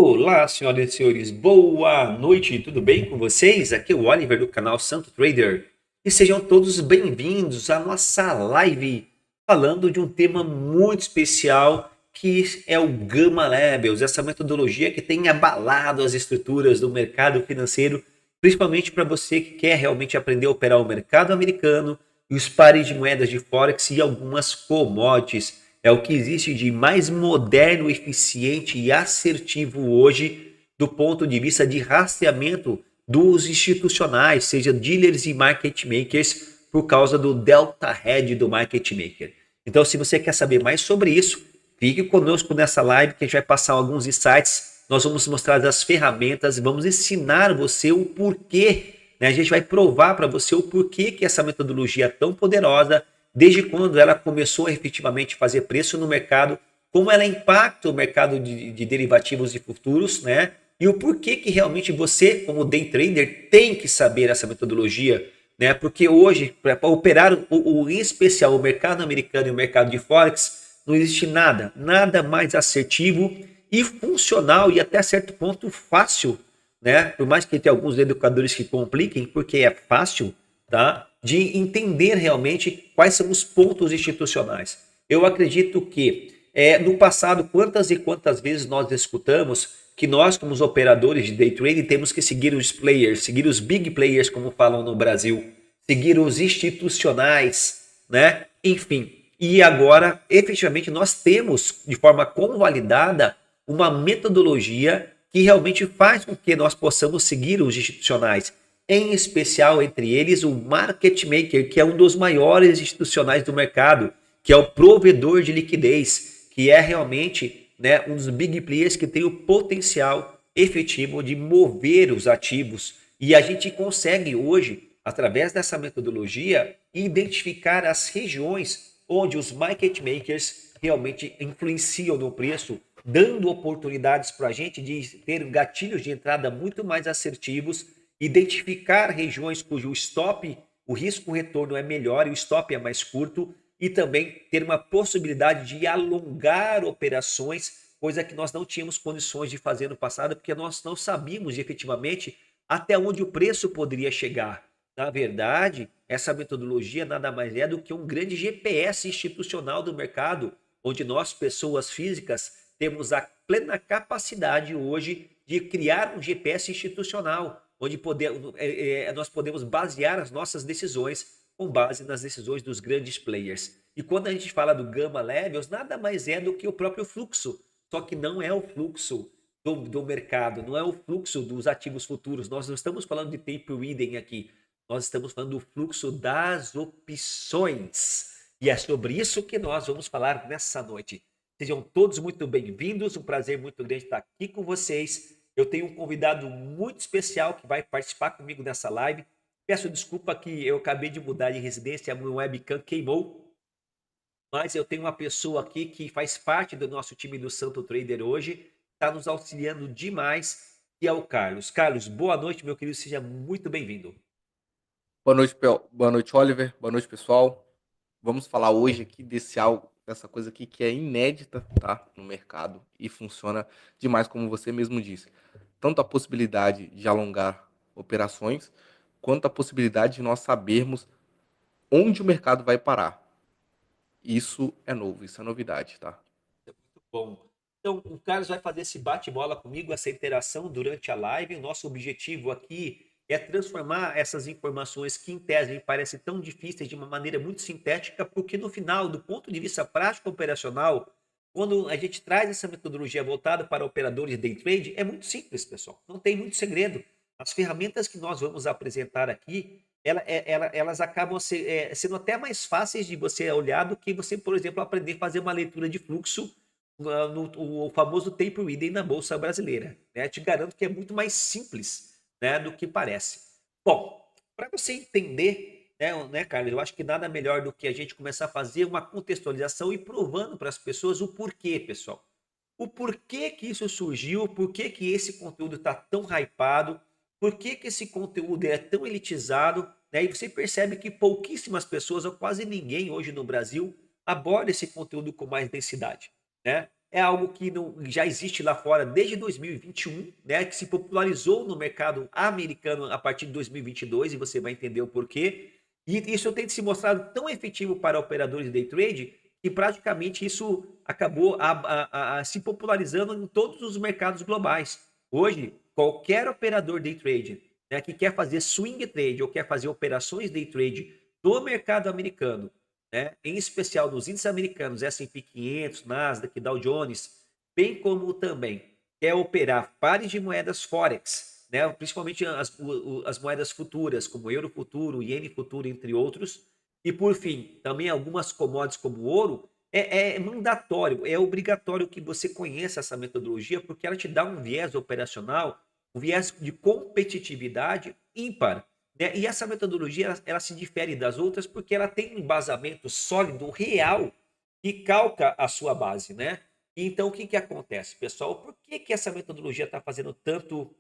Olá, senhoras e senhores, boa noite, tudo bem com vocês? Aqui é o Oliver do canal Santo Trader e sejam todos bem-vindos à nossa live falando de um tema muito especial que é o Gamma Levels, essa metodologia que tem abalado as estruturas do mercado financeiro, principalmente para você que quer realmente aprender a operar o mercado americano e os pares de moedas de Forex e algumas commodities. É o que existe de mais moderno, eficiente e assertivo hoje do ponto de vista de rastreamento dos institucionais, seja dealers e market makers, por causa do delta hedge do market maker. Então, se você quer saber mais sobre isso, fique conosco nessa live que a gente vai passar alguns insights. Nós vamos mostrar as ferramentas e vamos ensinar você o porquê, né? A gente vai provar para você o porquê que essa metodologia é tão poderosa, desde quando ela começou a efetivamente fazer preço no mercado, como ela impacta o mercado de derivativos e futuros, né? E o porquê que realmente você, como day trader, tem que saber essa metodologia, né? Porque hoje, para operar em especial o mercado americano e o mercado de Forex, não existe nada mais assertivo e funcional e até certo ponto fácil, né? Por mais que tenha alguns educadores que compliquem, porque é fácil, tá? De entender realmente quais são os pontos institucionais. Eu acredito que no passado, quantas e quantas vezes nós escutamos que nós, como os operadores de day trading, temos que seguir os players, seguir os big players, como falam no Brasil, seguir os institucionais, né? Enfim. E agora, efetivamente, nós temos, de forma convalidada, uma metodologia que realmente faz com que nós possamos seguir os institucionais, em especial entre eles o market maker, que é um dos maiores institucionais do mercado, que é o provedor de liquidez, que é realmente, né, um dos big players que tem o potencial efetivo de mover os ativos. E a gente consegue hoje, através dessa metodologia, identificar as regiões onde os market makers realmente influenciam no preço, dando oportunidades para a gente de ter gatilhos de entrada muito mais assertivos, identificar regiões cujo stop, o risco-retorno é melhor e o stop é mais curto, e também ter uma possibilidade de alongar operações, coisa que nós não tínhamos condições de fazer no passado, porque nós não sabíamos efetivamente até onde o preço poderia chegar. Na verdade, essa metodologia nada mais é do que um grande GPS institucional do mercado, onde nós, pessoas físicas, temos a plena capacidade hoje de criar um GPS institucional, onde nós podemos basear as nossas decisões com base nas decisões dos grandes players. E quando a gente fala do Gamma Levels, nada mais é do que o próprio fluxo, só que não é o fluxo do mercado, não é o fluxo dos ativos futuros. Nós não estamos falando de tape reading aqui, nós estamos falando do fluxo das opções. E é sobre isso que nós vamos falar nessa noite. Sejam todos muito bem-vindos, um prazer muito grande estar aqui com vocês. Eu tenho um convidado muito especial que vai participar comigo nessa live. Peço desculpa que eu acabei de mudar de residência, a minha webcam queimou, mas eu tenho uma pessoa aqui que faz parte do nosso time do Santo Trader hoje, está nos auxiliando demais, e é o Carlos. Carlos, boa noite, meu querido, seja muito bem-vindo. Boa noite, boa noite, Oliver. Boa noite, pessoal. Vamos falar hoje aqui desse algo, dessa coisa aqui que é inédita, tá, no mercado e funciona demais, como você mesmo disse. Tanto a possibilidade de alongar operações, quanto a possibilidade de nós sabermos onde o mercado vai parar. Isso é novo, isso é novidade, tá? Muito bom. Então, o Carlos vai fazer esse bate-bola comigo, essa interação durante a live. O nosso objetivo aqui é transformar essas informações que, em tese, me parecem tão difíceis de uma maneira muito sintética, porque no final, do ponto de vista prático operacional, quando a gente traz essa metodologia voltada para operadores de day trade, é muito simples, pessoal. Não tem muito segredo. As ferramentas que nós vamos apresentar aqui, elas acabam sendo até mais fáceis de você olhar do que você, por exemplo, aprender a fazer uma leitura de fluxo o famoso tape reading na Bolsa Brasileira. Né? Te garanto que é muito mais simples, né, do que parece. Bom, para você entender, né, Carlos, eu acho que nada melhor do que a gente começar a fazer uma contextualização e provando para as pessoas o porquê, pessoal. O porquê que isso surgiu, por que que esse conteúdo está tão hypado, por que que esse conteúdo é tão elitizado, né? E você percebe que pouquíssimas pessoas, ou quase ninguém hoje no Brasil, aborda esse conteúdo com mais densidade, né? é algo que já existe lá fora desde 2021, né, que se popularizou no mercado americano a partir de 2022, e você vai entender o porquê. E isso tem se mostrado tão efetivo para operadores de day trade que praticamente isso acabou se popularizando em todos os mercados globais. Hoje, qualquer operador day trade, né, que quer fazer swing trade ou quer fazer operações day trade do mercado americano, né, em especial nos índices americanos, S&P 500, Nasdaq, Dow Jones, bem como também quer operar pares de moedas Forex, né, principalmente as moedas futuras, como euro futuro, iene futuro, entre outros, e por fim, também algumas commodities como ouro, é mandatório, é obrigatório que você conheça essa metodologia, porque ela te dá um viés operacional, um viés de competitividade ímpar, né? E essa metodologia ela se difere das outras porque ela tem um embasamento sólido, real, que calca a sua base, né? Então, o que, que acontece, pessoal? Por que, que essa metodologia está fazendo tanto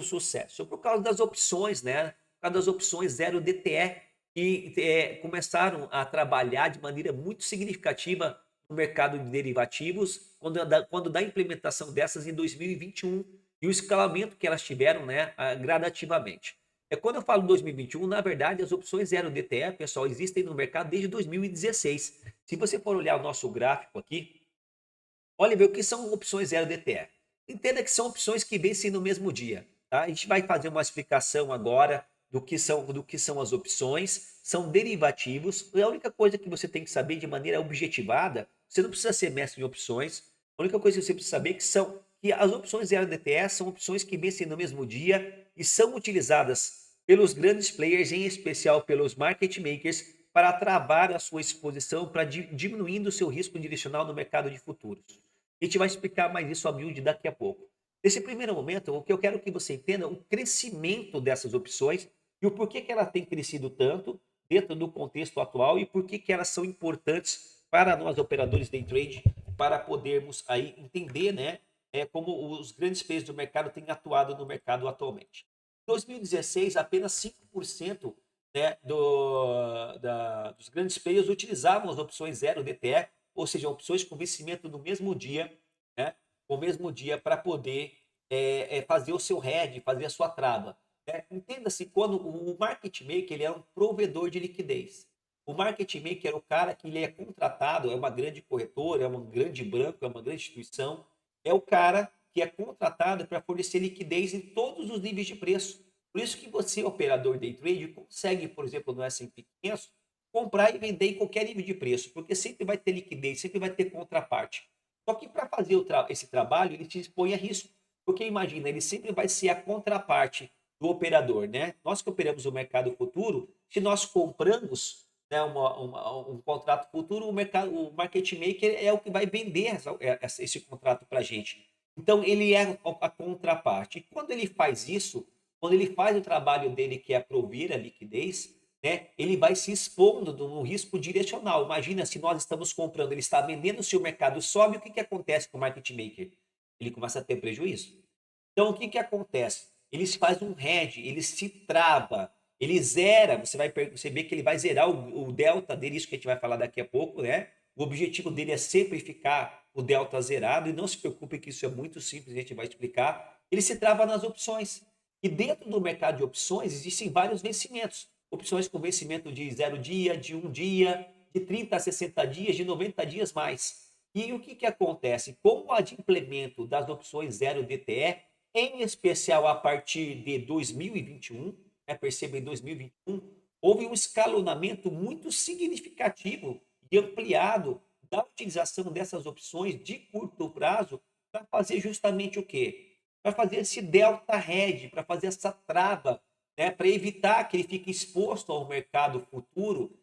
sucesso? Por causa das opções, né? Por causa das opções 0 DTE, que começaram a trabalhar de maneira muito significativa no mercado de derivativos, quando da implementação dessas em 2021 e o escalamento que elas tiveram, né, gradativamente. Quando eu falo 2021, na verdade, as opções 0 DTE, pessoal, existem no mercado desde 2016. Se você for olhar o nosso gráfico aqui, olha, ver o que são opções 0 DTE. Entenda que são opções que vencem no mesmo dia. Tá? A gente vai fazer uma explicação agora do que são as opções. São derivativos. E a única coisa que você tem que saber de maneira objetivada, você não precisa ser mestre em opções. A única coisa que você precisa saber que as opções 0 DTE são opções que vencem no mesmo dia e são utilizadas pelos grandes players, em especial pelos market makers, para travar a sua exposição, para diminuindo o seu risco direcional no mercado de futuros. A gente vai explicar mais isso a miúde daqui a pouco. Nesse primeiro momento, o que eu quero que você entenda é o crescimento dessas opções e o porquê que ela tem crescido tanto dentro do contexto atual e por que elas são importantes para nós operadores day trade, para podermos aí entender, né, como os grandes players do mercado têm atuado no mercado atualmente. Em 2016, apenas 5%, né, dos grandes players utilizavam as opções 0 DTE, ou seja, opções com vencimento no mesmo dia, né, no mesmo dia para poder fazer o seu hedge, fazer a sua trava. Né? Entenda-se, quando o market maker ele é um provedor de liquidez. O market maker é o cara que ele é contratado, é uma grande corretora, é um grande banco, é uma grande instituição, é o cara que é contratado para fornecer liquidez em todos os níveis de preço. Por isso que você, operador day trade, consegue, por exemplo, no S&P 500, comprar e vender em qualquer nível de preço, porque sempre vai ter liquidez, sempre vai ter contraparte. Só que para fazer esse trabalho, ele te expõe a risco, porque imagina, ele sempre vai ser a contraparte do operador, né? Nós que operamos o mercado futuro, se nós compramos, né, um contrato futuro, o market maker é o que vai vender esse contrato para a gente. Então, ele é a contraparte. E quando ele faz isso, quando ele faz o trabalho dele, que é prover a liquidez, né, ele vai se expondo no risco direcional. Imagina, se nós estamos comprando, ele está vendendo, se o mercado sobe, o que acontece com o market maker? Ele começa a ter prejuízo. Então, o que acontece? Ele faz um hedge, ele se trava, ele zera, você vai perceber que ele vai zerar o delta dele, isso que a gente vai falar daqui a pouco, né? O objetivo dele é sempre ficar o delta zerado, e não se preocupe que isso é muito simples, a gente vai explicar. Ele se trava nas opções. E dentro do mercado de opções existem vários vencimentos. Opções com vencimento de 0 dia, de 1 dia, de 30 a 60 dias, de 90 dias mais. E o que acontece? Com o adimplemento das opções 0 DTE, em especial a partir de 2021, perceba, em 2021, houve um escalonamento muito significativo e ampliado da utilização dessas opções de curto prazo para fazer justamente o quê? Para fazer esse delta hedge, para fazer essa trava, né? Para evitar que ele fique exposto ao mercado futuro,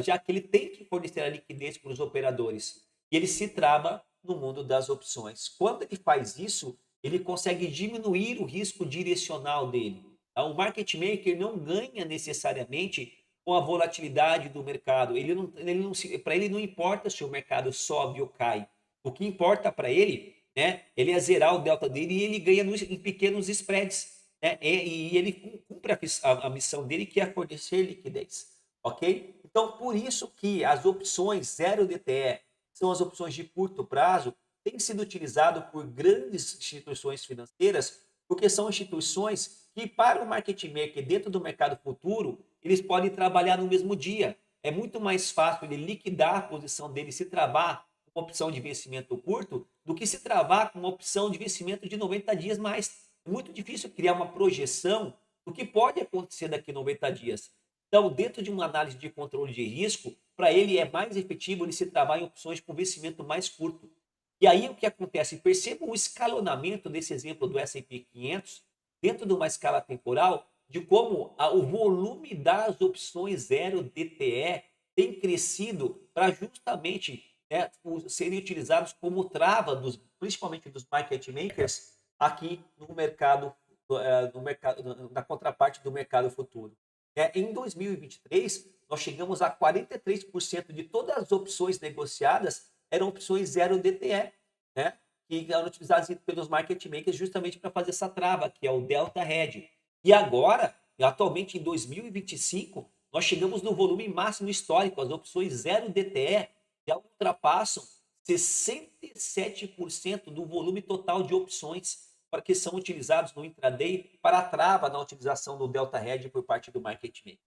já que ele tem que fornecer a liquidez para os operadores. E ele se trava no mundo das opções. Quando ele faz isso, ele consegue diminuir o risco direcional dele. Tá? O market maker não ganha necessariamente com a volatilidade do mercado. Para ele não importa se o mercado sobe ou cai. O que importa para ele, né, ele é zerar o delta dele e ele ganha em pequenos spreads. Né, e ele cumpre a missão dele, que é fornecer liquidez. Ok? Então, por isso que as opções 0 DTE são as opções de curto prazo, tem sido utilizado por grandes instituições financeiras, porque são instituições que, para o market maker dentro do mercado futuro, eles podem trabalhar no mesmo dia. É muito mais fácil ele liquidar a posição dele se travar com uma opção de vencimento curto do que se travar com uma opção de vencimento de 90 dias mais. É muito difícil criar uma projeção do que pode acontecer daqui a 90 dias. Então, dentro de uma análise de controle de risco, para ele é mais efetivo ele se travar em opções com vencimento mais curto. E aí o que acontece? Perceba o escalonamento desse exemplo do S&P 500 dentro de uma escala temporal de como o volume das opções 0 DTE tem crescido para justamente serem utilizados como trava, principalmente dos market makers, aqui no mercado, na contraparte do mercado futuro. Em 2023, nós chegamos a 43% de todas as opções negociadas eram opções 0 DTE, né? Que eram utilizadas pelos market makers justamente para fazer essa trava, que é o Delta Hedge. E agora, atualmente em 2025, nós chegamos no volume máximo histórico, as opções 0 DTE já ultrapassam 67% do volume total de opções para que são utilizados no intraday para a trava na utilização do Delta Hedge por parte do market maker.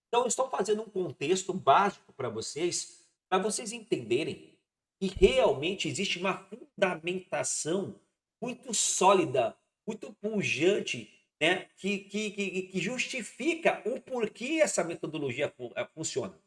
Então, eu estou fazendo um contexto básico para vocês entenderem que realmente existe uma fundamentação muito sólida, muito pujante, né, que justifica o porquê essa metodologia funciona.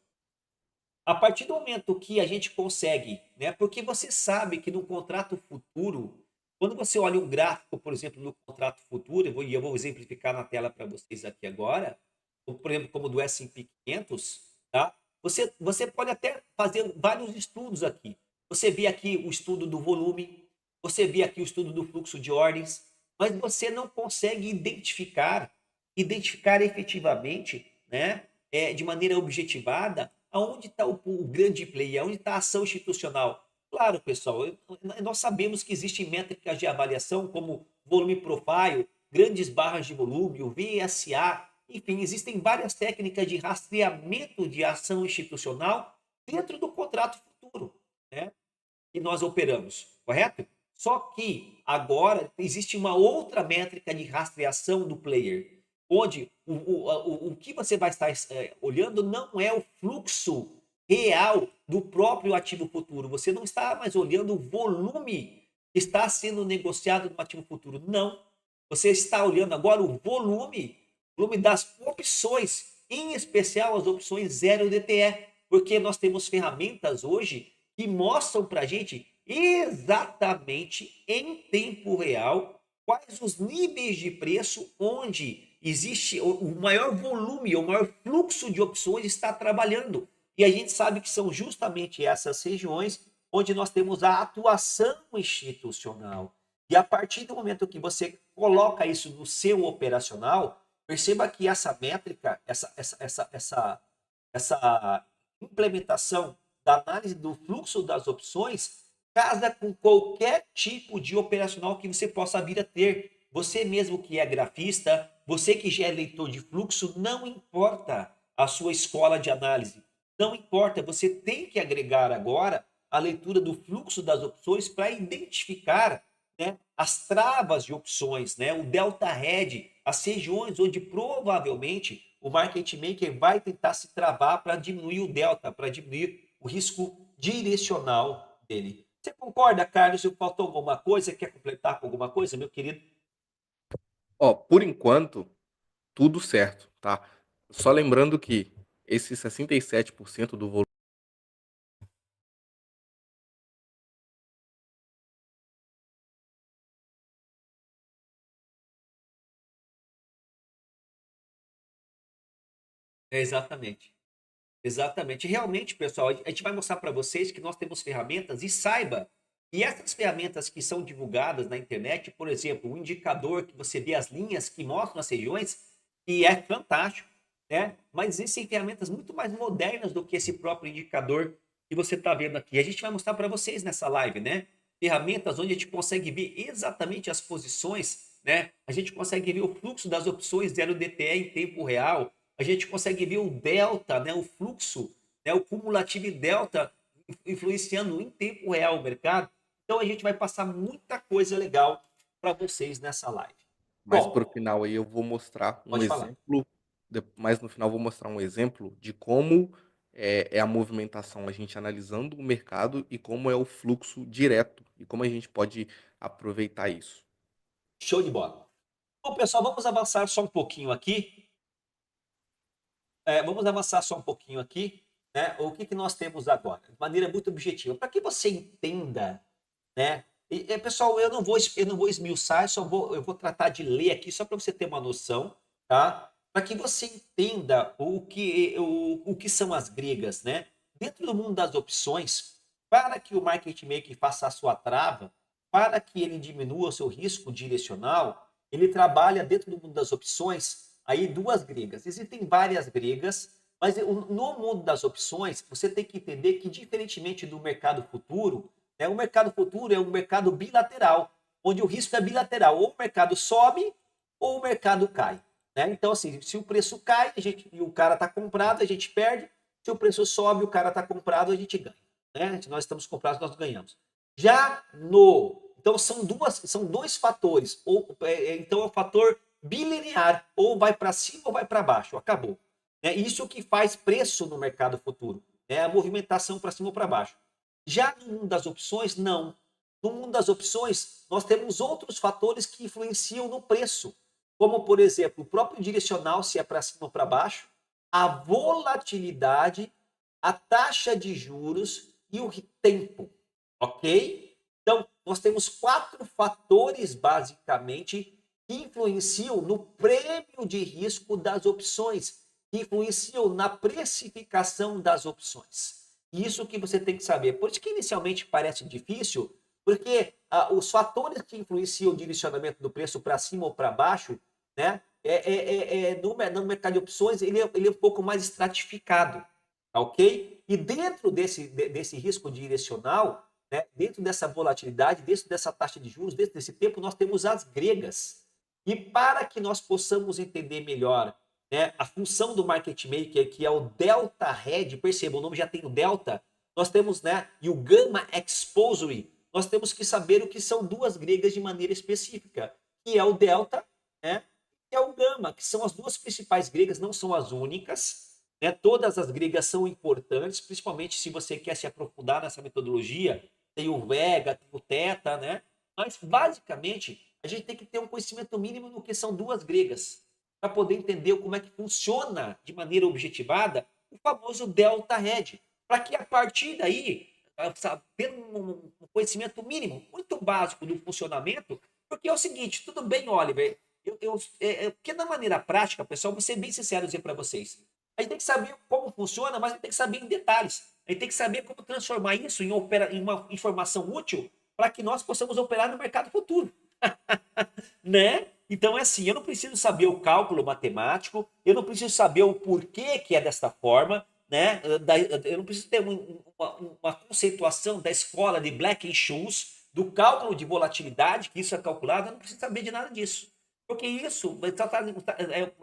A partir do momento que a gente consegue, né, porque você sabe que no contrato futuro, quando você olha um gráfico, por exemplo, no contrato futuro, eu vou exemplificar na tela para vocês aqui agora, por exemplo, como do S&P 500, tá? Você pode até fazer vários estudos aqui. Você vê aqui o estudo do volume, você vê aqui o estudo do fluxo de ordens, mas você não consegue identificar efetivamente, né, de maneira objetivada, aonde está o grande player, aonde está a ação institucional. Claro, pessoal, nós sabemos que existem métricas de avaliação como volume profile, grandes barras de volume, o VSA, enfim, existem várias técnicas de rastreamento de ação institucional dentro do contrato futuro, né, que nós operamos, correto? Só que agora existe uma outra métrica de rastreação do player, onde o que você vai estar olhando não é o fluxo real do próprio ativo futuro. Você não está mais olhando o volume que está sendo negociado no ativo futuro. Não. Você está olhando agora o volume das opções, em especial as opções 0 DTE, porque nós temos ferramentas hoje que mostram para a gente exatamente em tempo real quais os níveis de preço onde existe o maior volume, o maior fluxo de opções está trabalhando. E a gente sabe que são justamente essas regiões onde nós temos a atuação institucional. E a partir do momento que você coloca isso no seu operacional, perceba que essa métrica, essa implementação da análise do fluxo das opções casa com qualquer tipo de operacional que você possa vir a ter. Você mesmo que é grafista, você que já é leitor de fluxo, não importa a sua escola de análise. Não importa, você tem que agregar agora a leitura do fluxo das opções para identificar, né, as travas de opções, né, o delta hedge, as regiões onde provavelmente o market maker vai tentar se travar para diminuir o delta, para diminuir o risco direcional dele. Você concorda, Carlos? Se faltou alguma coisa, quer completar com alguma coisa, meu querido? Ó, por enquanto, tudo certo, tá? Só lembrando que esse 67% do volume Exatamente. Exatamente. Realmente, pessoal, a gente vai mostrar para vocês que nós temos ferramentas e saiba que essas ferramentas que são divulgadas na internet, por exemplo, o indicador que você vê as linhas que mostram as regiões, e é fantástico, né? Mas existem ferramentas muito mais modernas do que esse próprio indicador que você está vendo aqui. A gente vai mostrar para vocês nessa live, né? Ferramentas onde a gente consegue ver exatamente as posições, né? A gente consegue ver o fluxo das opções 0DTE em tempo real, a gente consegue ver o delta, né, o fluxo, né, o cumulativo delta influenciando em tempo real o mercado. Então a gente vai passar muita coisa legal para vocês nessa live. Mas para o Bom, final aí eu vou mostrar um pode falar. exemplo, mas no final eu vou mostrar um exemplo de como é a movimentação, a gente analisando o mercado e como é o fluxo direto e como a gente pode aproveitar isso. Show de bola. Bom, pessoal, vamos avançar só um pouquinho aqui. Vamos avançar só um pouquinho aqui, né? O que nós temos agora? De maneira muito objetiva. Para que você entenda, né? Pessoal, eu não vou esmiuçar, eu vou tratar de ler aqui só para você ter uma noção, tá? Para que você entenda o que são as gregas, né? Dentro do mundo das opções, para que o market maker faça a sua trava, para que ele diminua o seu risco direcional, ele trabalha dentro do mundo das opções aí duas gregas. Existem várias gregas, mas no mundo das opções, você tem que entender que, diferentemente do mercado futuro, o mercado futuro é um mercado bilateral, onde o risco é bilateral. Ou o mercado sobe ou o mercado cai. Né? Então, assim, se o preço cai e o cara está comprado, a gente perde. Se o preço sobe, o cara está comprado, a gente ganha. Né? Se nós estamos comprados, nós ganhamos. Já no. Então, são dois fatores. Então, é o fator bilinear. Ou vai para cima ou vai para baixo. Acabou. Isso que faz preço no mercado futuro. É a movimentação para cima ou para baixo. Já no mundo das opções, não. No mundo das opções, nós temos outros fatores que influenciam no preço, como, por exemplo, o próprio direcional, se é para cima ou para baixo, a volatilidade, a taxa de juros e o tempo, ok? Então, nós temos 4 fatores, basicamente, que influenciam no prêmio de risco das opções, que influenciam na precificação das opções. Isso que você tem que saber. Por isso que inicialmente parece difícil, porque os fatores que influenciam o direcionamento do preço para cima ou para baixo, né, no mercado de opções, ele é um pouco mais estratificado, tá ok? E dentro desse risco direcional, né, dentro dessa volatilidade, dentro dessa taxa de juros, dentro desse tempo, nós temos as gregas. E para que nós possamos entender melhor, né, a função do market maker, que é o delta hedge, perceba, o nome já tem o delta, nós temos, né, e o gamma exposure, nós temos que saber o que são duas gregas de maneira específica, que é o delta, né, e é o gama, que são as duas principais gregas, não são as únicas, né, todas as gregas são importantes, principalmente se você quer se aprofundar nessa metodologia, tem o vega, tem o theta, né, mas basicamente a gente tem que ter um conhecimento mínimo do que são duas gregas, para poder entender como é que funciona de maneira objetivada o famoso delta hedge, para que a partir daí, ter um conhecimento mínimo, muito básico do funcionamento, porque é o seguinte, tudo bem, Oliver, porque na maneira prática, pessoal, vou ser bem sincero dizer para vocês, a gente tem que saber como funciona, mas a gente tem que saber em detalhes, a gente tem que saber como transformar isso em uma informação útil para que nós possamos operar no mercado futuro. Né? Então é assim, eu não preciso saber o cálculo matemático, eu não preciso saber o porquê que é desta forma, né? Eu não preciso ter uma conceituação da escola de Black Scholes, do cálculo de volatilidade, que isso é calculado, eu não preciso saber de nada disso. Porque isso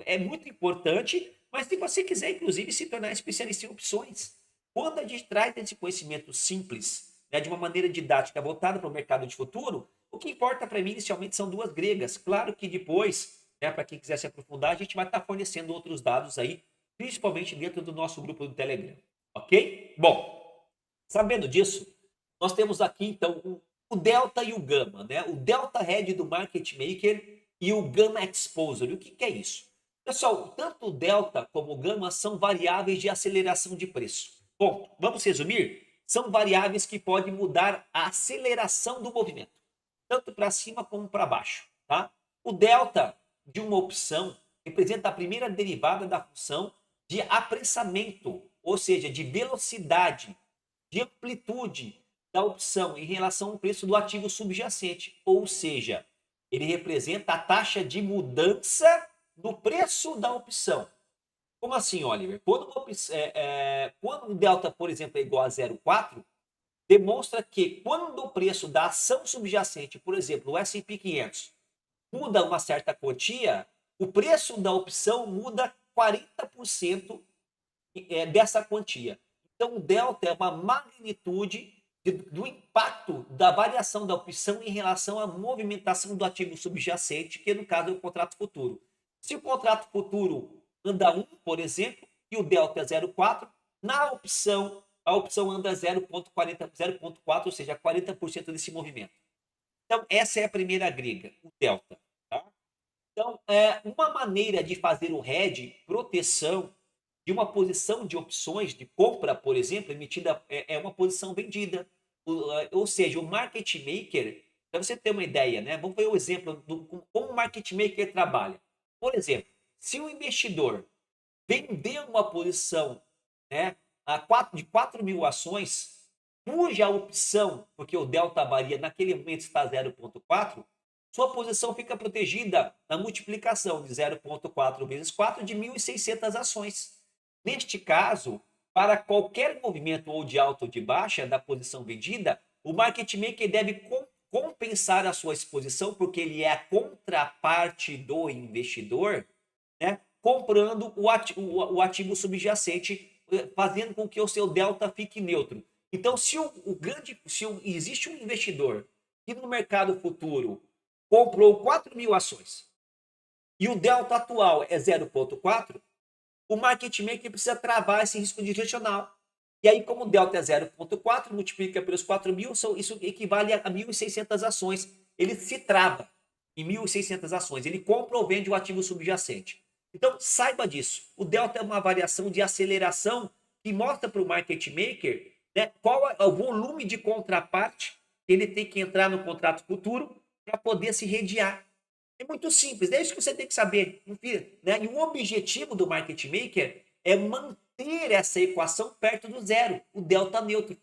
é muito importante, mas se você quiser, inclusive, se tornar especialista em opções, quando a gente traz esse conhecimento simples, né, de uma maneira didática voltada para o mercado de futuro, o que importa para mim inicialmente são duas gregas. Claro que depois, né, para quem quiser se aprofundar, a gente vai estar fornecendo outros dados aí, principalmente dentro do nosso grupo do Telegram. Ok? Bom, sabendo disso, nós temos aqui então o delta e o gama, né? O delta head do market maker e o gamma exposure. O que é isso? Pessoal, tanto o delta como o gama são variáveis de aceleração de preço. Bom, vamos resumir? São variáveis que podem mudar a aceleração do movimento, tanto para cima como para baixo. Tá? O delta de uma opção representa a primeira derivada da função de apressamento, ou seja, de velocidade, de amplitude da opção em relação ao preço do ativo subjacente, ou seja, ele representa a taxa de mudança no preço da opção. Como assim, Oliver? Quando o delta, por exemplo, é igual a 0,4, demonstra que quando o preço da ação subjacente, por exemplo, o S&P 500, muda uma certa quantia, o preço da opção muda 40% dessa quantia. Então, o delta é uma magnitude do impacto da variação da opção em relação à movimentação do ativo subjacente, que no caso é o contrato futuro. Se o contrato futuro anda 1, por exemplo, e o delta é 0,4, na opção, a opção anda 0,40, 0,4, ou seja, 40% desse movimento. Então, essa é a primeira grega, o delta. Tá? Então, uma maneira de fazer o hedge, proteção de uma posição de opções de compra, por exemplo, emitida é uma posição vendida. Ou seja, o market maker, para você ter uma ideia, né? Vamos ver o exemplo do como o market maker trabalha. Por exemplo, se o investidor vender uma posição, né, de 4.000 ações, cuja opção, porque o delta varia naquele momento está 0,4, sua posição fica protegida na multiplicação de 0,4 vezes 4 de 1.600 ações. Neste caso, para qualquer movimento ou de alta ou de baixa da posição vendida, o market maker deve compensar a sua exposição, porque ele é a contraparte do investidor, né, comprando o ativo subjacente, fazendo com que o seu delta fique neutro. Então, se existe um investidor que no mercado futuro comprou 4.000 ações e o delta atual é 0,4, o market maker precisa travar esse risco direcional. E aí, como o delta é 0,4, multiplica pelos 4.000, isso equivale a 1.600 ações. Ele se trava em 1.600 ações. Ele compra ou vende o ativo subjacente. Então, saiba disso. O delta é uma variação de aceleração que mostra para o market maker, né, qual é o volume de contraparte que ele tem que entrar no contrato futuro para poder se redear. É muito simples, é isso que você tem que saber. Né? E o objetivo do market maker é manter essa equação perto do zero, o delta neutro.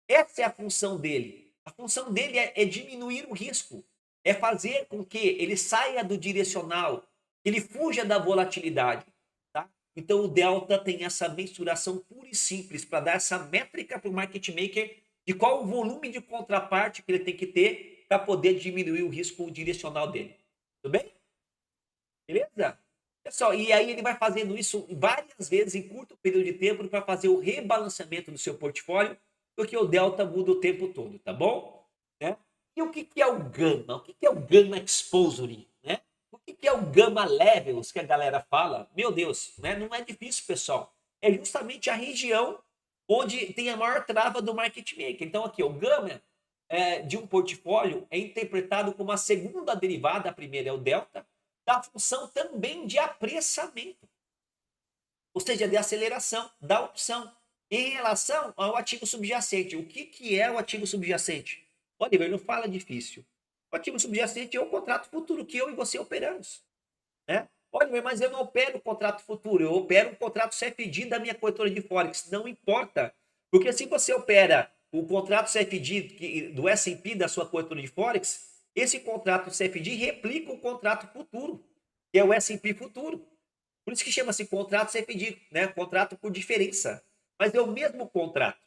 Essa é a função dele. A função dele é diminuir o risco, é fazer com que ele saia do direcional, ele fuja da volatilidade. Tá? Então o delta tem essa mensuração pura e simples para dar essa métrica para o market maker de qual o volume de contraparte que ele tem que ter para poder diminuir o risco direcional dele. Tudo bem? Beleza? Pessoal, e aí ele vai fazendo isso várias vezes em curto período de tempo para fazer o rebalanceamento do seu portfólio, porque o delta muda o tempo todo, tá bom? Né? E o que é o gama? O que é o gama exposure? Né? O que é o gama levels que a galera fala? Meu Deus, né? Não é difícil, pessoal. É justamente a região onde tem a maior trava do market maker. Então aqui, o gama de um portfólio é interpretado como a segunda derivada, a primeira é o delta, da função também de apressamento, ou seja, de aceleração da opção em relação ao ativo subjacente. O que é o ativo subjacente? Oliver, não fala difícil. O ativo subjacente é o contrato futuro que eu e você operamos. Né? Oliver, mas eu não opero o contrato futuro, eu opero o contrato CFD da minha corretora de Forex. Não importa, porque se você opera o contrato CFD do S&P da sua corretora de Forex, esse contrato CFD replica o contrato futuro, que é o S&P futuro. Por isso que chama-se contrato CFD, né? Contrato por diferença. Mas é o mesmo contrato.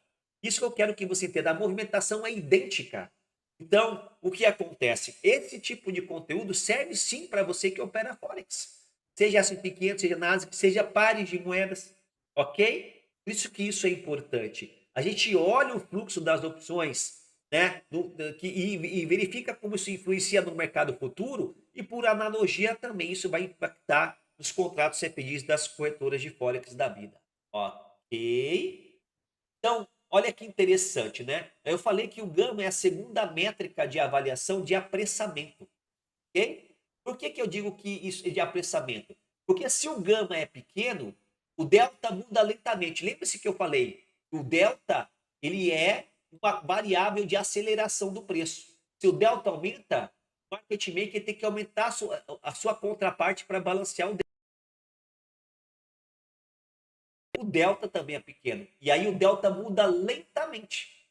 Isso que eu quero que você entenda. A movimentação é idêntica. Então, o que acontece? Esse tipo de conteúdo serve sim para você que opera Forex. Seja S&P 500, seja Nasdaq, seja pares de moedas. Ok? Por isso que isso é importante. A gente olha o fluxo das opções, né? E verifica como isso influencia no mercado futuro. E por analogia também isso vai impactar nos contratos CFDs das corretoras de Forex da vida. Ok? Então, olha que interessante, né? Eu falei que o gama é a segunda métrica de avaliação de apressamento. Ok? Por que eu digo que isso é de apressamento? Porque se o gama é pequeno, o delta muda lentamente. Lembre-se que eu falei, o delta ele é uma variável de aceleração do preço. Se o delta aumenta, o market maker tem que aumentar a sua contraparte para balancear o delta. O delta também é pequeno. E aí o delta muda lentamente.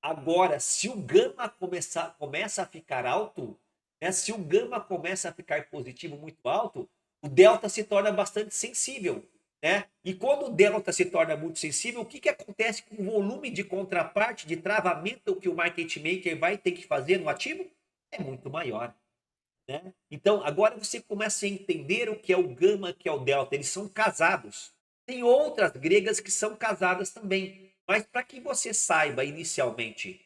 Agora, se o gama começa a ficar alto, né, se o gama começa a ficar positivo muito alto, o delta se torna bastante sensível. Né? E quando o delta se torna muito sensível, o que acontece com o volume de contraparte, de travamento que o market maker vai ter que fazer no ativo? É muito maior. Né? Então, agora você começa a entender o que é o gama, o que é o delta. Eles são casados. Tem outras gregas que são casadas também. Mas para que você saiba inicialmente,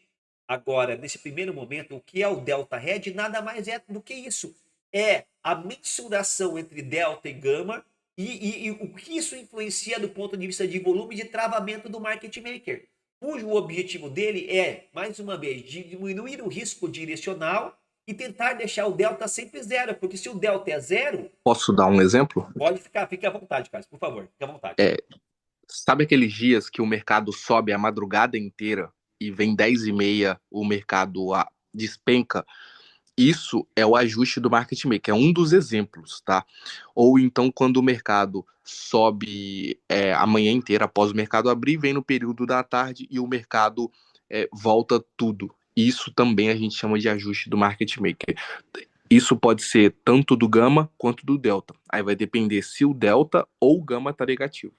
agora, nesse primeiro momento, o que é o delta Red, nada mais é do que isso. É a mensuração entre delta e gama e o que isso influencia do ponto de vista de volume de travamento do market maker, cujo objetivo dele é, mais uma vez, diminuir o risco direcional e tentar deixar o delta sempre zero, porque se o delta é zero, Posso dar um exemplo? pode ficar, fique à vontade, Carlos, por favor, fique à vontade. É, sabe aqueles dias que o mercado sobe a madrugada inteira e vem 10h30 o mercado despenca? Isso é o ajuste do market maker, é um dos exemplos, tá? Ou então quando o mercado sobe a manhã inteira após o mercado abrir, vem no período da tarde e o mercado volta tudo. Isso também a gente chama de ajuste do market maker. Isso pode ser tanto do gama quanto do delta. Aí vai depender se o delta ou o gama tá negativo.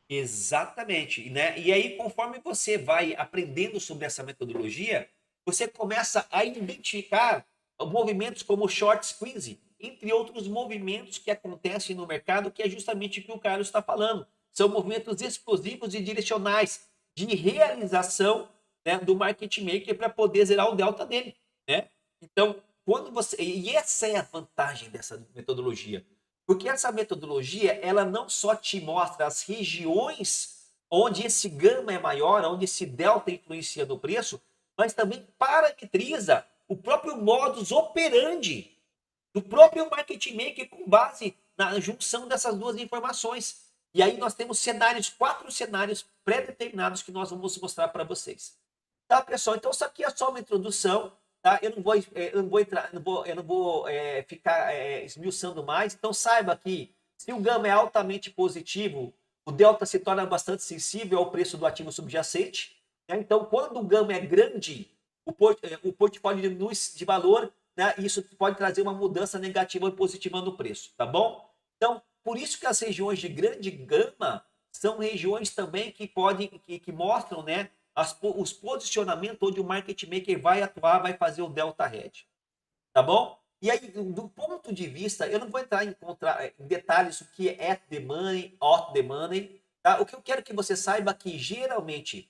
Exatamente, né? E aí, conforme você vai aprendendo sobre essa metodologia, você começa a identificar movimentos como o short squeeze, entre outros movimentos que acontecem no mercado, que é justamente o que o Carlos está falando. São movimentos explosivos e direcionais de realização, né, do market maker para poder zerar o delta dele, né? Então, quando você... E essa é a vantagem dessa metodologia. Porque essa metodologia, ela não só te mostra as regiões onde esse gama é maior, onde esse delta influencia no preço, mas também parametriza o próprio modus operandi do próprio market maker com base na junção dessas duas informações. E aí nós temos cenários, 4 cenários pré-determinados que nós vamos mostrar para vocês. Tá, pessoal? Então isso aqui é só uma introdução, tá? Eu não vou ficar esmiuçando mais. Então saiba que se o gama é altamente positivo, o delta se torna bastante sensível ao preço do ativo subjacente, né? Então quando o gama é grande, o portfólio diminui de valor, né? E isso pode trazer uma mudança negativa ou positiva no preço, tá bom? Então por isso que as regiões de grande gama são regiões também que podem, que mostram, né, os posicionamentos onde o market maker vai atuar, vai fazer o delta hedge, tá bom? E aí, do ponto de vista, eu não vou entrar em detalhes o que é at the money, off the money, tá? O que eu quero que você saiba é que geralmente,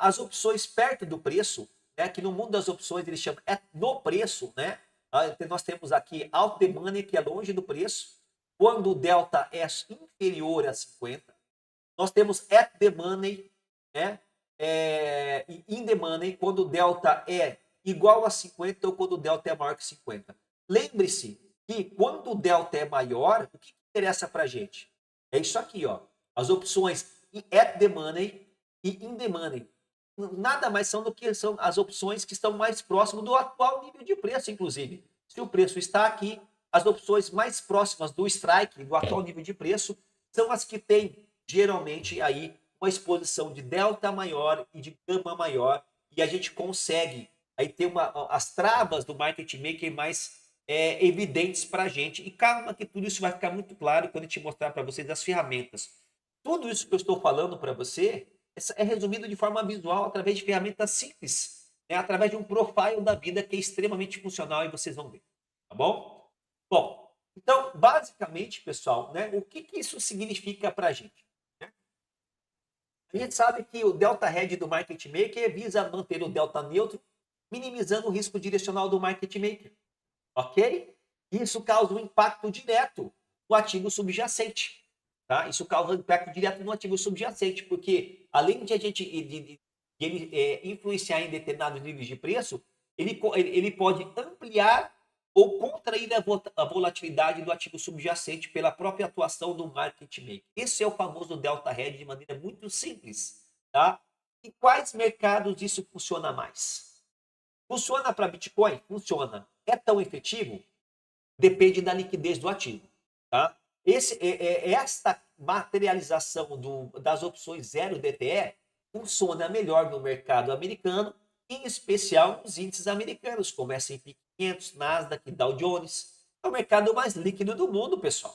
as opções perto do preço, né, que no mundo das opções eles chamam no preço, né? Nós temos aqui out the money, que é longe do preço, quando o delta é inferior a 50. Nós temos at the money, né? E in the money, quando o delta é igual a 50 ou quando o delta é maior que 50. Lembre-se que quando o delta é maior, o que interessa para a gente? É isso aqui, ó. As opções at the money e in the money. Nada mais são do que são as opções que estão mais próximas do atual nível de preço, inclusive. Se o preço está aqui, as opções mais próximas do strike, do atual nível de preço, são as que têm geralmente aí uma exposição de delta maior e de gama maior, e a gente consegue aí ter as travas do market maker mais evidentes para a gente. E calma que tudo isso vai ficar muito claro quando a gente mostrar para vocês as ferramentas. Tudo isso que eu estou falando para você é resumido de forma visual através de ferramentas simples, né? Através de um profile da vida que é extremamente funcional e vocês vão ver, tá bom? Bom, então, basicamente, pessoal, né, o que isso significa para a gente? A gente sabe que o delta hedge do market maker visa manter o delta neutro, minimizando o risco direcional do market maker, ok? Isso causa um impacto direto no ativo subjacente, tá? Isso causa um impacto direto no ativo subjacente, porque além de a gente ele influenciar em determinados níveis de preço, ele pode ampliar ou contrair a volatilidade do ativo subjacente pela própria atuação do market maker. Esse é o famoso delta hedge de maneira muito simples, tá? E quais mercados isso funciona mais? Funciona para Bitcoin? Funciona. É tão efetivo? Depende da liquidez do ativo, tá? Esta materialização das opções 0 DTE funciona melhor no mercado americano, em especial nos índices americanos, como S&P 500, Nasdaq, Dow Jones. É o mercado mais líquido do mundo, pessoal.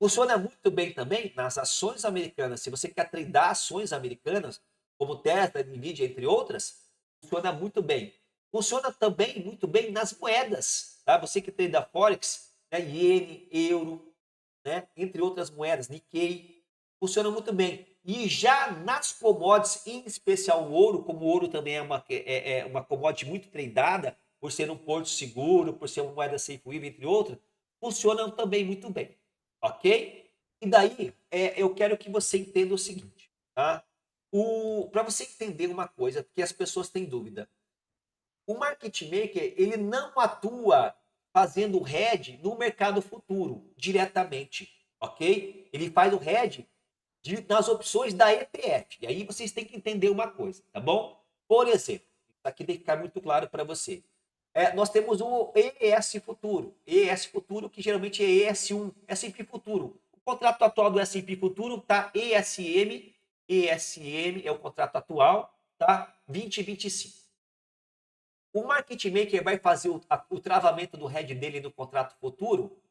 Funciona muito bem também nas ações americanas. Se você quer tradar ações americanas, como Tesla, Nvidia, entre outras, funciona muito bem. Funciona também muito bem nas moedas. Tá? Você que trada Forex, né? Iene, euro, né? Entre outras moedas, Nikkei, funciona muito bem. E já nas commodities, em especial o ouro, como o ouro também é uma commodity muito tradeada, por ser um porto seguro, por ser uma moeda safe haven, entre outras, funcionam também muito bem, ok? E daí, eu quero que você entenda o seguinte, tá? Para você entender uma coisa que as pessoas têm dúvida, o market maker ele não atua fazendo hedge no mercado futuro diretamente, ok? Ele faz o hedge nas opções da ETF. E aí vocês têm que entender uma coisa, tá bom? Por exemplo, isso aqui tem que ficar muito claro para você. Nós temos o ES Futuro. ES Futuro, que geralmente é ES1, S&P Futuro. O contrato atual do S&P Futuro está ESM. ESM é o contrato atual, tá? 2025. O market maker vai fazer o travamento do head dele no contrato futuro?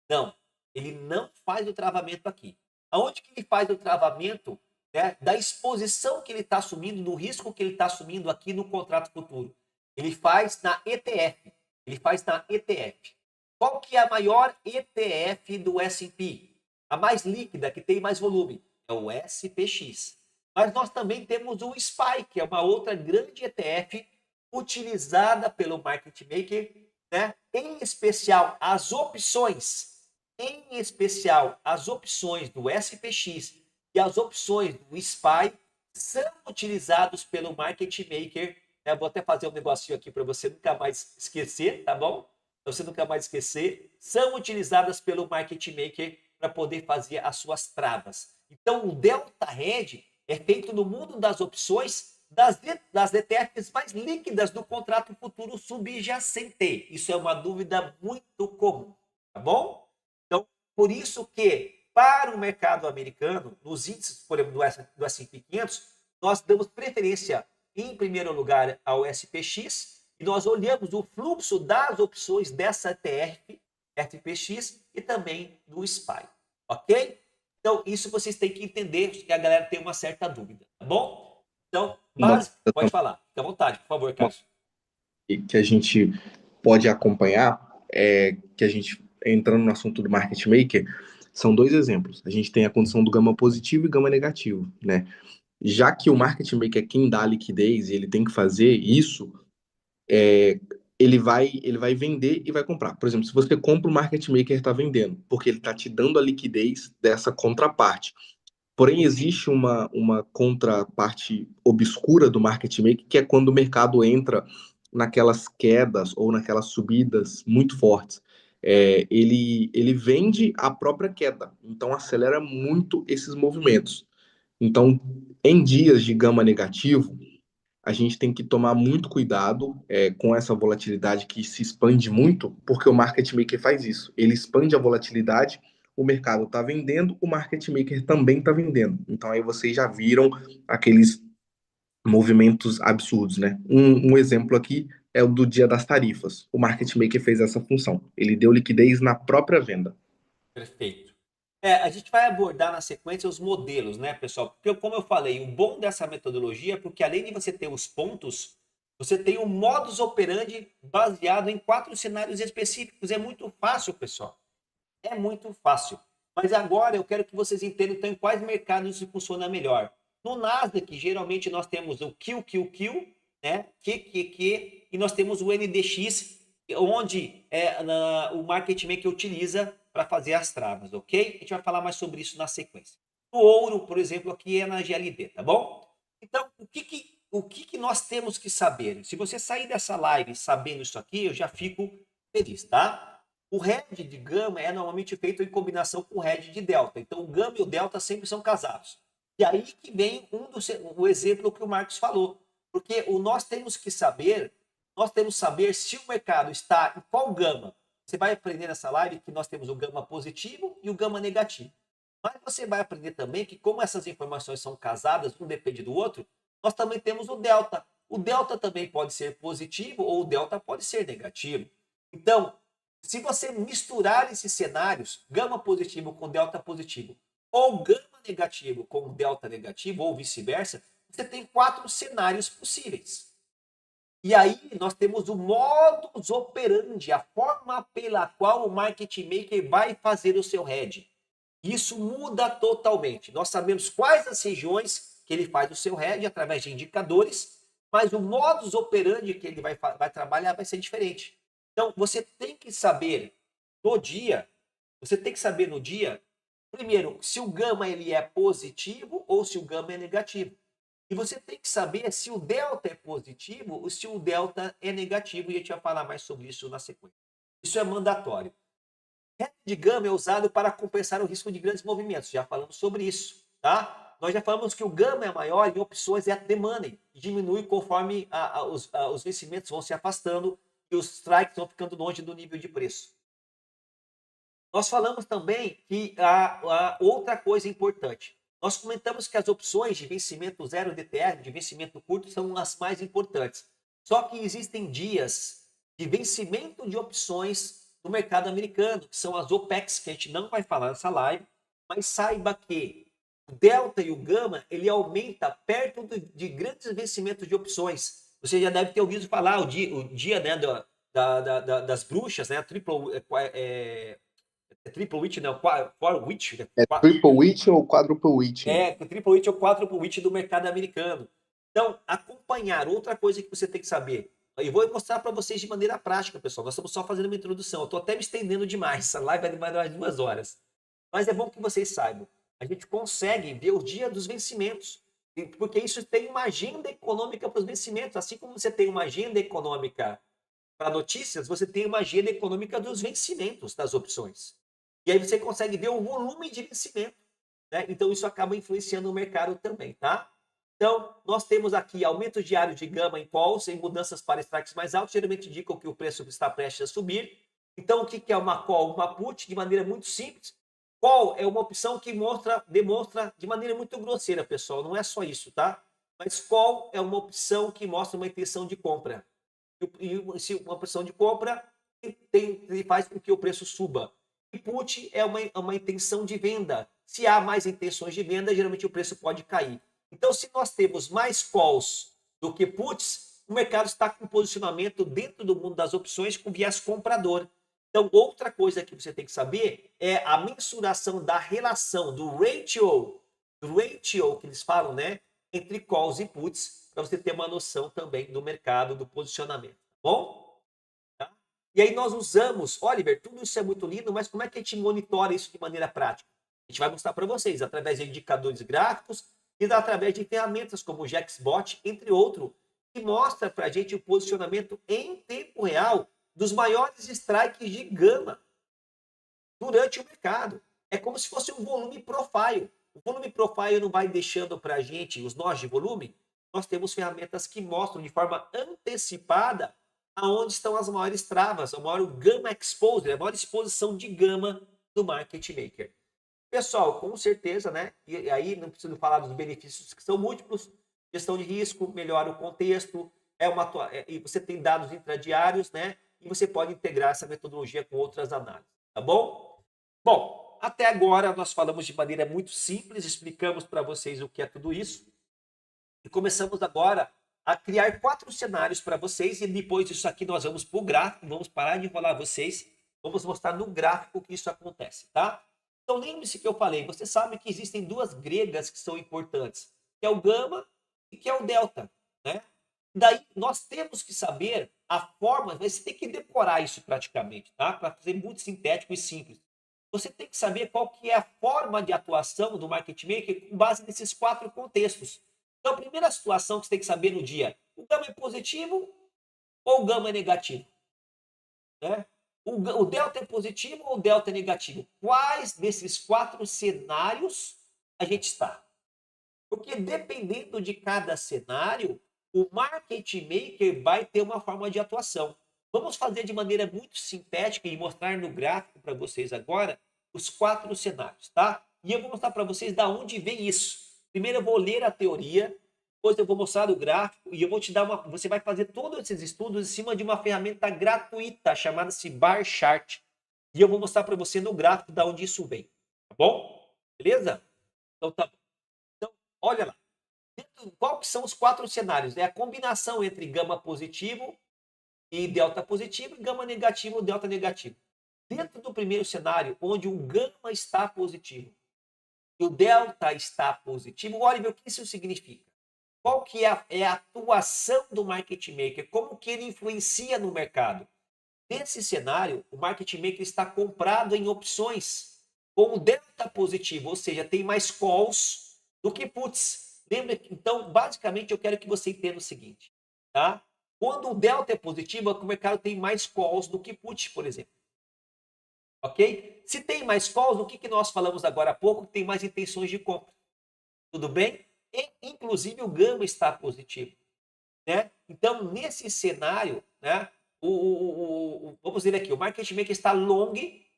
Não, ele não faz o travamento aqui. Aonde que ele faz o travamento, né, da exposição que ele está assumindo, do risco que ele está assumindo aqui no contrato futuro? Ele faz na ETF. Ele faz na ETF. Qual que é a maior ETF do S&P? A mais líquida, que tem mais volume. É o SPX. Mas nós também temos o SPY, que é uma outra grande ETF utilizada pelo market maker, né? Em especial as opções do SPX e as opções do SPY são utilizados pelo market maker. Eu vou até fazer um negocinho aqui para você nunca mais esquecer, tá bom? Para você nunca mais esquecer, são utilizadas pelo market maker para poder fazer as suas travas. Então, o Delta Hedge é feito no mundo das opções das ETFs mais líquidas do contrato futuro subjacente. Isso é uma dúvida muito comum, tá bom? Então, por isso que, para o mercado americano, nos índices, por exemplo, do S&P 500, nós damos preferência, em primeiro lugar, ao SPX, e nós olhamos o fluxo das opções dessa ETF, FPX, e também do SPY, ok? Então, isso vocês têm que entender, que a galera tem uma certa dúvida, tá bom? Então, Uma pode falar, fica à vontade, por favor, coisa Cássio. que a gente pode acompanhar é que a gente, entrando no assunto do market maker, são dois exemplos. A gente tem a condição do gama positivo e gama negativo, né? Já que o market maker é quem dá a liquidez e ele tem que fazer isso, é, ele vai vender e vai comprar. Por exemplo, se você compra, o market maker está vendendo, porque ele está te dando a liquidez dessa contraparte. Porém, existe uma contraparte obscura do market maker, que é quando o mercado entra naquelas quedas ou naquelas subidas muito fortes. Ele vende a própria queda, então acelera muito esses movimentos. Então, em dias de gama negativo, a gente tem que tomar muito cuidado com essa volatilidade que se expande muito, porque o market maker faz isso. Ele expande a volatilidade, o mercado está vendendo, o market maker também está vendendo. Então aí vocês já viram aqueles movimentos absurdos, né? Um exemplo aqui é o do dia das tarifas. O market maker fez essa função. Ele deu liquidez na própria venda. Perfeito. A gente vai abordar na sequência os modelos, né, pessoal? Porque, como eu falei, o bom dessa metodologia é porque, além de você ter os pontos, você tem um modus operandi baseado em 4 cenários específicos. É muito fácil, pessoal. É muito fácil. Mas agora eu quero que vocês entendam então, em quais mercados isso funciona melhor. No Nasdaq, geralmente nós temos o QQQ, né? QQQ, e nós temos o NDX, onde o market maker utiliza para fazer as travas, ok? A gente vai falar mais sobre isso na sequência. O ouro, por exemplo, aqui é na GLD, tá bom? Então, o que nós temos que saber? Se você sair dessa live sabendo isso aqui, eu já fico feliz, tá? O hedge de gama é normalmente feito em combinação com o hedge de delta. Então, o gama e o delta sempre são casados. E aí que vem o exemplo que o Marcos falou. Porque nós temos que saber se o mercado está em qual gama. Você vai aprender nessa live que nós temos o gama positivo e o gama negativo. Mas você vai aprender também que, como essas informações são casadas, um depende do outro, nós também temos o delta. O delta também pode ser positivo ou o delta pode ser negativo. Então, se você misturar esses cenários, gama positivo com delta positivo, ou gama negativo com delta negativo, ou vice-versa, você tem 4 cenários possíveis. E aí nós temos o modus operandi, a forma pela qual o market maker vai fazer o seu hedge. Isso muda totalmente. Nós sabemos quais as regiões que ele faz o seu hedge através de indicadores, mas o modus operandi que ele vai trabalhar vai ser diferente. Então, você tem que saber no dia, primeiro, se o gama ele é positivo ou se o gama é negativo. E você tem que saber se o delta é positivo ou se o delta é negativo, e a gente vai falar mais sobre isso na sequência. Isso é mandatório. Hedge de gama é usado para compensar o risco de grandes movimentos. Já falamos sobre isso, tá? Nós já falamos que o gama é maior em opções at the money, e diminui conforme os vencimentos vão se afastando e os strikes vão ficando longe do nível de preço. Nós falamos também que a outra coisa importante. Nós comentamos que as opções de vencimento zero DTR, de vencimento curto, são as mais importantes. Só que existem dias de vencimento de opções no mercado americano, que são as OPEX, que a gente não vai falar nessa live, mas saiba que o delta e o gama, ele aumenta perto de grandes vencimentos de opções. Você já deve ter ouvido falar o dia né, das bruxas, né, triple witch, não, four witch, né? É triple witch ou quadruple witch? O triple witch é o quadruple witch do mercado americano. Então, acompanhar, outra coisa que você tem que saber. E vou mostrar para vocês de maneira prática, pessoal. Nós estamos só fazendo uma introdução. Eu estou até me estendendo demais. Essa live vai demorar 2 horas. Mas é bom que vocês saibam. A gente consegue ver o dia dos vencimentos. Porque isso tem uma agenda econômica para os vencimentos. Assim como você tem uma agenda econômica para notícias, você tem uma agenda econômica dos vencimentos das opções. E aí você consegue ver o volume de vencimento, né? Então isso acaba influenciando o mercado também, tá? Então, nós temos aqui aumento diário de gama em calls e mudanças para strikes mais altos, geralmente indicam que o preço está prestes a subir. Então, o que é uma call? Uma put, de maneira muito simples. Call é uma opção que demonstra de maneira muito grosseira, pessoal, não é só isso, tá? Mas call é uma opção que mostra uma intenção de compra. E se uma opção de compra faz com que o preço suba. E put é uma intenção de venda. Se há mais intenções de venda, geralmente o preço pode cair. Então, se nós temos mais calls do que puts, o mercado está com posicionamento dentro do mundo das opções com viés comprador. Então, outra coisa que você tem que saber é a mensuração da relação do ratio que eles falam, né, entre calls e puts, para você ter uma noção também do mercado, do posicionamento, tá bom? Tá? E aí nós usamos, Oliver, tudo isso é muito lindo, mas como é que a gente monitora isso de maneira prática? A gente vai mostrar para vocês através de indicadores gráficos e através de ferramentas como o JaxBot, entre outros, que mostra para a gente o posicionamento em tempo real dos maiores strikes de gama durante o mercado. É como se fosse um volume profile. O volume profile não vai deixando para a gente os nós de volume. Nós temos ferramentas que mostram de forma antecipada aonde estão as maiores travas, a maior gama exposure, a maior exposição de gama do market maker. Pessoal, com certeza, né? E aí não preciso falar dos benefícios que são múltiplos, gestão de risco, melhora o contexto, e você tem dados intradiários, né? E você pode integrar essa metodologia com outras análises, tá bom? Bom, até agora nós falamos de maneira muito simples, explicamos para vocês o que é tudo isso e começamos agora a criar 4 cenários para vocês e depois disso aqui nós vamos para o gráfico, vamos parar de enrolar vocês, vamos mostrar no gráfico que isso acontece, tá? Então lembre-se que eu falei, você sabe que existem 2 gregas que são importantes, que é o gama e que é o delta, né? Daí nós temos que saber a forma, você tem que decorar isso praticamente, tá? Para fazer muito sintético e simples. Você tem que saber qual que é a forma de atuação do market maker com base nesses 4 contextos. Então, a primeira situação que você tem que saber no dia, o gama é positivo ou o gama é negativo? Né? O delta é positivo ou o delta é negativo? Quais desses 4 cenários a gente está? Porque dependendo de cada cenário, o market maker vai ter uma forma de atuação. Vamos fazer de maneira muito sintética e mostrar no gráfico para vocês agora os 4 cenários, tá? E eu vou mostrar para vocês da onde vem isso. Primeiro eu vou ler a teoria, depois eu vou mostrar o gráfico e eu vou te dar você vai fazer todos esses estudos em cima de uma ferramenta gratuita chamada-se Bar Chart. E eu vou mostrar para você no gráfico da onde isso vem, tá bom? Beleza? Então tá bom. Então, olha lá. Dentro qual que são os 4 cenários? É a combinação entre gama positivo e delta positivo e gama negativo ou delta negativo. Dentro do primeiro cenário, onde o gama está positivo e o delta está positivo, olha o que isso significa. Qual que é a atuação do market maker? Como que ele influencia no mercado? Nesse cenário, o market maker está comprado em opções com o delta positivo, ou seja, tem mais calls do que puts. Lembra? Então, basicamente, eu quero que você entenda o seguinte, tá? Quando o delta é positivo, é que o mercado tem mais calls do que puts, por exemplo. Ok? Se tem mais calls, o que nós falamos agora há pouco, tem mais intenções de compra. Tudo bem? E, inclusive, o gama está positivo. Né? Então, nesse cenário, né, vamos dizer aqui, o market maker está long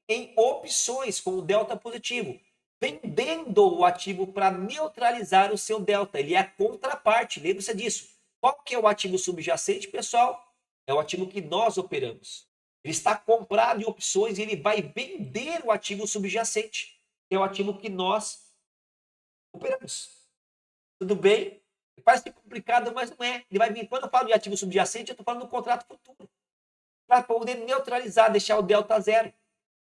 em opções com o delta positivo, vendendo o ativo para neutralizar o seu delta. Ele é a contraparte, lembre-se disso. Qual que é o ativo subjacente, pessoal? É o ativo que nós operamos. Ele está comprado em opções e ele vai vender o ativo subjacente, que é o ativo que nós operamos. Tudo bem? Parece complicado, mas não é. Ele vai vir, quando eu falo de ativo subjacente, eu estou falando do contrato futuro. Para poder neutralizar, deixar o delta zero.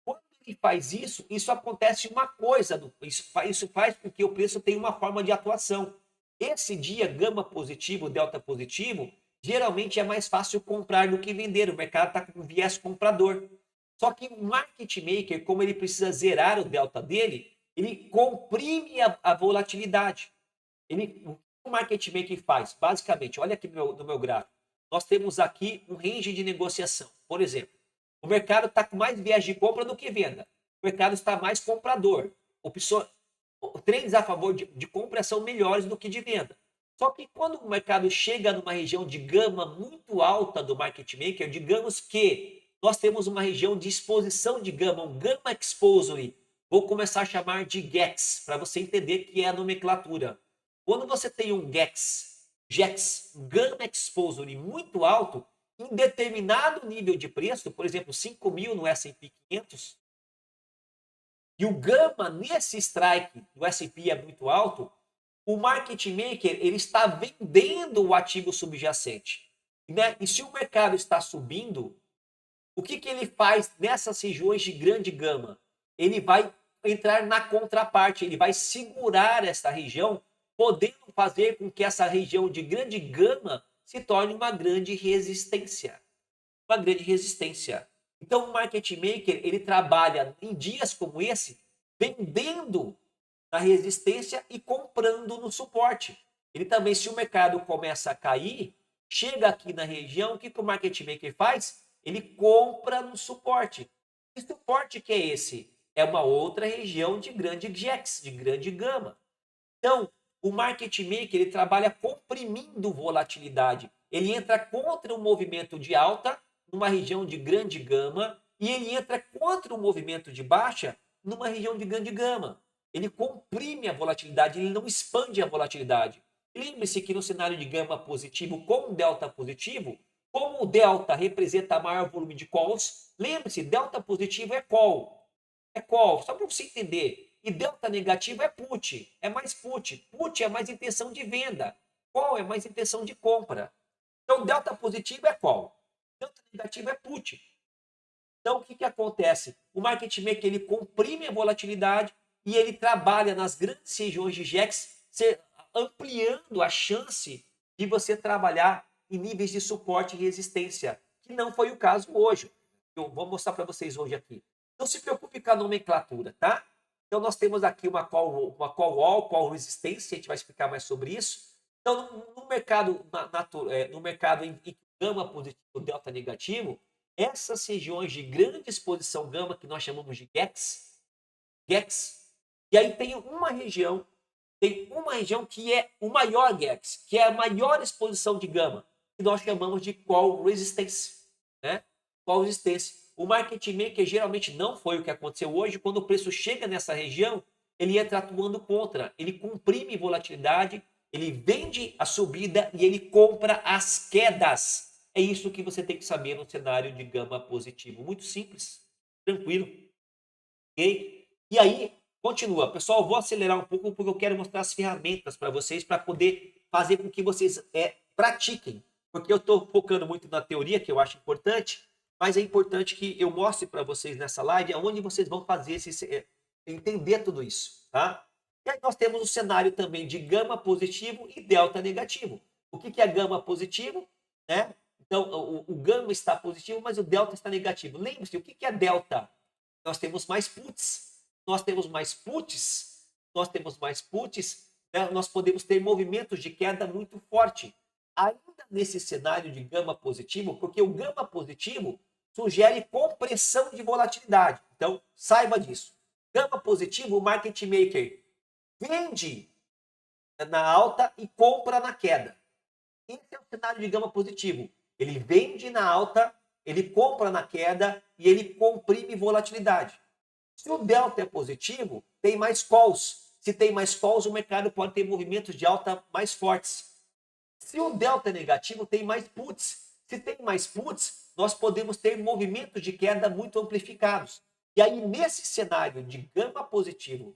Quando ele faz isso, isso acontece uma coisa. Isso faz com que o preço tenha uma forma de atuação. Esse dia, gama positivo, delta positivo, geralmente é mais fácil comprar do que vender. O mercado está com um viés comprador. Só que o market maker, como ele precisa zerar o delta dele, ele comprime a volatilidade. O que o market maker faz? Basicamente, olha aqui no meu gráfico. Nós temos aqui um range de negociação. Por exemplo, o mercado está com mais viés de compra do que venda. O mercado está mais comprador. Trades a favor de compra são melhores do que de venda. Só que quando o mercado chega numa região de gama muito alta do market maker, digamos que nós temos uma região de exposição de gama, um gama exposure. Vou começar a chamar de GEX, para você entender que é a nomenclatura. Quando você tem um GEX, Gamma Exposure muito alto, em determinado nível de preço, por exemplo, 5.000 no S&P 500, e o Gama nesse strike do S&P é muito alto, o market maker ele está vendendo o ativo subjacente. Né? E se o mercado está subindo, o que ele faz nessas regiões de grande gama? Ele vai entrar na contraparte, ele vai segurar essa região, podendo fazer com que essa região de grande gama se torne uma grande resistência. Uma grande resistência. Então, o market maker, ele trabalha em dias como esse, vendendo na resistência e comprando no suporte. Ele também, se o mercado começa a cair, chega aqui na região, o que o market maker faz? Ele compra no suporte. Que suporte que é esse? É uma outra região de grande GEX, de grande gama. Então, o market maker ele trabalha comprimindo volatilidade. Ele entra contra o movimento de alta numa região de grande gama e ele entra contra o movimento de baixa numa região de grande gama. Ele comprime a volatilidade, ele não expande a volatilidade. Lembre-se que no cenário de gama positivo com delta positivo, como o delta representa maior volume de calls, lembre-se, delta positivo é call. É call, só para você entender. E delta negativo é put, é mais put. Put é mais intenção de venda. Call é mais intenção de compra. Então, delta positivo é call. Delta negativo é put. Então, o que acontece? O market maker ele comprime a volatilidade e ele trabalha nas grandes regiões de GEX, ampliando a chance de você trabalhar em níveis de suporte e resistência, que não foi o caso hoje. Eu vou mostrar para vocês hoje aqui. Não se preocupe com a nomenclatura, tá? Então, nós temos aqui uma call wall, call resistência, a gente vai explicar mais sobre isso. Então, no mercado em gama positivo, delta negativo, essas regiões de grande exposição gama, que nós chamamos de GEX, e aí tem uma região que é o maior GEX, que é a maior exposição de gama, que nós chamamos de call resistance, né? Call resistance. O market maker geralmente não foi o que aconteceu hoje. Quando o preço chega nessa região, ele entra atuando contra. Ele comprime volatilidade, ele vende a subida e ele compra as quedas. É isso que você tem que saber no cenário de gama positivo. Muito simples, tranquilo. Okay? E aí, continua. Pessoal, vou acelerar um pouco porque eu quero mostrar as ferramentas para vocês para poder fazer com que vocês pratiquem, porque eu estou focando muito na teoria, que eu acho importante, mas é importante que eu mostre para vocês nessa live aonde vocês vão fazer entender tudo isso, tá? E aí nós temos o cenário também de gama positivo e delta negativo. O que é gama positivo? Né? Então, o gama está positivo, mas o delta está negativo. Lembre-se, o que é delta? Nós temos mais puts. Nós temos mais puts. Nós temos mais puts. Né? Nós podemos ter movimentos de queda muito forte. Ainda nesse cenário de gama positivo, porque o gama positivo sugere compressão de volatilidade. Então, saiba disso. Gama positivo, o market maker vende na alta e compra na queda. Esse é o cenário de gama positivo. Ele vende na alta, ele compra na queda e ele comprime volatilidade. Se o delta é positivo, tem mais calls. Se tem mais calls, o mercado pode ter movimentos de alta mais fortes. Se o delta é negativo, tem mais puts. Se tem mais puts, nós podemos ter movimentos de queda muito amplificados. E aí, nesse cenário de gama positivo,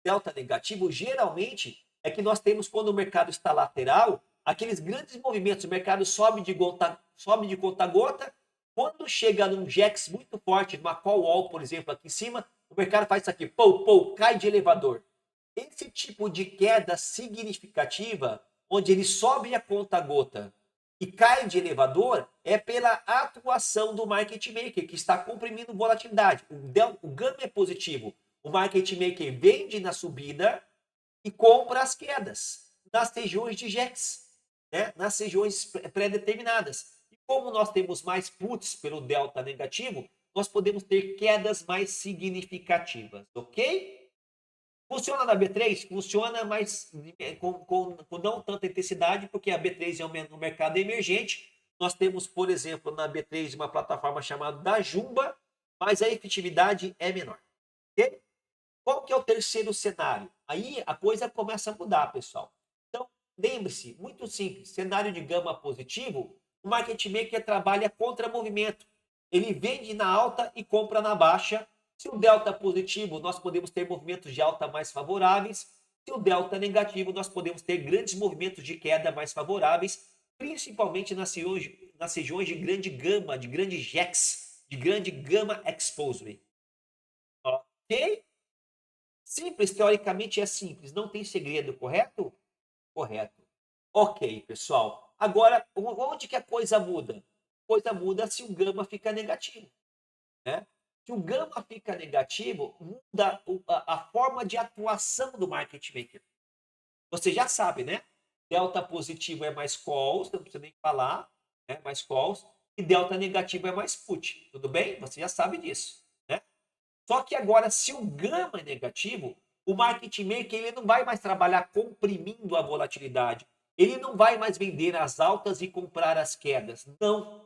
delta negativo, geralmente é que nós temos, quando o mercado está lateral, aqueles grandes movimentos, o mercado sobe de conta-gota, quando chega num JAX muito forte, numa call wall, por exemplo, aqui em cima, o mercado faz isso aqui, cai de elevador. Esse tipo de queda significativa, onde ele sobe a conta-gota e cai de elevador, é pela atuação do market maker, que está comprimindo volatilidade. O gama é positivo. O market maker vende na subida e compra as quedas nas regiões de JAX, né? Nas regiões pré-determinadas. E como nós temos mais puts pelo delta negativo, nós podemos ter quedas mais significativas, ok? Funciona na B3? Funciona, mas com não tanta intensidade, porque a B3 é um mercado emergente. Nós temos, por exemplo, na B3 uma plataforma chamada da Jumba, mas a efetividade é menor. Ok? Qual que é o terceiro cenário? Aí a coisa começa a mudar, pessoal. Então, lembre-se, muito simples, cenário de gama positivo, o market maker trabalha contra movimento. Ele vende na alta e compra na baixa. Se o delta é positivo, nós podemos ter movimentos de alta mais favoráveis. Se o delta é negativo, nós podemos ter grandes movimentos de queda mais favoráveis, principalmente nas regiões de grande gama, de grande JAX, de grande gama exposure. Ok? Simples, teoricamente é simples, não tem segredo, correto? Correto. Ok, pessoal. Agora, onde que a coisa muda? A coisa muda se o gama fica negativo, né? Se o gama fica negativo, muda a forma de atuação do market maker. Você já sabe, né? Delta positivo é mais calls, não precisa nem falar, né? Mais calls. E delta negativo é mais put. Tudo bem? Você já sabe disso, né? Só que agora, se o gama é negativo, o market maker ele não vai mais trabalhar comprimindo a volatilidade. Ele não vai mais vender as altas e comprar as quedas. Não.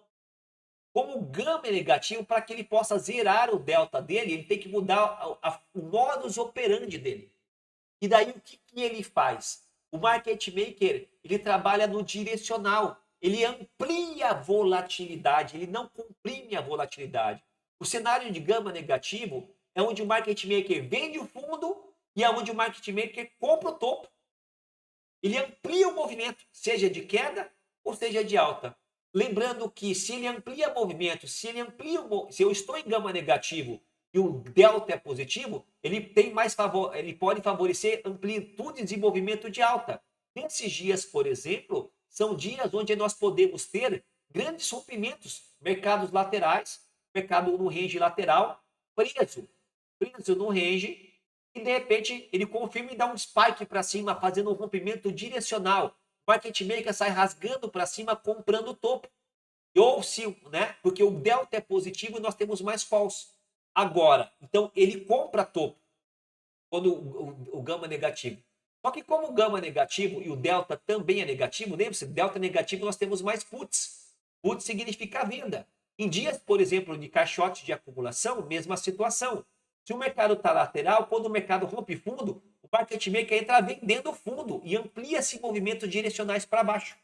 Como o gama é negativo, para que ele possa zerar o delta dele, ele tem que mudar o modus operandi dele. E daí o que ele faz? O market maker ele trabalha no direcional. Ele amplia a volatilidade, ele não comprime a volatilidade. O cenário de gama negativo é onde o market maker vende o fundo e é onde o market maker compra o topo. Ele amplia o movimento, seja de queda ou seja de alta. Lembrando que se ele amplia o movimento, se eu estou em gama negativo e o delta é positivo, ele pode favorecer amplitude de desenvolvimento de alta. Nesses dias, por exemplo, são dias onde nós podemos ter grandes rompimentos, mercados laterais, mercado no range lateral, preso no range, e de repente ele confirma e dá um spike para cima, fazendo um rompimento direcional. O market maker sai rasgando para cima, comprando o topo. Ou se, né? Porque o delta é positivo e nós temos mais calls. Agora, então ele compra topo quando o gama é negativo. Só que como o gama é negativo e o delta também é negativo, lembre-se, delta negativo nós temos mais puts. Puts significa venda. Em dias, por exemplo, de caixotes de acumulação, mesma situação. Se o mercado está lateral, quando o mercado rompe fundo, o market maker entra vendendo fundo e amplia-se movimentos direcionais para baixo.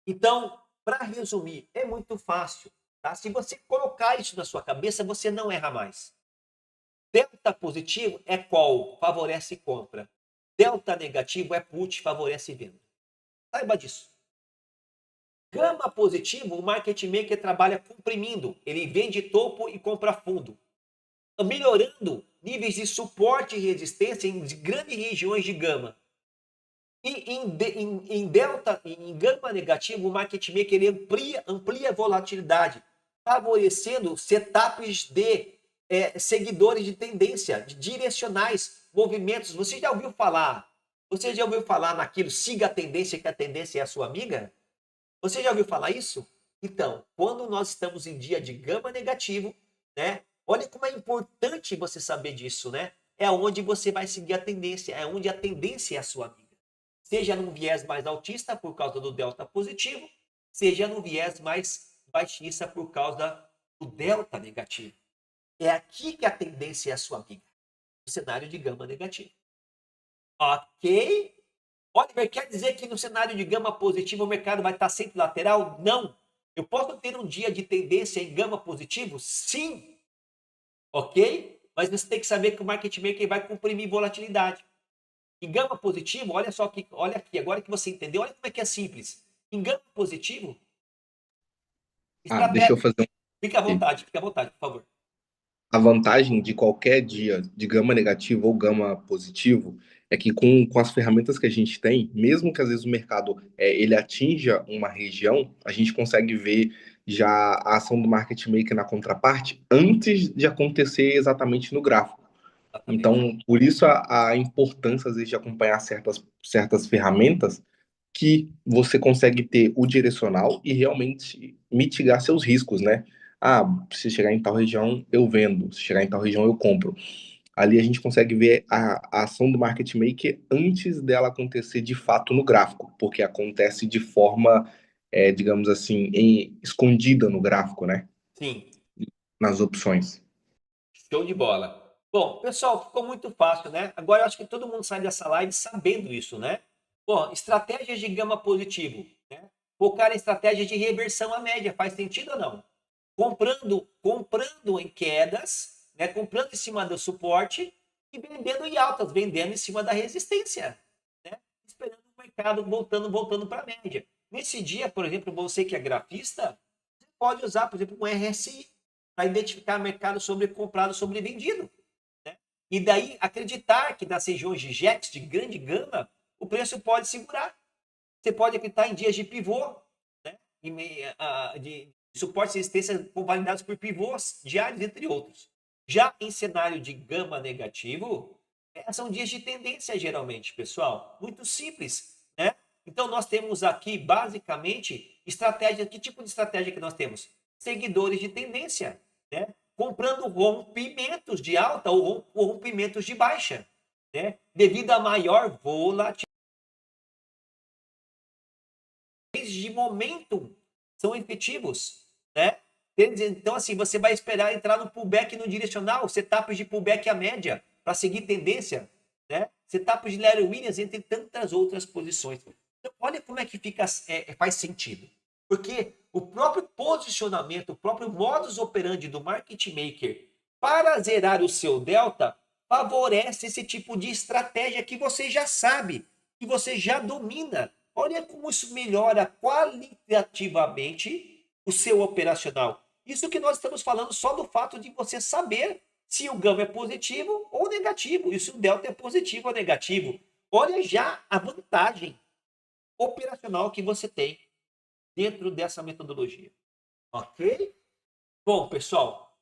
Então, para resumir, é muito fácil. Tá? Se você colocar isso na sua cabeça, você não erra mais. Delta positivo é call, favorece compra. Delta negativo é put, favorece venda. Saiba disso. Gama positivo, o market maker trabalha comprimindo. Ele vende topo e compra fundo, melhorando níveis de suporte e resistência em grandes regiões de gama. E em delta, em gama negativo, o market maker ele amplia a volatilidade, favorecendo setups de seguidores de tendência, de direcionais, movimentos. Você já ouviu falar? Você já ouviu falar naquilo, siga a tendência, que a tendência é a sua amiga? Você já ouviu falar isso? Então, quando nós estamos em dia de gama negativo, né? Olha como é importante você saber disso, né? É onde você vai seguir a tendência, é onde a tendência é a sua amiga. Seja num viés mais altista por causa do delta positivo, seja num viés mais baixista por causa do delta negativo. É aqui que a tendência é a sua amiga, no cenário de gama negativo. Ok? Oliver, quer dizer que no cenário de gama positivo o mercado vai estar sempre lateral? Não. Eu posso ter um dia de tendência em gama positivo? Sim. Ok? Mas você tem que saber que o market maker vai comprimir volatilidade. Em gama positivo, olha só aqui, olha aqui, agora que você entendeu, olha como é que é simples. Em gama positivo, Deixa eu estratégia. fazer um. Fica à vontade, por favor. A vantagem de qualquer dia de gama negativo ou gama positivo é que com as ferramentas que a gente tem, mesmo que às vezes o mercado ele atinja uma região, a gente consegue ver já a ação do market maker na contraparte antes de acontecer exatamente no gráfico. Exatamente. Então, por isso a importância às vezes de acompanhar certas ferramentas que você consegue ter o direcional e realmente mitigar seus riscos, né? Se chegar em tal região, eu vendo. Se chegar em tal região, eu compro. Ali a gente consegue ver a ação do market maker antes dela acontecer de fato no gráfico, porque acontece de forma, digamos assim, escondida no gráfico, né? Sim. Nas opções. Show de bola. Bom, pessoal, ficou muito fácil, né? Agora eu acho que todo mundo sai dessa live sabendo isso, né? Bom, estratégias de gama positivo, né? Focar em estratégias de reversão à média, faz sentido ou não? Comprando em quedas, né? Comprando em cima do suporte e vendendo em altas, vendendo em cima da resistência, né? Esperando o mercado voltando para a média. Nesse dia, por exemplo, você que é grafista, você pode usar, por exemplo, um RSI para identificar mercado sobrecomprado, sobrevendido, né? E daí acreditar que nas regiões de JETs, de grande gama, o preço pode segurar. Você pode acreditar em dias de pivô, né? De suporte e resistência validados por pivôs diários, entre outros. Já em cenário de gama negativo, são dias de tendência geralmente, pessoal. Muito simples, né? Então nós temos aqui basicamente estratégia. Que tipo de estratégia que nós temos? Seguidores de tendência, né? Comprando rompimentos de alta ou rompimentos de baixa, né? Devido a maior volatilidade de momento são efetivos, né? Então, assim, você vai esperar entrar no pullback no direcional, setups de pullback à média, para seguir tendência, né? Setups de Larry Williams, entre tantas outras posições. Então, olha como é que fica, faz sentido. Porque o próprio posicionamento, o próprio modus operandi do market maker para zerar o seu delta favorece esse tipo de estratégia que você já sabe, que você já domina. Olha como isso melhora qualitativamente o seu operacional. Isso que nós estamos falando só do fato de você saber se o gama é positivo ou negativo, e se o delta é positivo ou negativo. Olha já a vantagem operacional que você tem dentro dessa metodologia. Ok? Bom, pessoal,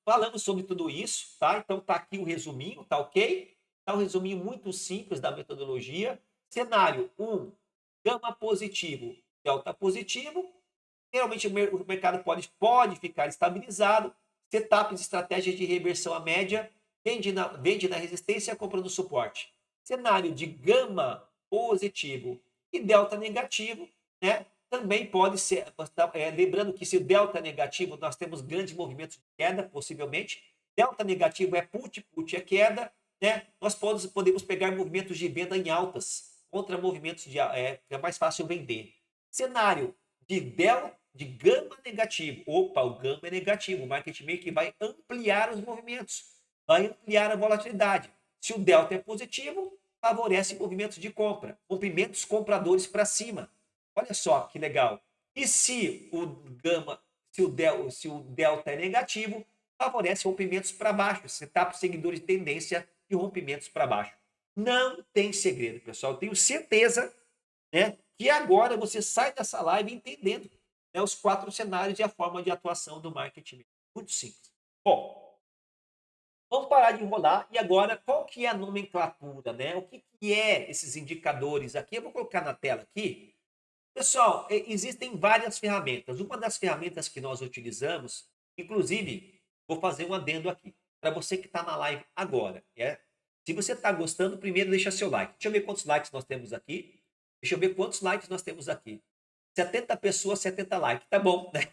falamos sobre tudo isso, tá? Então tá aqui o resuminho, tá ok? Tá um resuminho muito simples da metodologia. Cenário 1, gama positivo, delta positivo. Realmente o mercado pode ficar estabilizado. Setups, estratégias de reversão à média, vende na resistência, compra no suporte. Cenário de gama positivo e delta negativo, né? Também pode ser, lembrando que se o delta é negativo, nós temos grandes movimentos de queda, possivelmente. Delta negativo é put é queda, né? Nós podemos pegar movimentos de venda em altas, contra movimentos é mais fácil vender. Cenário de gama negativo. Opa, o gama é negativo. O market maker vai ampliar os movimentos, vai ampliar a volatilidade. Se o delta é positivo, favorece movimentos de compra, movimentos compradores para cima. Olha só que legal. E se o gama, se o delta é negativo, favorece rompimentos para baixo. Você está para seguidores de tendência de rompimentos para baixo. Não tem segredo, pessoal. Eu tenho certeza, né, que agora você sai dessa live entendendo, né, os 4 cenários e a forma de atuação do marketing. Muito simples. Bom, vamos parar de enrolar. E agora, qual que é a nomenclatura, né? O que, que é esses indicadores aqui? Eu vou colocar na tela aqui. Pessoal, existem várias ferramentas. Uma das ferramentas que nós utilizamos, inclusive, vou fazer um adendo aqui, para você que está na live agora. Se você está gostando, primeiro deixa seu like. Deixa eu ver quantos likes nós temos aqui. Deixa eu ver quantos likes nós temos aqui. 70 pessoas, 70 likes. Tá bom, né?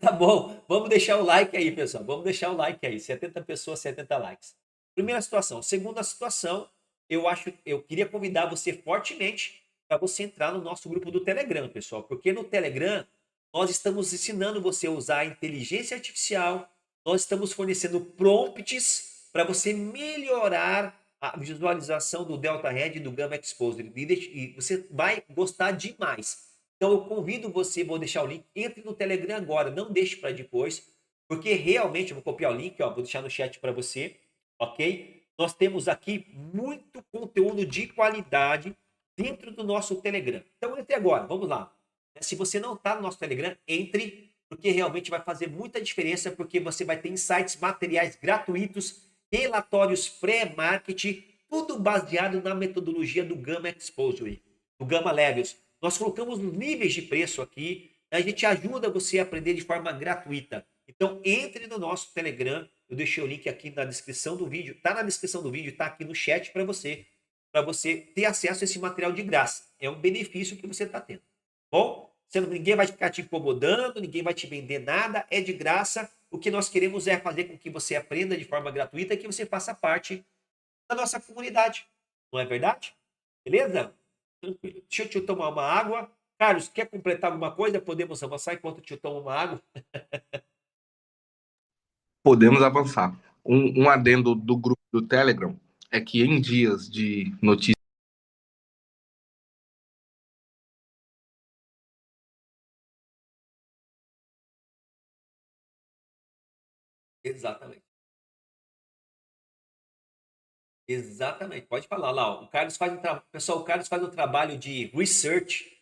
Tá bom. Vamos deixar o like aí, pessoal. Vamos deixar o like aí. 70 pessoas, 70 likes. Primeira situação. Segunda situação, eu queria convidar você fortemente para você entrar no nosso grupo do Telegram, pessoal. Porque no Telegram nós estamos ensinando você a usar a inteligência artificial, nós estamos fornecendo prompts para você melhorar a visualização do Delta Red e do Gamma Exposure. E você vai gostar demais. Então eu convido você, vou deixar o link, entre no Telegram agora, não deixe para depois, porque realmente eu vou copiar o link, ó, vou deixar no chat para você, ok? Nós temos aqui muito conteúdo de qualidade dentro do nosso Telegram. Então entre agora, vamos lá. Se você não está no nosso Telegram, entre, porque realmente vai fazer muita diferença, porque você vai ter insights, materiais gratuitos, relatórios pré-marketing, tudo baseado na metodologia do Gamma Exposure, do Gamma Levels. Nós colocamos níveis de preço aqui, a gente ajuda você a aprender de forma gratuita. Então entre no nosso Telegram, eu deixei o link aqui na descrição do vídeo, tá na descrição do vídeo, tá aqui no chat para você ter acesso a esse material de graça. É um benefício que você está tendo. Bom, ninguém vai ficar te incomodando, ninguém vai te vender nada, é de graça. O que nós queremos é fazer com que você aprenda de forma gratuita e que você faça parte da nossa comunidade. Não é verdade? Beleza? Tranquilo. Deixa eu te tomar uma água. Carlos, quer completar alguma coisa? Podemos avançar enquanto eu te tomo uma água? Podemos avançar. Um adendo do grupo do Telegram é que em dias de notícias. Exatamente. Exatamente. Pode falar lá. Ó. O Carlos faz Pessoal, o Carlos faz um trabalho de research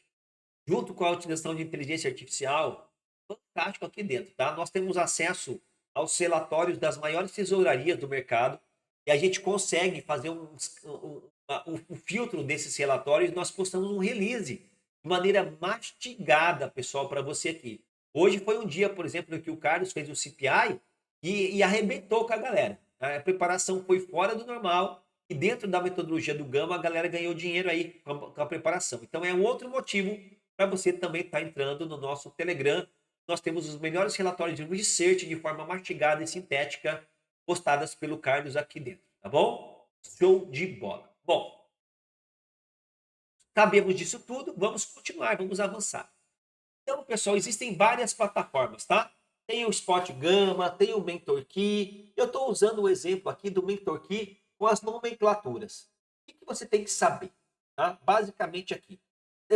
junto com a utilização de inteligência artificial fantástico aqui dentro, tá? Nós temos acesso aos relatórios das maiores tesourarias do mercado e a gente consegue fazer um filtro desses relatórios e nós postamos um release de maneira mastigada, pessoal, para você aqui. Hoje foi um dia, por exemplo, em que o Carlos fez o CPI e arrebentou com a galera. A preparação foi fora do normal e dentro da metodologia do Gama a galera ganhou dinheiro aí com a preparação. Então é um outro motivo para você também estar entrando no nosso Telegram. Nós temos os melhores relatórios de research de forma mastigada e sintética postadas pelo Carlos aqui dentro, tá bom? Show de bola. Bom, sabemos disso tudo, vamos continuar, vamos avançar. Então, pessoal, existem várias plataformas, tá? Tem o Spot Gamma, tem o Mentor Key. Eu estou usando o exemplo aqui do Mentor Key com as nomenclaturas. O que você tem que saber? Tá? Basicamente aqui.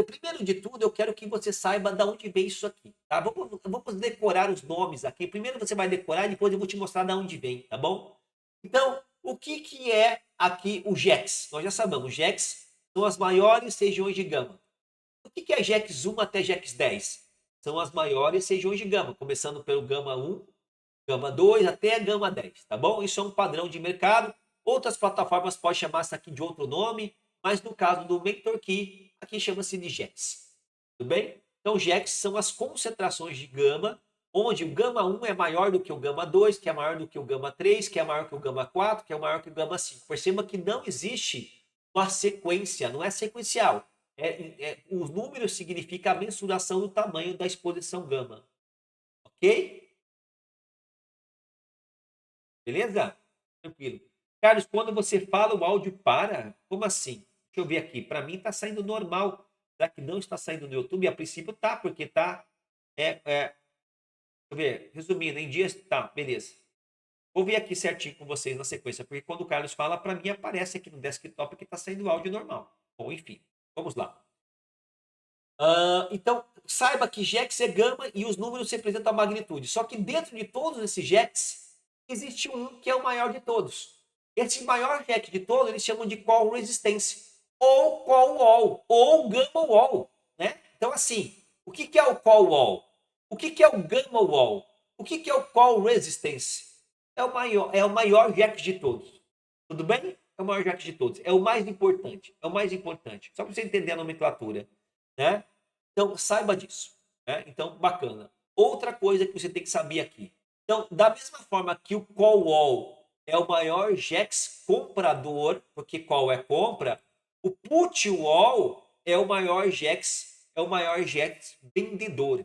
Primeiro de tudo, eu quero que você saiba de onde vem isso aqui. Tá? Vamos decorar os nomes aqui. Primeiro você vai decorar e depois eu vou te mostrar de onde vem, tá bom? Então, o que é aqui o GEX? Nós já sabemos, GEX são as maiores regiões de gama. O que é GEX 1 até GEX 10? São as maiores regiões de gama, começando pelo gama 1, gama 2 até a gama 10, tá bom? Isso é um padrão de mercado. Outras plataformas podem chamar isso aqui de outro nome, mas no caso do Mentor Key, aqui chama-se de GEX. Tudo bem? Então, GEX são as concentrações de gama, onde o gama 1 é maior do que o gama 2, que é maior do que o gama 3, que é maior que o gama 4, que é maior que o gama 5. Perceba que não existe uma sequência, não é sequencial. Os números significam a mensuração do tamanho da exposição gama. Ok? Beleza? Tranquilo. Carlos, quando você fala, o áudio para? Como assim? Deixa eu ver aqui. Para mim está saindo normal. Será que não está saindo no YouTube? A princípio tá, porque tá. Deixa eu ver. Resumindo, em dias. Tá, beleza. Vou ver aqui certinho com vocês na sequência, porque quando o Carlos fala, para mim aparece aqui no desktop que está saindo o áudio normal. Bom, enfim, vamos lá. Então, saiba que Jex é gama e os números representam a magnitude. Só que dentro de todos esses Jex, existe um que é o maior de todos. Esse maior Jex de todos, eles chamam de call resistance, ou call wall, ou gamma wall. Né? Então, assim, o que é o call wall? O que é o gamma wall? O que é o call resistance? É o maior Jex de todos. Tudo bem? É o maior Jex de todos. É o mais importante. É o mais importante. Só para você entender a nomenclatura. Né? Então, saiba disso. Né? Então, bacana. Outra coisa que você tem que saber aqui. Então, da mesma forma que o call wall é o maior JAX comprador, porque call é compra, o put wall é o maior JAX, vendedor.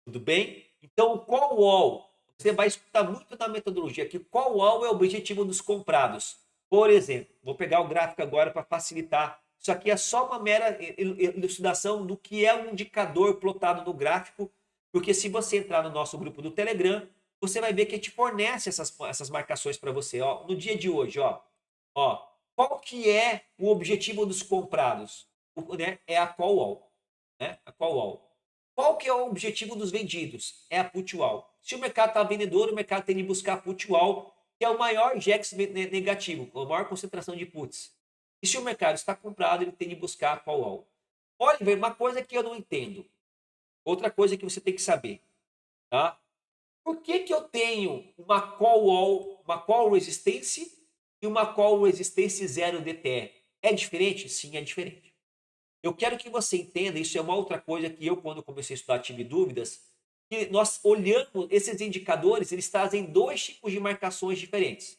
Tudo bem? Então, o call wall, você vai escutar muito na metodologia que o call wall é o objetivo dos comprados. Por exemplo, vou pegar o gráfico agora para facilitar. Isso aqui é só uma mera elucidação do que é um indicador plotado no gráfico, porque se você entrar no nosso grupo do Telegram, você vai ver que a gente fornece essas marcações para você. Ó, no dia de hoje, ó, qual que é o objetivo dos comprados? Né? É a call wall. Né? A call wall. Qual que é o objetivo dos vendidos? É a put wall. Se o mercado está vendedor, o mercado tem de buscar a put wall, que é o maior JAX negativo, a maior concentração de puts. E se o mercado está comprado, ele tem de buscar a call wall. Oliver, uma coisa que eu não entendo. Outra coisa que você tem que saber. Tá? Por que eu tenho uma call wall, uma call resistance e uma call resistance 0 DTE? É diferente? Sim, é diferente. Eu quero que você entenda, isso é uma outra coisa que eu, quando comecei a estudar, tive dúvidas, que nós olhamos esses indicadores, eles trazem dois tipos de marcações diferentes.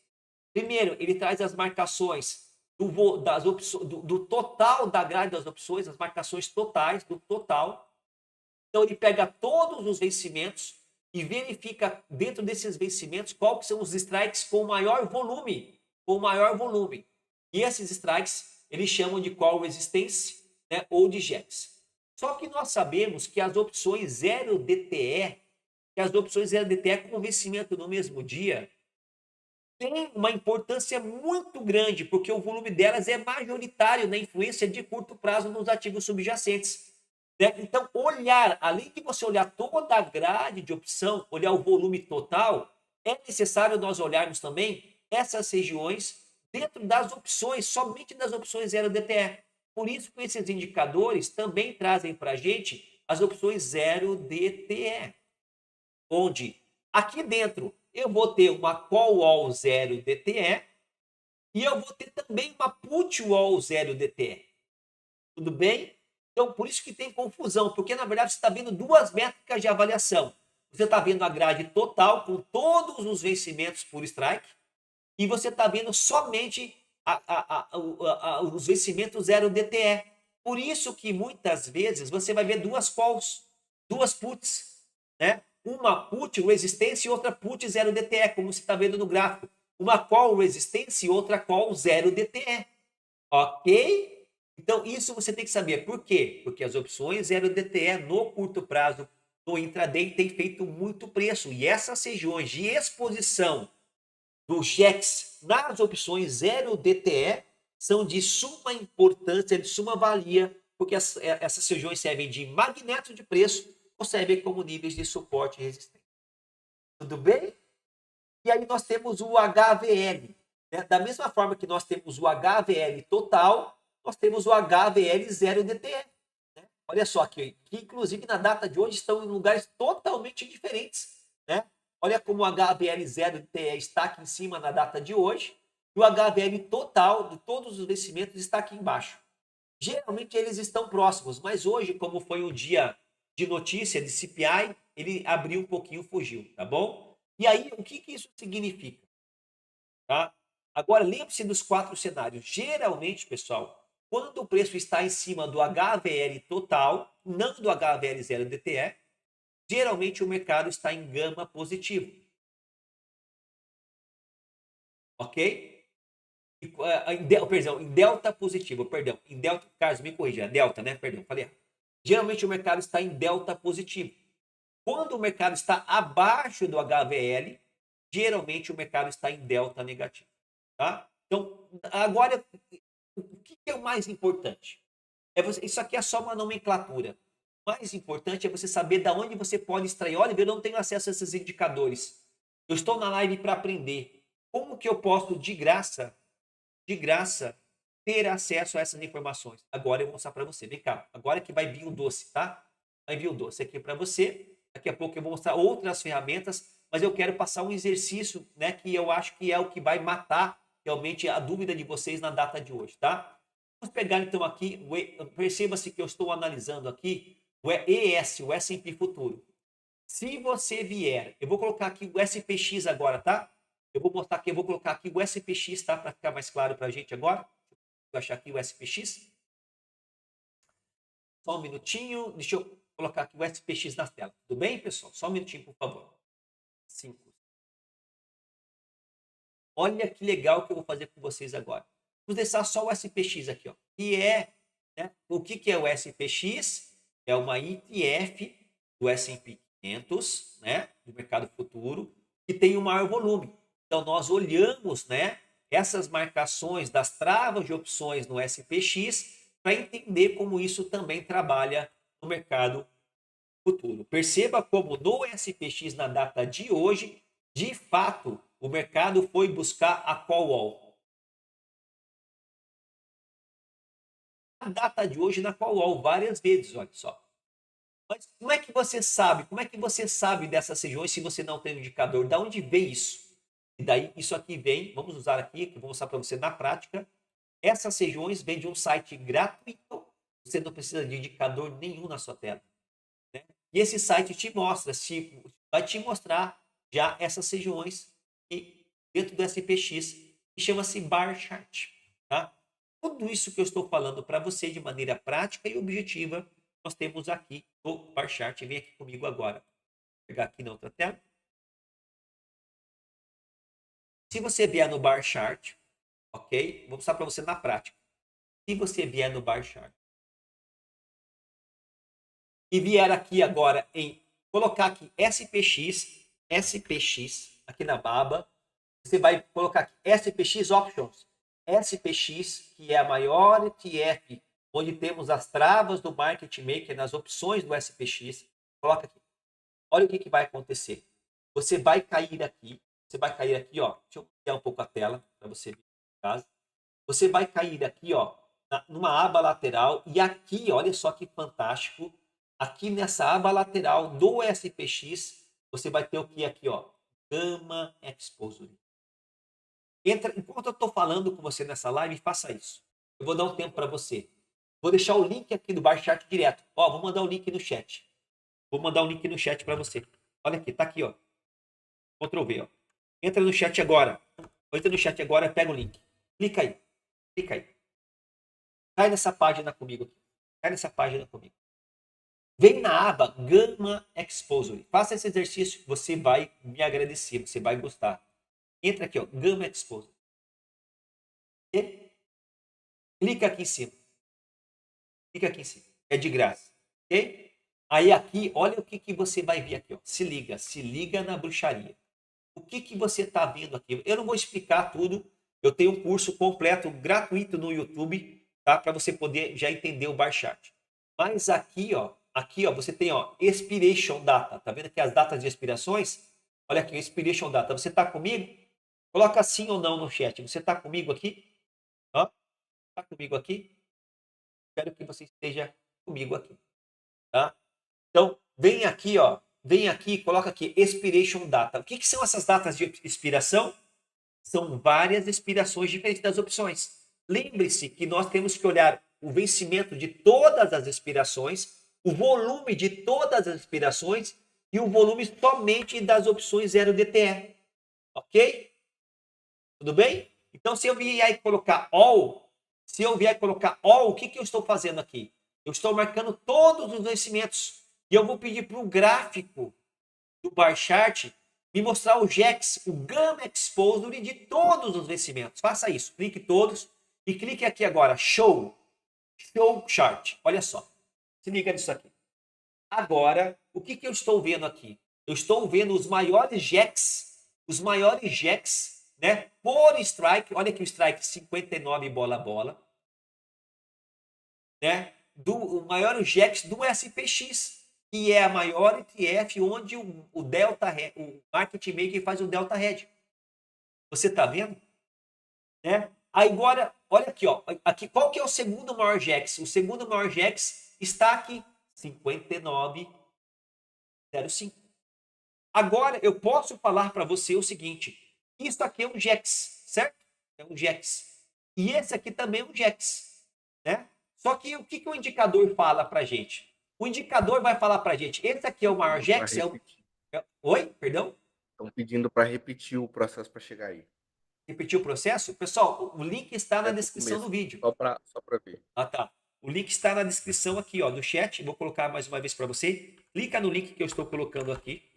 Primeiro, ele traz as marcações do total da grade das opções, as marcações totais do total. Então, ele pega todos os vencimentos e verifica dentro desses vencimentos quais são os strikes com maior volume. E esses strikes, eles chamam de call resistance, né, ou de JAX. Só que nós sabemos que as opções 0 DTE, com vencimento no mesmo dia, tem uma importância muito grande, porque o volume delas é majoritário na influência de curto prazo nos ativos subjacentes. Né? Então, além de você olhar toda a grade de opção, olhar o volume total, é necessário nós olharmos também essas regiões dentro das opções, somente das opções 0 DTE. Por isso que esses indicadores também trazem para a gente as opções 0 DTE, onde aqui dentro eu vou ter uma call wall 0 DTE e eu vou ter também uma put wall 0 DTE. Tudo bem? Então, por isso que tem confusão, porque na verdade você está vendo duas métricas de avaliação. Você está vendo a grade total com todos os vencimentos por strike e você está vendo somente os vencimentos 0 DTE. Por isso que muitas vezes você vai ver duas calls, duas puts, né? Uma put resistência e outra put 0 DTE, como você está vendo no gráfico. Uma call resistência e outra call 0 DTE. Ok? Então, isso você tem que saber. Por quê? Porque as opções 0 DTE no curto prazo, no intraday, tem feito muito preço. E essas regiões de exposição do JAX nas opções 0 DTE são de suma importância, de suma valia, porque essas regiões servem de magneto de preço ou servem como níveis de suporte e resistência. Tudo bem? E aí nós temos o HVL. Né? Da mesma forma que nós temos o HVL total, nós temos o HVL 0 DTE. Né? Olha só aqui, que inclusive na data de hoje estão em lugares totalmente diferentes. Né? Olha como o HVL 0 DTE está aqui em cima na data de hoje e o HVL total de todos os vencimentos está aqui embaixo. Geralmente eles estão próximos, mas hoje, como foi um dia de notícia de CPI, ele abriu um pouquinho, fugiu, tá bom? E aí, o que isso significa? Tá? Agora, lembre-se dos 4 cenários. Geralmente, pessoal, quando o preço está em cima do HVL total, não do HVL 0 DTE, geralmente o mercado está em gama positivo. Ok? Em delta positivo, perdão. Em delta, Carlos, me corrija, delta, né? Perdão, falei. Geralmente o mercado está em delta positivo. Quando o mercado está abaixo do HVL, geralmente o mercado está em delta negativo, tá? Então, agora, o que é o mais importante? Isso aqui é só uma nomenclatura. O mais importante é você saber de onde você pode extrair. Olha, eu não tenho acesso a esses indicadores. Eu estou na live para aprender. Como que eu posso, de graça, ter acesso a essas informações? Agora eu vou mostrar para você. Vem cá, agora que vai vir o doce, tá? Vai vir o doce aqui para você. Daqui a pouco eu vou mostrar outras ferramentas, mas eu quero passar um exercício, né, que eu acho que é o que vai matar realmente a dúvida de vocês na data de hoje, tá? Vamos pegar então aqui, perceba-se que eu estou analisando aqui o ES, o S&P Futuro. Se você vier, eu vou colocar aqui o SPX agora, tá? Eu vou mostrar aqui, eu vou colocar aqui o SPX, tá? Para ficar mais claro para a gente agora. Vou achar aqui o SPX. Só um minutinho, deixa eu colocar aqui o SPX na tela. Tudo bem, pessoal? Só um minutinho, por favor. 5. Olha que legal que eu vou fazer com vocês agora. Vamos deixar só o SPX aqui, ó. Que é, né? O que é o SPX? É uma ETF do S&P 500, né? Do mercado futuro, que tem um maior volume. Então nós olhamos, né? Essas marcações das travas de opções no SPX para entender como isso também trabalha no mercado futuro. Perceba como no SPX na data de hoje, de fato, o mercado foi buscar a call wall. A data de hoje na call wall várias vezes, olha só. Mas como é que você sabe? Como é que você sabe dessas regiões se você não tem um indicador? Da onde vem isso? E daí isso aqui vem, vamos usar aqui, que eu vou mostrar para você na prática. Essas regiões vêm de um site gratuito. Você não precisa de indicador nenhum na sua tela. Né? E esse site te mostra, vai te mostrar já essas regiões e dentro do SPX, que chama-se Bar Chart. Tá? Tudo isso que eu estou falando para você de maneira prática e objetiva, nós temos aqui no Bar Chart. Vem aqui comigo agora. Vou pegar aqui na outra tela. Se você vier no Bar Chart, ok? Vou mostrar para você na prática. Se você vier no Bar Chart e vier aqui agora em colocar aqui SPX, aqui na aba, você vai colocar aqui SPX Options, SPX, que é a maior ETF, onde temos as travas do Market Maker nas opções do SPX. Coloca aqui. Olha o que vai acontecer. Você vai cair aqui, ó. Deixa eu tirar um pouco a tela para você ver. Você vai cair aqui, ó, numa aba lateral e aqui, olha só que fantástico. Aqui nessa aba lateral do SPX, você vai ter o que aqui, ó? Gamma Exposure. Enquanto eu estou falando com você nessa live, faça isso. Eu vou dar um tempo para você. Vou deixar o link aqui do Bar Chart direto. Ó, vou mandar o link no chat. Vou mandar um link no chat para você. Olha aqui, tá aqui, ó. Ctrl V, ó. Entra no chat agora. Entra no chat agora, pega o link. Clica aí. Clica aí. Cai nessa página comigo aqui. Cai nessa página comigo. Vem na aba Gamma Exposure. Faça esse exercício, você vai me agradecer, você vai gostar. Entra aqui, ó, Gamma Exposure. E clica aqui em cima. Clica aqui em cima. É de graça. Ok? Aí aqui, olha o que você vai ver aqui. Ó. Se liga na bruxaria. O que você está vendo aqui? Eu não vou explicar tudo. Eu tenho um curso completo, gratuito no YouTube, tá? Para você poder já entender o Bar Chart. Mas aqui, ó, você tem, ó, expiration data. Tá vendo aqui as datas de expirações? Olha aqui, expiration data. Você está comigo? Coloca sim ou não no chat. Você está comigo aqui? Está comigo aqui? Espero que você esteja comigo aqui, tá? Então, vem aqui, ó. Vem aqui, coloca aqui expiration data. O que são essas datas de expiração? São várias expirações diferentes das opções. Lembre-se que nós temos que olhar o vencimento de todas as expirações, o volume de todas as expirações e o volume somente das opções 0 DTE. Ok? Tudo bem? Então, se eu vier colocar all, o que eu estou fazendo aqui? Eu estou marcando todos os vencimentos. E eu vou pedir para o gráfico do Bar Chart me mostrar o GEX, o Gamma Exposure de todos os vencimentos. Faça isso. Clique todos e clique aqui agora. Show Chart. Olha só. Se liga nisso aqui. Agora, o que eu estou vendo aqui? Eu estou vendo os maiores GEX, os maiores jacks, né, por strike, olha aqui o strike 59 bola a bola, né, o maior jacks do SPX, que é a maior ETF onde o Delta, o market maker faz o Delta Hedge. Você tá vendo? Né? Aí agora, olha aqui, ó, aqui, qual que é o segundo maior jacks? O segundo maior jacks está aqui, 59,05. Agora eu posso falar para você o seguinte, isso aqui é um JAX, certo? É um JAX. E esse aqui também é um JAX, né? Só que o que o indicador fala para a gente? O indicador vai falar para a gente, esse aqui é o maior JAX? Oi? Perdão? Estão pedindo para repetir o processo para chegar aí. Repetir o processo? Pessoal, o link está na Do descrição do começo, vídeo. só para ver. Ah, tá. O link está na descrição aqui, ó, do chat. Vou colocar mais uma vez para você. Clica no link que eu estou colocando aqui.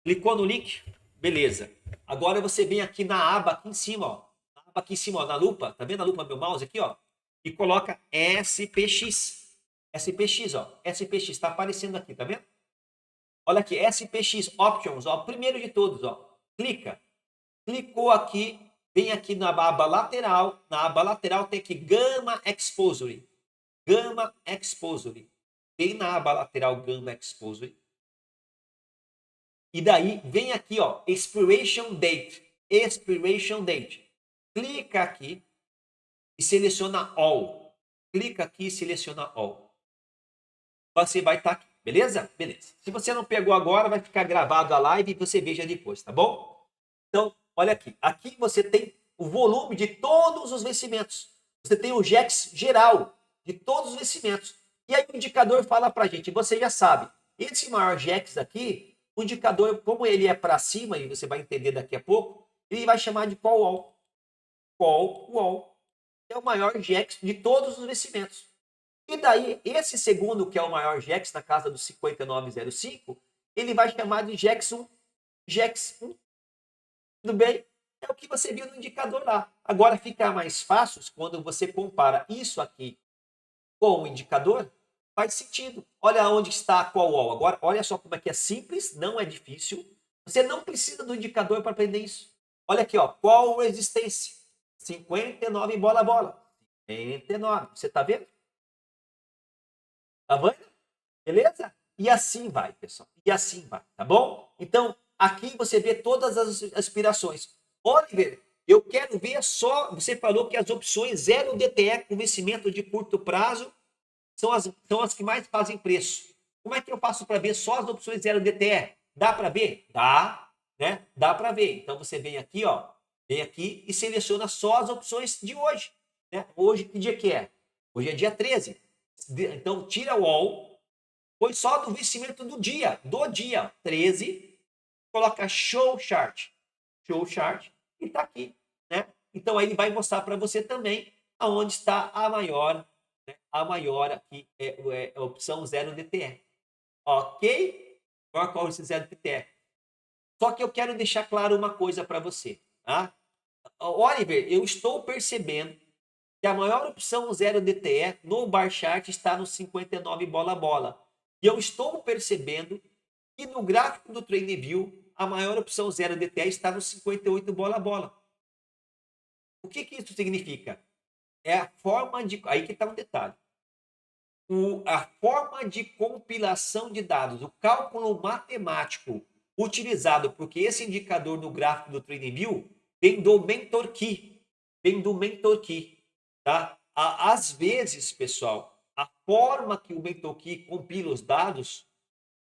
Clicou no link? Beleza. Agora você vem aqui na aba aqui em cima, ó. Na aba aqui em cima, ó, na lupa. Tá vendo a lupa do meu mouse aqui, ó? E coloca SPX. SPX, ó. SPX está aparecendo aqui, tá vendo? Olha aqui, SPX Options, ó. Primeiro de todos, ó. Clica. Clicou aqui, vem aqui na aba lateral. Na aba lateral tem aqui Gamma Exposure. Gamma Exposure. Vem na aba lateral Gamma Exposure. E daí vem aqui, ó, Expiration Date. Expiration Date. Clica aqui e seleciona All. Clica aqui e seleciona All. Você vai estar aqui, beleza? Beleza. Se você não pegou agora, vai ficar gravado a live e você veja depois, tá bom? Então, olha aqui. Aqui você tem o volume de todos os vencimentos. Você tem o JAX geral de todos os vencimentos. E aí o indicador fala pra gente, você já sabe, esse maior JAX aqui, o indicador, como ele é para cima, e você vai entender daqui a pouco, ele vai chamar de call wall. Call wall. É o maior JAX de todos os vencimentos. E daí, esse segundo, que é o maior JAX, na casa do 59,05, ele vai chamar de JAX 1. JAX 1. Tudo bem? É o que você viu no indicador lá. Agora fica mais fácil quando você compara isso aqui com o indicador, faz sentido. Olha onde está a call wall. Agora, olha só como é que é simples, não é difícil. Você não precisa do indicador para aprender isso. Olha aqui, ó, call resistência. 59 bola a bola. 59. Você está vendo? Tá vendo? Beleza? E assim vai, pessoal. E assim vai, tá bom? Então, aqui você vê todas as aspirações. Oliver, eu quero ver só. Você falou que as opções 0 DTE com vencimento de curto prazo são as que mais fazem preço. Como é que eu faço para ver só as opções 0 DTE? Dá para ver? Dá, né? Dá para ver. Então você vem aqui, ó, vem aqui e seleciona só as opções de hoje, né? Hoje que dia que é? Hoje é dia 13. Então tira o all, põe só do vencimento do dia 13, coloca show chart e tá aqui, né? Então aí ele vai mostrar para você também aonde está a maior, né? A maior aqui é a opção 0 DTE. Ok? Qual é esse 0 DTE? Só que eu quero deixar claro uma coisa para você, tá? Oliver, eu estou percebendo que a maior opção 0 DTE no bar chart está no 59 bola a bola. E eu estou percebendo que no gráfico do TradingView a maior opção 0 DTE está no 58 bola a bola. O que isso significa? É a forma de... Aí que está um detalhe. A forma de compilação de dados, o cálculo matemático utilizado, porque esse indicador no gráfico do TradingView vem do Mentor Key. Vem do Mentor Key. Tá? Às vezes, pessoal, a forma que o Mentor Key compila os dados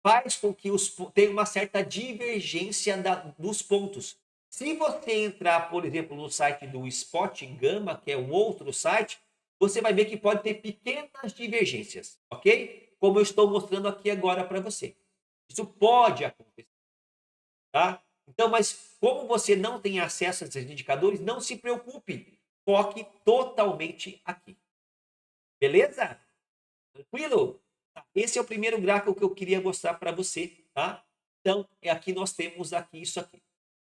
faz com que tenha uma certa divergência dos pontos. Se você entrar, por exemplo, no site do Spot Gamma, que é um outro site, você vai ver que pode ter pequenas divergências, ok? Como eu estou mostrando aqui agora para você. Isso pode acontecer, tá? Então, mas como você não tem acesso a esses indicadores, não se preocupe. Foque totalmente aqui. Beleza? Tranquilo? Esse é o primeiro gráfico que eu queria mostrar para você, tá? Então, aqui nós temos aqui isso aqui.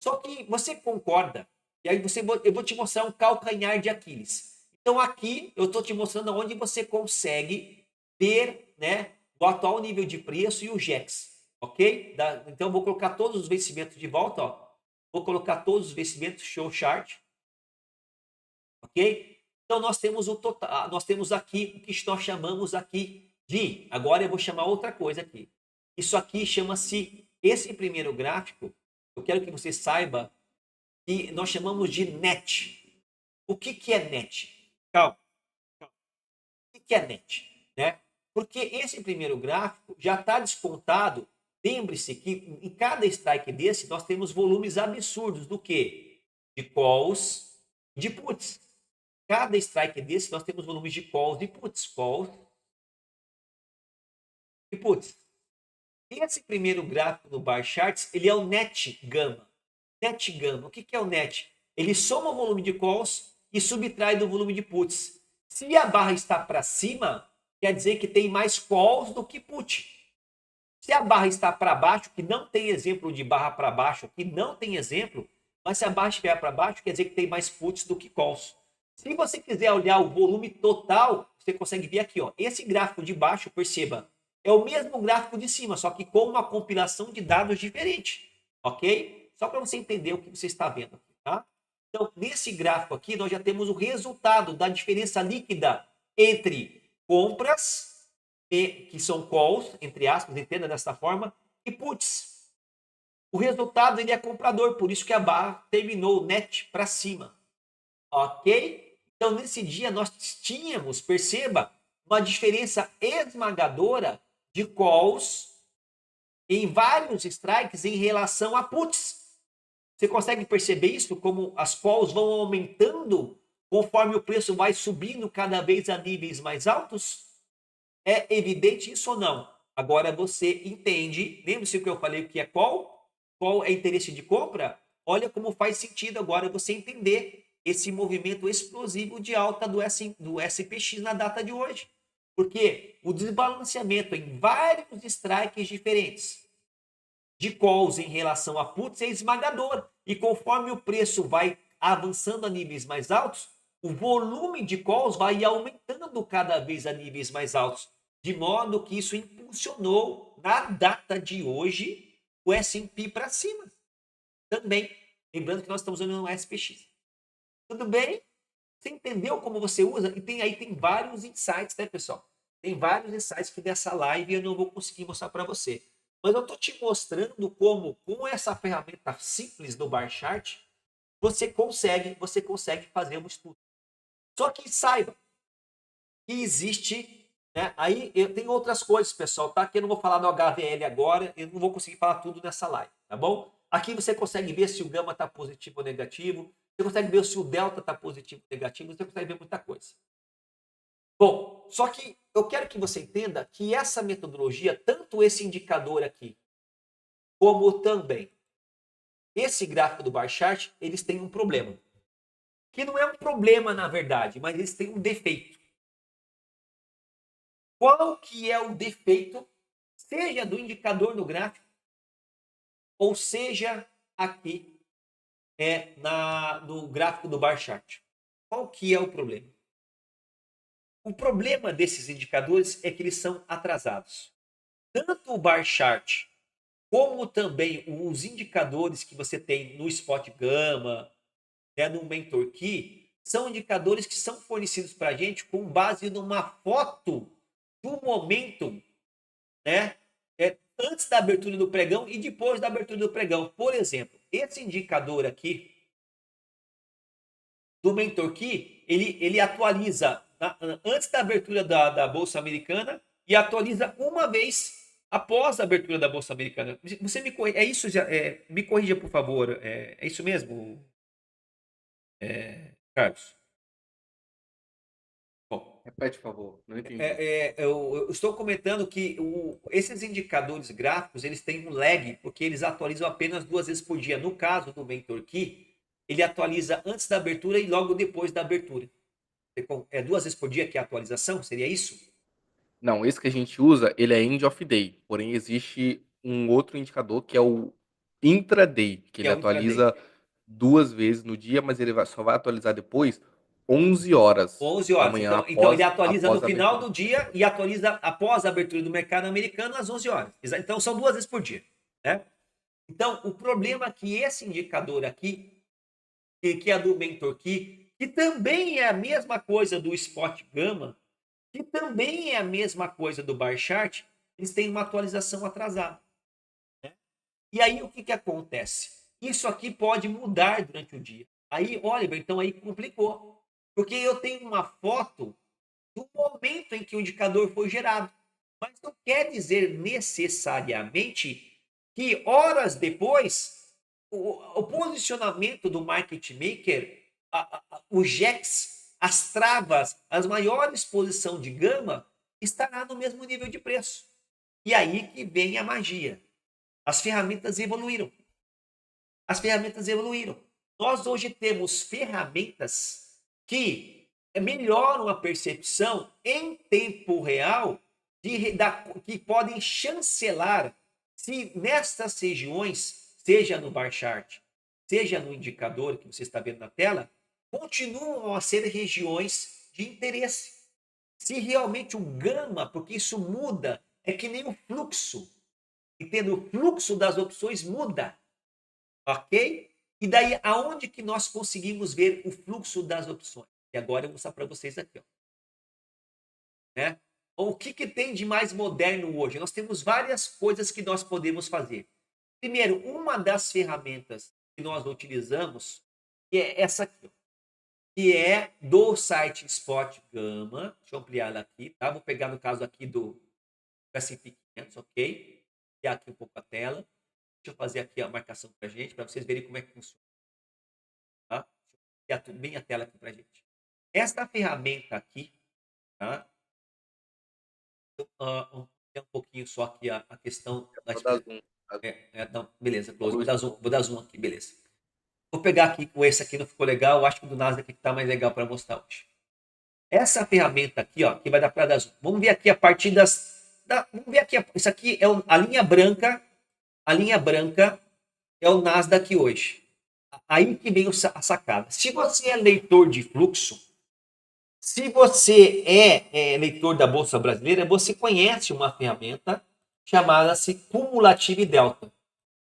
Só que você concorda, e aí eu vou te mostrar um calcanhar de Aquiles. Então, aqui eu estou te mostrando onde você consegue ver, né, o atual nível de preço e o JAX. ok? Então, eu vou colocar todos os vencimentos de volta, ó. Vou colocar todos os vencimentos, show chart, ok? Então, nós temos o total, nós temos aqui o que nós chamamos aqui de, agora eu vou chamar outra coisa aqui. Isso aqui chama-se, esse primeiro gráfico, eu quero que você saiba que nós chamamos de net. O que é net? Calma. O que é net? Né? Porque esse primeiro gráfico já está descontado. Lembre-se que em cada strike desse nós temos volumes absurdos do que? De calls e de puts. Cada strike desse nós temos volumes de calls e puts. Calls e puts. Esse primeiro gráfico do bar charts, ele é o net gama. Net gama. O que é o net? Ele soma o volume de calls e subtrai do volume de puts. Se a barra está para cima, quer dizer que tem mais calls do que put. Se a barra está para baixo, que não tem exemplo de barra para baixo, aqui não tem exemplo, mas se a barra estiver para baixo, quer dizer que tem mais puts do que calls. Se você quiser olhar o volume total, você consegue ver aqui, ó, esse gráfico de baixo, perceba, é o mesmo gráfico de cima, só que com uma compilação de dados diferente, ok? Só para você entender o que você está vendo aqui, tá? Então, nesse gráfico aqui, nós já temos o resultado da diferença líquida entre compras, que são calls, entre aspas, entenda dessa forma, e puts. O resultado ele é comprador, por isso que a barra terminou net para cima, ok? Então, nesse dia, nós tínhamos, perceba, uma diferença esmagadora de calls em vários strikes em relação a puts. Você consegue perceber isso? Como as calls vão aumentando conforme o preço vai subindo cada vez a níveis mais altos? É evidente isso ou não? Agora você entende. Lembre-se o que eu falei, o que é call? Qual é interesse de compra? Olha como faz sentido agora você entender esse movimento explosivo de alta do SPX na data de hoje. Porque o desbalanceamento em vários strikes diferentes de calls em relação a puts é esmagador. E conforme o preço vai avançando a níveis mais altos, o volume de calls vai aumentando cada vez a níveis mais altos. De modo que isso impulsionou, na data de hoje, o S&P para cima. Também. Lembrando que nós estamos usando um SPX. Tudo bem? Você entendeu como você usa? E tem vários insights, né, pessoal? Tem vários insights que nessa live eu não vou conseguir mostrar para você. Mas eu estou te mostrando como, com essa ferramenta simples do bar chart, você consegue fazer um estudo. Só que saiba que existe, né? Aí eu tenho outras coisas, pessoal, tá? Que eu não vou falar do HVL agora, eu não vou conseguir falar tudo nessa live, tá bom? Aqui você consegue ver se o gama está positivo ou negativo, você consegue ver se o delta está positivo ou negativo, você consegue ver muita coisa. Bom, só que eu quero que você entenda que essa metodologia, tanto esse indicador aqui, como também esse gráfico do bar chart, eles têm um problema. Que não é um problema, na verdade, mas eles têm um defeito. Qual que é o defeito, seja do indicador no gráfico, ou seja aqui no gráfico do bar chart? Qual que é o problema? O problema desses indicadores é que eles são atrasados. Tanto o bar chart como também os indicadores que você tem no Spot Gamma, né, no Mentor Key, são indicadores que são fornecidos para a gente com base numa foto do momento, né, antes da abertura do pregão e depois da abertura do pregão. Por exemplo, esse indicador aqui do Mentor Key, ele atualiza antes da abertura da Bolsa Americana e atualiza uma vez após a abertura da Bolsa Americana. Você me corrija, me corrija, por favor. É isso mesmo, Carlos? Bom, Repete, por favor. Não entendi. eu estou comentando que esses indicadores gráficos eles têm um lag porque eles atualizam apenas 2 vezes por dia. No caso do Mentor Key, ele atualiza antes da abertura e logo depois da abertura. É 2 vezes por dia que é a atualização? Seria isso? Não, esse que a gente usa, ele é end of day. Porém, existe um outro indicador que é o intraday, que Que ele é o intraday. atualiza 2 vezes no dia, mas ele só vai atualizar depois 11 horas 11 da horas. manhã Então ele atualiza no após a final abertura. do dia e atualiza após a abertura do mercado americano às 11 horas. Então são 2 vezes por dia, né? Então o problema é que esse indicador aqui, que é do Mentor Key, que também é a mesma coisa do Spot Gamma, que também é a mesma coisa do Bar Chart, eles têm uma atualização atrasada. E aí o que, que acontece? Isso aqui pode mudar durante o dia. Aí, Oliver, então aí complicou. Porque eu tenho uma foto do momento em que o indicador foi gerado. Mas não quer dizer necessariamente que horas depois o posicionamento do market maker, os jacks, as travas, as maiores posição de gama estará no mesmo nível de preço. E aí que vem a magia. As ferramentas evoluíram. As ferramentas evoluíram. Nós hoje temos ferramentas que melhoram a percepção em tempo real que podem chancelar se nestas regiões, seja no bar chart, seja no indicador que você está vendo na tela, continuam a ser regiões de interesse. Se realmente o gama, porque isso muda, é que nem o fluxo. Entende? O fluxo das opções muda, ok? E daí, aonde que nós conseguimos ver o fluxo das opções? E agora eu vou mostrar para vocês aqui, ó. Né? O que, que tem de mais moderno hoje? Nós temos várias coisas que nós podemos fazer. Primeiro, uma das ferramentas que nós utilizamos é essa aqui, ó, que é do site Spot Gamma. Deixa eu ampliar ela aqui, tá? Vou pegar no caso aqui do S&P 500, ok? E aqui um pouco a tela. Deixa eu fazer aqui a marcação para a gente, para vocês verem como é que funciona. Tá? Deixa eu bem a tela aqui para a gente. Esta ferramenta aqui, tá? Um pouquinho só aqui a questão da Vou dar zoom. não, beleza, A close. luz Vou dar zoom aqui, beleza. Vou pegar aqui com esse aqui, não ficou legal. Eu acho que o do Nasdaq aqui está mais legal para mostrar hoje. Essa ferramenta aqui, ó, que vai dar para dar zoom. Vamos ver aqui a partir vamos ver aqui. Isso aqui é a linha branca. A linha branca é o Nasdaq hoje. Aí que vem a sacada. Se você é leitor de fluxo, se você é leitor da Bolsa Brasileira, você conhece uma ferramenta chamada-se Cumulative Delta.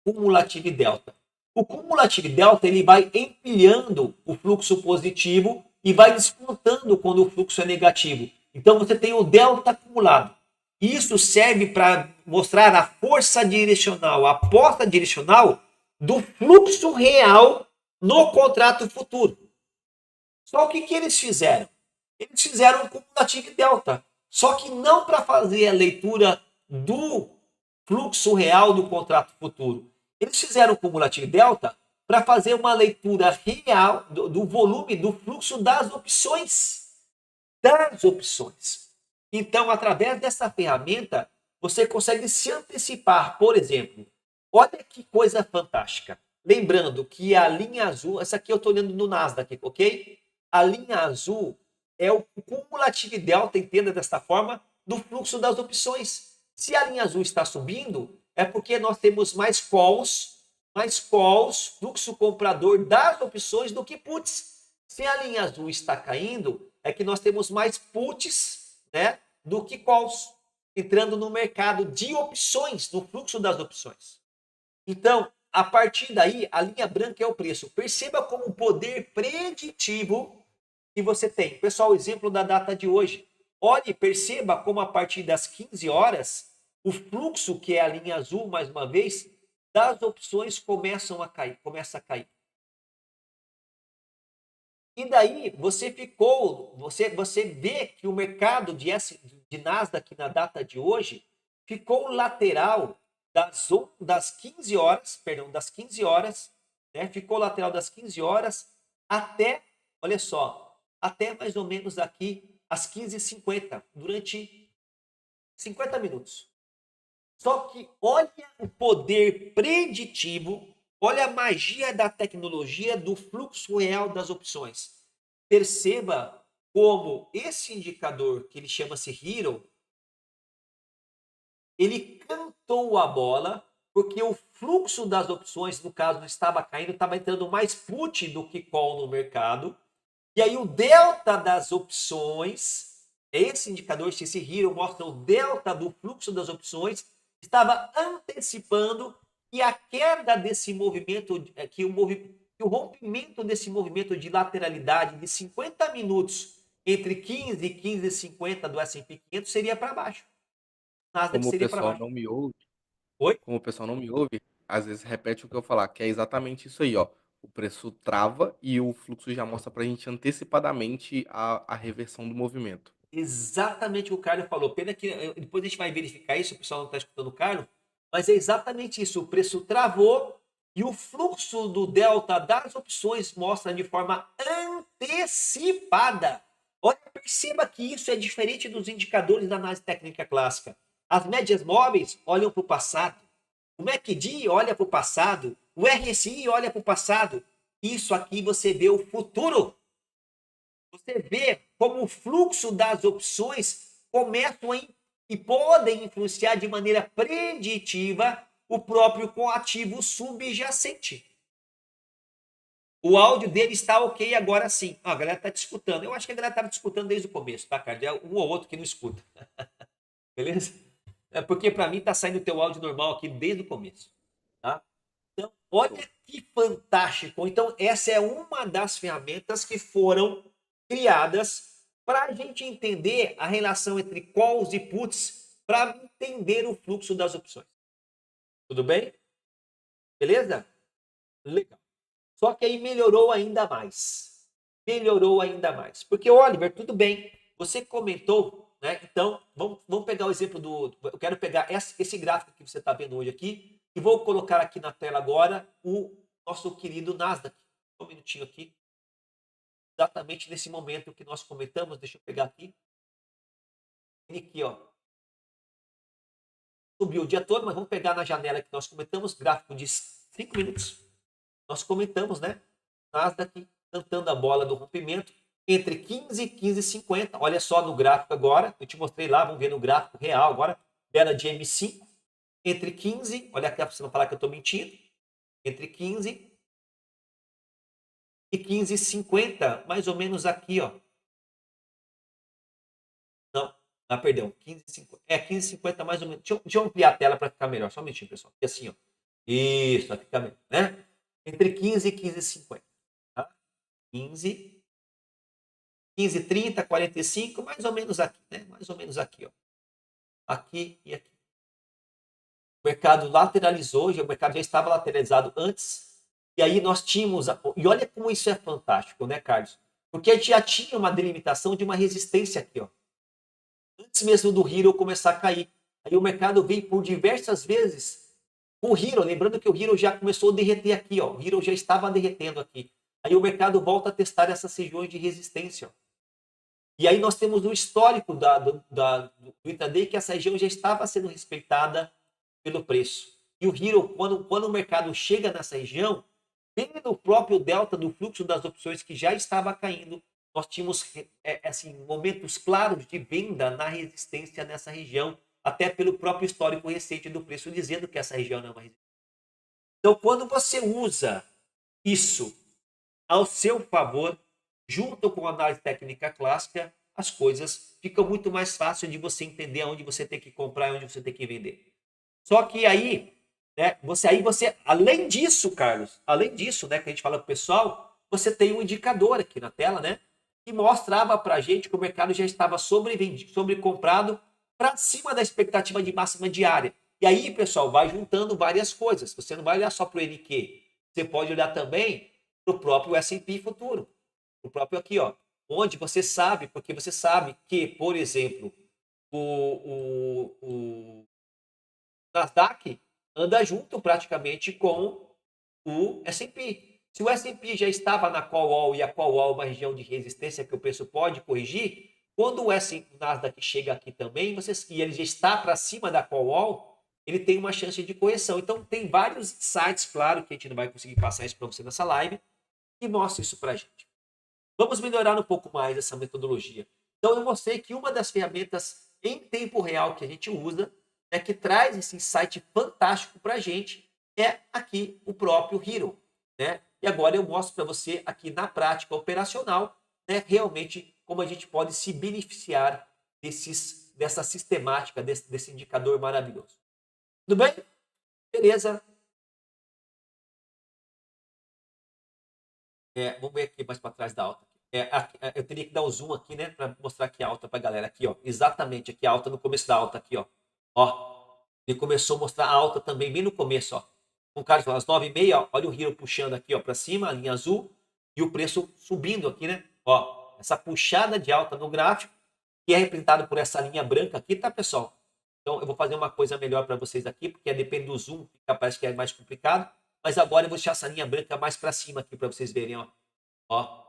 Cumulative Delta. O Cumulative Delta ele vai empilhando o fluxo positivo e vai descontando quando o fluxo é negativo. Então você tem o delta acumulado. Isso serve para mostrar a força direcional, a aposta direcional do fluxo real no contrato futuro. Só o que eles fizeram? Eles fizeram um cumulativo delta, só que não para fazer a leitura do fluxo real do contrato futuro. Eles fizeram o cumulativo delta para fazer uma leitura real do volume do fluxo das opções. Das opções. Então, através dessa ferramenta, você consegue se antecipar. Por exemplo, olha que coisa fantástica. Lembrando que a linha azul, essa aqui eu estou olhando no Nasdaq, ok? A linha azul é o cumulativo delta, entenda desta forma, do fluxo das opções. Se a linha azul está subindo, é porque nós temos mais calls, fluxo comprador das opções do que puts. Se a linha azul está caindo, é que nós temos mais puts, né, do que calls, entrando no mercado de opções, no fluxo das opções. Então, a partir daí, a linha branca é o preço. Perceba como o poder preditivo que você tem. Pessoal, exemplo da data de hoje. Olhe, perceba como a partir das 15 horas, o fluxo, que é a linha azul, mais uma vez, das opções começa a cair. E daí você vê que o mercado de Nasdaq na data de hoje ficou lateral das 15 horas, né? Ficou lateral das 15 horas até, olha só, até mais ou menos aqui às 15h50, durante 50 minutos. Só que olha o poder preditivo, olha a magia da tecnologia do fluxo real das opções. Perceba como esse indicador, que ele chama-se Hero, ele cantou a bola, porque o fluxo das opções, no caso, estava caindo, estava entrando mais put do que call no mercado. E aí o delta das opções, esse indicador, esse Hero mostra o delta do fluxo das opções, estava antecipando que a queda desse movimento, que o rompimento desse movimento de lateralidade de 50 minutos entre 15 e 15,50 do S&P 500 seria para baixo. Nasdaq Como o seria para pessoal baixo. não me ouve, Oi? como o pessoal não me ouve, às vezes repete o que eu falar, que é exatamente isso aí, ó. O preço trava e o fluxo já mostra pra gente antecipadamente a reversão do movimento. Exatamente o que o Carlos falou. Pena que depois a gente vai verificar isso, o pessoal não está escutando o Carlos, mas é exatamente isso. O preço travou e o fluxo do delta das opções mostra de forma antecipada. Olha, perceba que isso é diferente dos indicadores da análise técnica clássica. As médias móveis olham para o passado, o MACD olha para o passado, o RSI olha para o passado. Isso aqui você vê o futuro. Você vê como o fluxo das opções começam e podem influenciar de maneira preditiva o próprio ativo subjacente. O áudio dele está ok agora sim. A galera está te escutando. Eu acho que a galera estava te escutando desde o começo, tá, cara? É um ou outro que não escuta. Beleza? É porque para mim está saindo o teu áudio normal aqui desde o começo. Tá? Então, Show. olha que fantástico. Então, essa é uma das ferramentas que foram criadas para a gente entender a relação entre calls e puts, para entender o fluxo das opções. Tudo bem? Beleza? Legal. Só que aí melhorou ainda mais. Melhorou ainda mais. Porque, Oliver, tudo bem. Você comentou, né? Então, vamos pegar o exemplo do. Eu quero pegar esse gráfico que você está vendo hoje aqui e vou colocar aqui na tela agora o nosso querido Nasdaq. Um minutinho aqui. Exatamente nesse momento que nós comentamos. Deixa eu pegar aqui. Ele aqui, ó. Subiu o dia todo, mas vamos pegar na janela que nós comentamos, gráfico de 5 minutos. Nós comentamos, né? Nasdaq cantando a bola do rompimento entre 15 e 15,50. Olha só no gráfico agora, eu te mostrei lá, vamos ver no gráfico real agora, bela de M5, entre 15, olha aqui para você não falar que eu estou mentindo, entre 15 e 15,50, mais ou menos aqui, ó. Não, perdão, 15,50. 15,50 mais ou menos. Deixa eu ampliar a tela para ficar melhor, só um minutinho, pessoal. E assim, ó. Isso, vai ficar melhor, né? Entre 15 e 15,50. Tá? 15, 15,30, 45, mais ou menos aqui, né? Mais ou menos aqui, ó. Aqui e aqui. O mercado lateralizou, o mercado já estava lateralizado antes, e aí nós tínhamos. E olha como isso é fantástico, né, Carlos? Porque a gente já tinha uma delimitação de uma resistência aqui, ó. Antes mesmo do Hero começar a cair. Aí o mercado veio por diversas vezes com o Hero, lembrando que o Hero já começou a derreter aqui, ó. O Hero já estava derretendo aqui. Aí o mercado volta a testar essas regiões de resistência, ó. E aí nós temos o histórico do intraday que essa região já estava sendo respeitada pelo preço. E o Hero, quando o mercado chega nessa região, pelo próprio delta do fluxo das opções que já estava caindo, nós tínhamos assim, momentos claros de venda na resistência nessa região, até pelo próprio histórico recente do preço, dizendo que essa região não é uma resistência. Então, quando você usa isso ao seu favor, junto com a análise técnica clássica, as coisas ficam muito mais fáceis de você entender onde você tem que comprar e onde você tem que vender. Só que aí, né, você, além disso, Carlos, além disso, né, que a gente fala para o pessoal, você tem um indicador aqui na tela, né, que mostrava para a gente que o mercado já estava sobrecomprado para cima da expectativa de máxima diária. E aí, pessoal, vai juntando várias coisas. Você não vai olhar só para o NQ, você pode olhar também para o próprio S&P futuro, o próprio aqui, ó, onde você sabe, porque você sabe que, por exemplo, o Nasdaq anda junto praticamente com o S&P. Se o S&P já estava na call wall e a call wall é uma região de resistência que o preço pode corrigir, quando o Nasdaq chega aqui também, e ele já está para cima da call wall, ele tem uma chance de correção. Então, tem vários sites, claro, que a gente não vai conseguir passar isso para você nessa live, que mostra isso para a gente. Vamos melhorar um pouco mais essa metodologia. Então, eu mostrei que uma das ferramentas em tempo real que a gente usa, né, que traz esse insight fantástico para a gente, é aqui o próprio Hero. Né? E agora eu mostro para você aqui na prática operacional né, realmente como a gente pode se beneficiar dessa sistemática, desse indicador maravilhoso. Tudo bem? Beleza. Vamos ver aqui mais para trás da alta. Eu teria que dar o zoom aqui, né, para mostrar aqui a alta para a galera. Aqui, ó, exatamente aqui a alta no começo da alta aqui, ó. Ó, ele começou a mostrar a alta também bem no começo, ó. Com cara às 9h30, ó, olha o Hero puxando aqui, ó, para cima, a linha azul, e o preço subindo aqui, né? Ó, essa puxada de alta no gráfico, que é representado por essa linha branca aqui, tá, pessoal? Então eu vou fazer uma coisa melhor para vocês aqui, porque depende do zoom, parece que é mais complicado. Mas agora eu vou deixar essa linha branca mais para cima aqui para vocês verem, ó. Ó.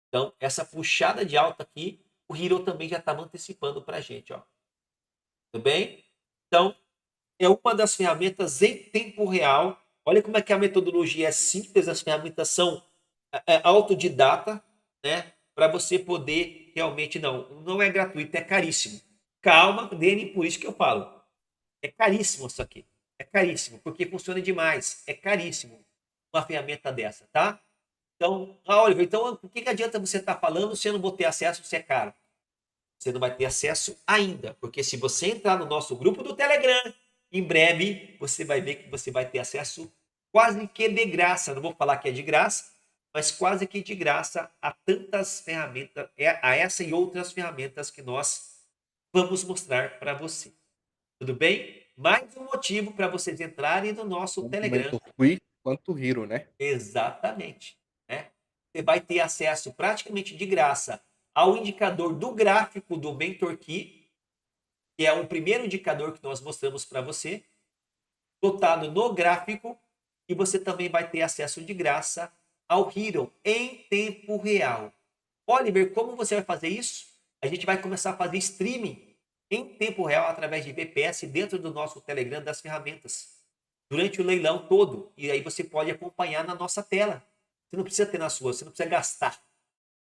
Então, essa puxada de alta aqui, o Hero também já estava antecipando para a gente, ó. Tudo bem? Então, é uma das ferramentas em tempo real. Olha como é que a metodologia é simples, as ferramentas são autodidata, né? Para você poder realmente, não é gratuito, é caríssimo. Calma, Dani, por isso que eu falo. É caríssimo isso aqui. É caríssimo, porque funciona demais. É caríssimo uma ferramenta dessa, tá? Então, Oliver, então o que adianta você estar falando se eu não vou ter acesso, se é caro? Você não vai ter acesso ainda, porque se você entrar no nosso grupo do Telegram, em breve você vai ver que você vai ter acesso quase que de graça. Não vou falar que é de graça, mas quase que de graça a tantas ferramentas, a essa e outras ferramentas que nós vamos mostrar para você. Tudo bem? Mais um motivo para vocês entrarem no nosso Tanto o Telegram. Mentor Quiz quanto o Hero, né? Exatamente. Né? Você vai ter acesso praticamente de graça ao indicador do gráfico do Mentor Key, que é o primeiro indicador que nós mostramos para você, dotado no gráfico, e você também vai ter acesso de graça ao Hero em tempo real. Oliver, como você vai fazer isso? A gente vai começar a fazer streaming em tempo real através de VPS dentro do nosso Telegram das ferramentas, durante o leilão todo. E aí você pode acompanhar na nossa tela. Você não precisa ter na sua, você não precisa gastar.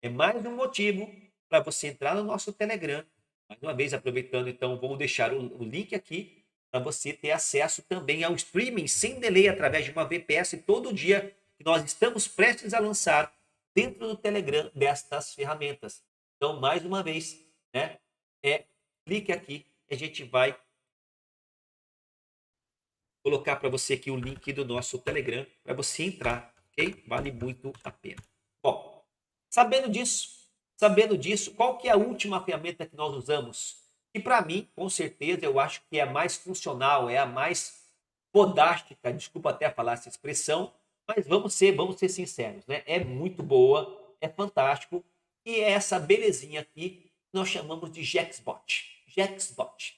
É mais um motivo para você entrar no nosso Telegram. Mais uma vez, aproveitando, então, vou deixar o link aqui para você ter acesso também ao streaming sem delay através de uma VPS todo dia que nós estamos prestes a lançar dentro do Telegram destas ferramentas. Então, mais uma vez, né, clique aqui e a gente vai colocar para você aqui o link do nosso Telegram para você entrar, ok? Vale muito a pena. Bom, sabendo disso, qual que é a última ferramenta que nós usamos? Que para mim, com certeza, eu acho que é a mais funcional, é a mais podástica, desculpa até falar essa expressão, mas vamos ser sinceros, né? É muito boa, é fantástico, e é essa belezinha aqui que nós chamamos de Jexbot. Jexbot.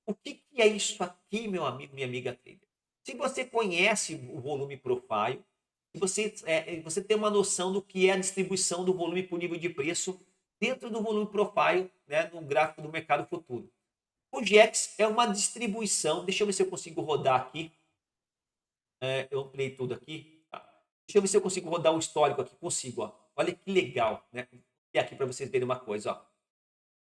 O que é isso aqui, meu amigo, minha amiga trader? Se você conhece o volume profile, se você tem uma noção do que é a distribuição do volume por nível de preço dentro do volume profile, né, no gráfico do mercado futuro. O GEX é uma distribuição, deixa eu ver se eu consigo rodar aqui. Eu ampliei tudo aqui. Tá. Deixa eu ver se eu consigo rodar o histórico aqui. Consigo, ó. Olha que legal, né? E aqui para vocês verem uma coisa, ó.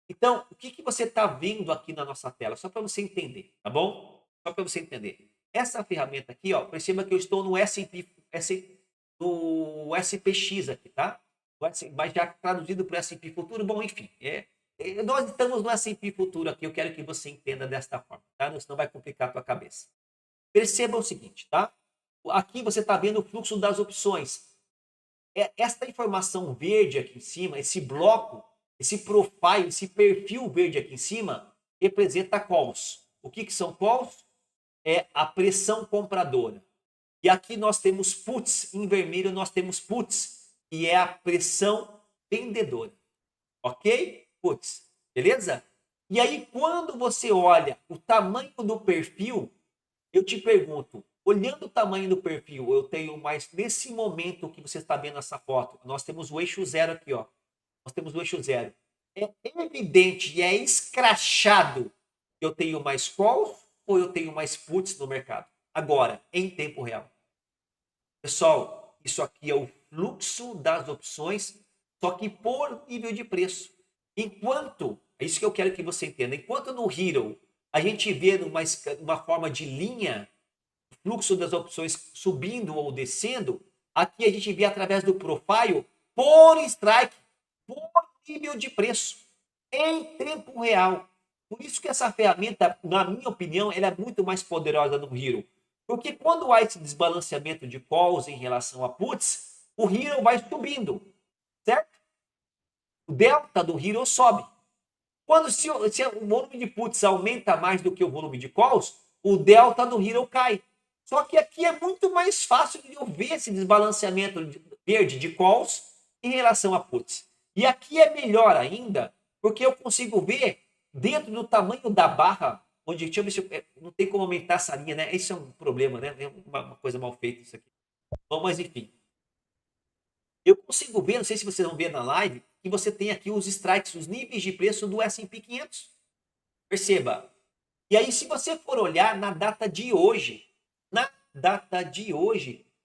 Então, o que você está vendo aqui na nossa tela? Só para você entender, tá bom? Só para você entender. Essa ferramenta aqui, ó, perceba que eu estou no no SPX aqui, tá? Mas já traduzido para o S&P Futuro, bom, enfim. Nós estamos no S&P Futuro aqui, eu quero que você entenda desta forma, tá? Senão vai complicar a tua cabeça. Perceba o seguinte, tá? Aqui você está vendo o fluxo das opções. Esta informação verde aqui em cima, esse bloco, esse profile, esse perfil verde aqui em cima, representa calls. O que são calls? É a pressão compradora. E aqui nós temos puts, em vermelho nós temos puts, que é a pressão vendedora. Ok? Puts, beleza? E aí, quando você olha o tamanho do perfil, eu te pergunto, olhando o tamanho do perfil, eu tenho mais, nesse momento que você está vendo essa foto, nós temos o eixo zero aqui, ó. Nós temos o eixo zero. É evidente e é escrachado que eu tenho mais calls ou eu tenho mais puts no mercado. Agora, em tempo real. Pessoal, isso aqui é o fluxo das opções, só que por nível de preço. Enquanto, é isso que eu quero que você entenda, enquanto no Hero a gente vê uma forma de linha, o fluxo das opções subindo ou descendo, aqui a gente vê através do profile por strike. por nível de preço, em tempo real. Por isso que essa ferramenta, na minha opinião, ela é muito mais poderosa no Hero. Porque quando há esse desbalanceamento de calls em relação a puts, o Hero vai subindo, certo? O delta do Hero sobe. Quando se o volume de puts aumenta mais do que o volume de calls, o delta do Hero cai. Só que aqui é muito mais fácil de eu ver esse desbalanceamento verde de calls em relação a puts. E aqui é melhor ainda, porque eu consigo ver dentro do tamanho da barra, onde deixa eu ver se não tem como aumentar essa linha, né? Esse é um problema, né? É uma coisa mal feita isso aqui. Bom, mas enfim. Eu consigo ver, não sei se vocês vão ver na live, que você tem aqui os strikes, os níveis de preço do S&P 500. Perceba. E aí, se você for olhar na data de hoje,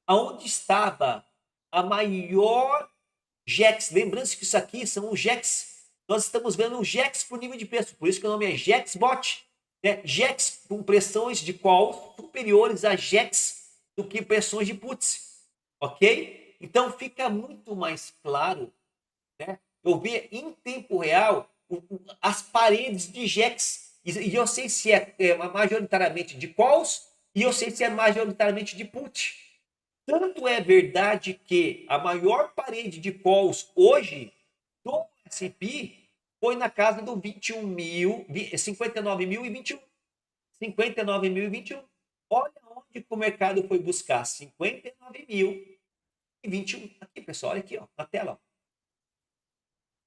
aonde estava a maior JEX, lembrando que isso aqui são os JEX, nós estamos vendo os JEX por nível de preço, por isso que o nome é JEXBot, né? JEX com pressões de call superiores a JEX do que pressões de puts, ok? Então fica muito mais claro, né? Eu ver em tempo real as paredes de JEX. E eu sei se é majoritariamente de calls e eu sei se é majoritariamente de put. Tanto é verdade que a maior parede de calls hoje do S&P foi na casa do 21 mil, 59 mil e 21. 59 mil e 21. Olha onde que o mercado foi buscar 59 mil e 21. Aqui, pessoal, olha aqui, ó, na tela. Ó.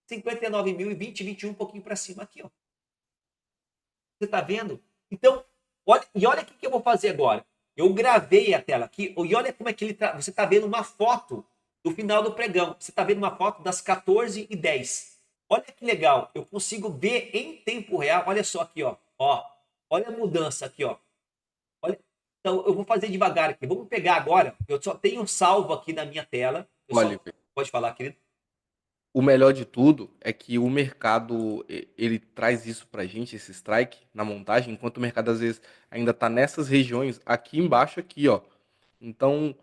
59 mil e 20, 21, um pouquinho para cima aqui, ó. Você está vendo? Então, olha o que eu vou fazer agora. Eu gravei a tela aqui, e olha como é que ele tá. Você está vendo uma foto do final do pregão. Você está vendo uma foto das 14h10. Olha que legal. Eu consigo ver em tempo real. Olha só aqui, ó. Olha a mudança aqui, ó. Olha. Então, eu vou fazer devagar aqui. Vamos pegar agora. Eu só tenho salvo aqui na minha tela. Oliver, Pode falar, querido. o melhor de tudo é que o mercado, ele traz isso pra gente, esse strike na montagem, enquanto o mercado às vezes ainda tá nessas regiões aqui embaixo aqui, ó. Então,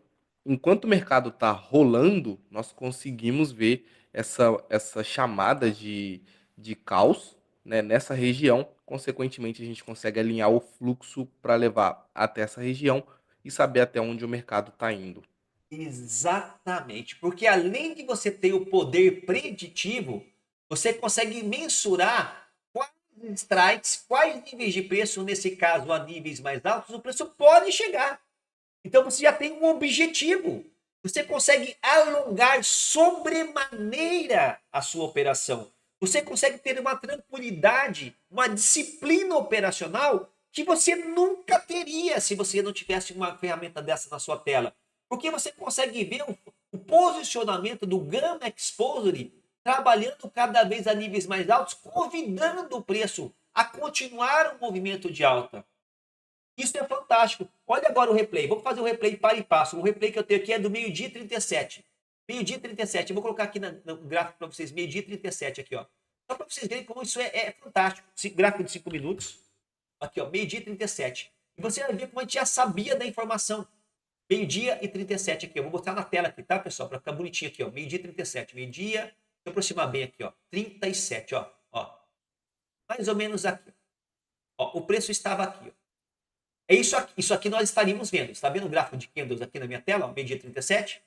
enquanto o mercado tá rolando, nós conseguimos ver essa chamada de caos, né, nessa região. Consequentemente, a gente consegue alinhar o fluxo para levar até essa região e saber até onde o mercado está indo. Exatamente, porque além de você ter o poder preditivo, você consegue mensurar quais strikes, quais níveis de preço, nesse caso a níveis mais altos, o preço pode chegar. Então você já tem um objetivo. Você consegue alongar sobremaneira a sua operação. Você consegue ter uma tranquilidade, uma disciplina operacional que você nunca teria se você não tivesse uma ferramenta dessa na sua tela. Porque você consegue ver o posicionamento do Gamma Exposure trabalhando cada vez a níveis mais altos, convidando o preço a continuar o movimento de alta. Isso é fantástico. Olha agora o replay. Vamos fazer o replay para e passo. O replay que eu tenho aqui é do meio-dia e 37. Meio-dia e 37. Eu vou colocar aqui no gráfico para vocês. Meio-dia e 37 aqui, ó. Só para vocês verem como isso é fantástico. Gráfico de 5 minutos. Aqui, ó. Meio-dia e 37. E você vai ver como a gente já sabia da informação. Meio-dia e 37 aqui. Eu vou botar na tela aqui, tá, pessoal? Para ficar bonitinho aqui, ó. Meio-dia e 37. Meio-dia. Deixa eu aproximar bem aqui, ó. 37, ó. Mais ou menos aqui. Ó, o preço estava aqui, ó. É isso aqui nós estaríamos vendo. Está vendo o gráfico de candles aqui na minha tela? Meio-dia 37.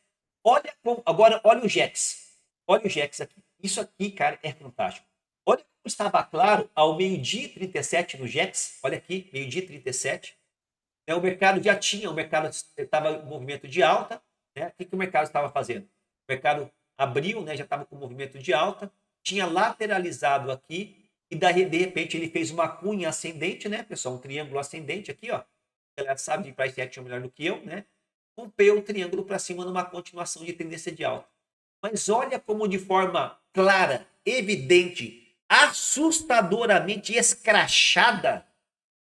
Agora, olha o JEX. Olha o JEX aqui. Isso aqui, cara, é fantástico. Olha como estava claro ao meio-dia 37 no JEX. Olha aqui, meio-dia 37. O mercado já tinha, o mercado estava em movimento de alta. Né? O que o mercado estava fazendo? O mercado abriu, né? Já estava com movimento de alta. Tinha lateralizado aqui. E daí, de repente, ele fez uma cunha ascendente, né, pessoal? Um triângulo ascendente aqui, ó. A galera sabe de price action melhor do que eu, né? Rompeu o triângulo para cima numa continuação de tendência de alta. Mas olha como de forma clara, evidente, assustadoramente escrachada,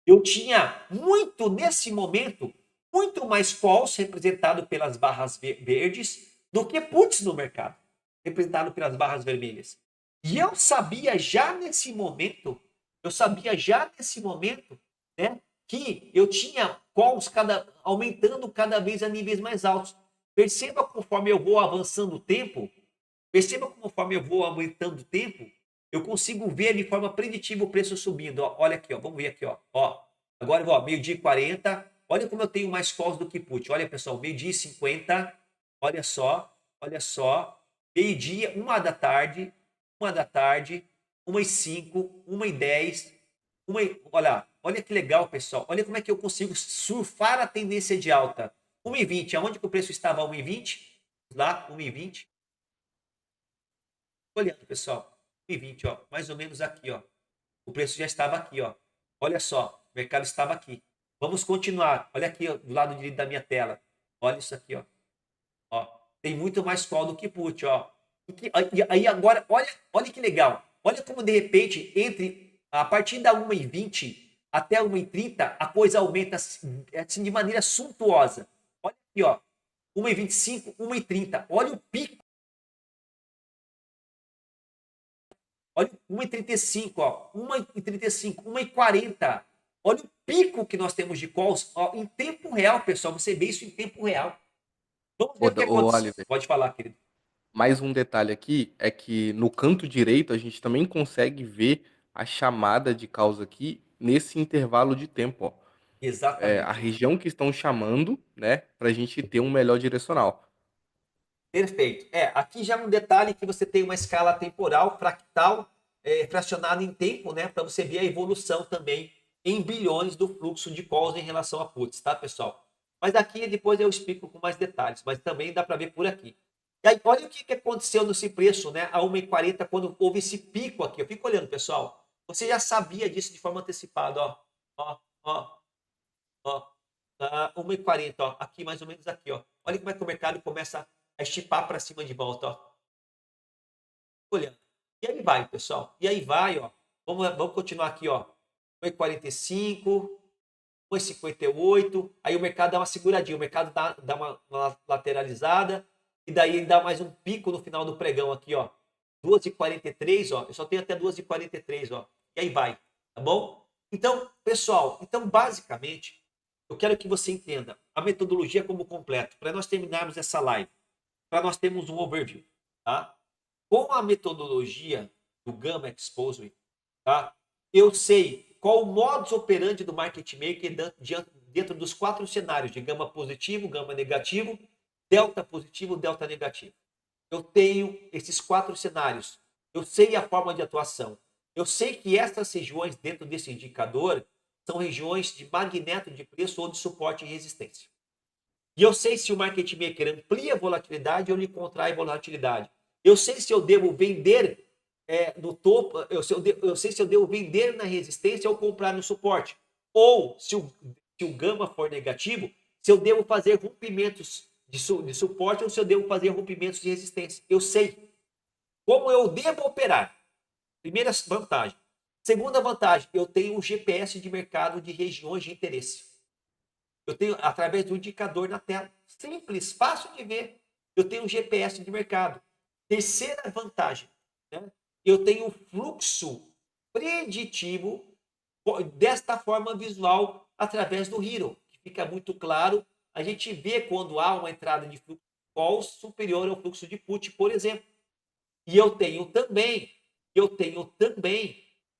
eu tinha muito, nesse momento, muito mais calls representado pelas barras verdes do que puts no mercado, representado pelas barras vermelhas. E eu sabia já nesse momento, né, que eu tinha calls aumentando cada vez a níveis mais altos. Perceba conforme eu vou avançando o tempo, Perceba como conforme eu vou aumentando o tempo, eu consigo ver de forma preditiva o preço subindo. Ó, olha aqui, ó, vamos ver aqui, ó. Agora, ó, meio-dia e 40. Olha como eu tenho mais calls do que put. Olha, pessoal, meio-dia e 50. Olha só, olha só. Meio-dia, 1 da tarde, 1 da tarde, 1h05, 1h10. Olha que legal, pessoal. Olha como é que eu consigo surfar a tendência de alta. 1h20, aonde que o preço estava 1h20? Lá, 1h20. Olhando, pessoal, 1h20, ó, mais ou menos aqui, ó. O preço já estava aqui, ó. Olha só, o mercado estava aqui. Vamos continuar. Olha aqui, ó, do lado direito da minha tela. Olha isso aqui, ó. Ó, tem muito mais call do que put, ó. E aí agora, olha que legal. Olha como de repente, a partir da 1h20 até 1h30, a coisa aumenta assim, de maneira suntuosa. Olha aqui, ó. 1h25, 1h30. Olha o pico. Olha 1h35, ó. 1h35, 1h40. Olha o pico que nós temos de calls, ó, em tempo real, pessoal. Você vê isso em tempo real. Vamos ver o que Ô, aconteceu. Oliver, Pode falar, querido. mais um detalhe aqui é que no canto direito a gente também consegue ver a chamada de causa aqui nesse intervalo de tempo, ó. A Exatamente. região que estão chamando, né, para a gente ter um melhor direcional. Perfeito. Aqui já é um detalhe que você tem uma escala temporal, fractal, fracionada em tempo, né? Para você ver a evolução também em bilhões do fluxo de calls em relação a puts, tá, pessoal? Mas aqui depois eu explico com mais detalhes, mas também dá para ver por aqui. E aí, olha o que aconteceu nesse preço, né? A 1h40, quando houve esse pico aqui. Eu fico olhando, pessoal. Você já sabia disso de forma antecipada, ó. Ó, ó, ó. 1h40, ó. Aqui, mais ou menos aqui, ó. Olha como é que o mercado começa a estipar para cima de volta, ó. Olhando. E aí vai, pessoal. E aí vai, ó. Vamos continuar aqui, ó. 1h45, 1h58. Aí o mercado dá uma seguradinha. O mercado dá uma lateralizada. E daí ele dá mais um pico no final do pregão aqui, ó. 2h43, ó. Eu só tenho até 2h43, ó. E aí vai, tá bom? Então, pessoal, basicamente, eu quero que você entenda a metodologia como completo, para nós terminarmos essa live, para nós termos um overview, tá? Com a metodologia do Gamma Exposure, tá? Eu sei qual o modus operandi do market maker dentro dos 4 cenários de gama positivo, gama negativo, delta positivo, delta negativo. Eu tenho esses 4 cenários. Eu sei a forma de atuação. Eu sei que essas regiões dentro desse indicador são regiões de magneto de preço ou de suporte e resistência. E eu sei se o market maker amplia a volatilidade ou ele contrai a volatilidade. Eu sei se eu devo vender no topo, eu sei se eu devo vender na resistência ou comprar no suporte. Ou, se o gama for negativo, se eu devo fazer rompimentos de suporte ou se eu devo fazer rompimentos de resistência. Eu sei como eu devo operar. Primeira vantagem. Segunda vantagem, eu tenho um GPS de mercado de regiões de interesse. Eu tenho, através do indicador na tela. Simples, fácil de ver. Eu tenho um GPS de mercado. Terceira vantagem, né? Eu tenho um fluxo preditivo desta forma visual através do Hero, que fica muito claro. A gente vê quando há uma entrada de fluxo call superior ao fluxo de put, por exemplo. E eu tenho também o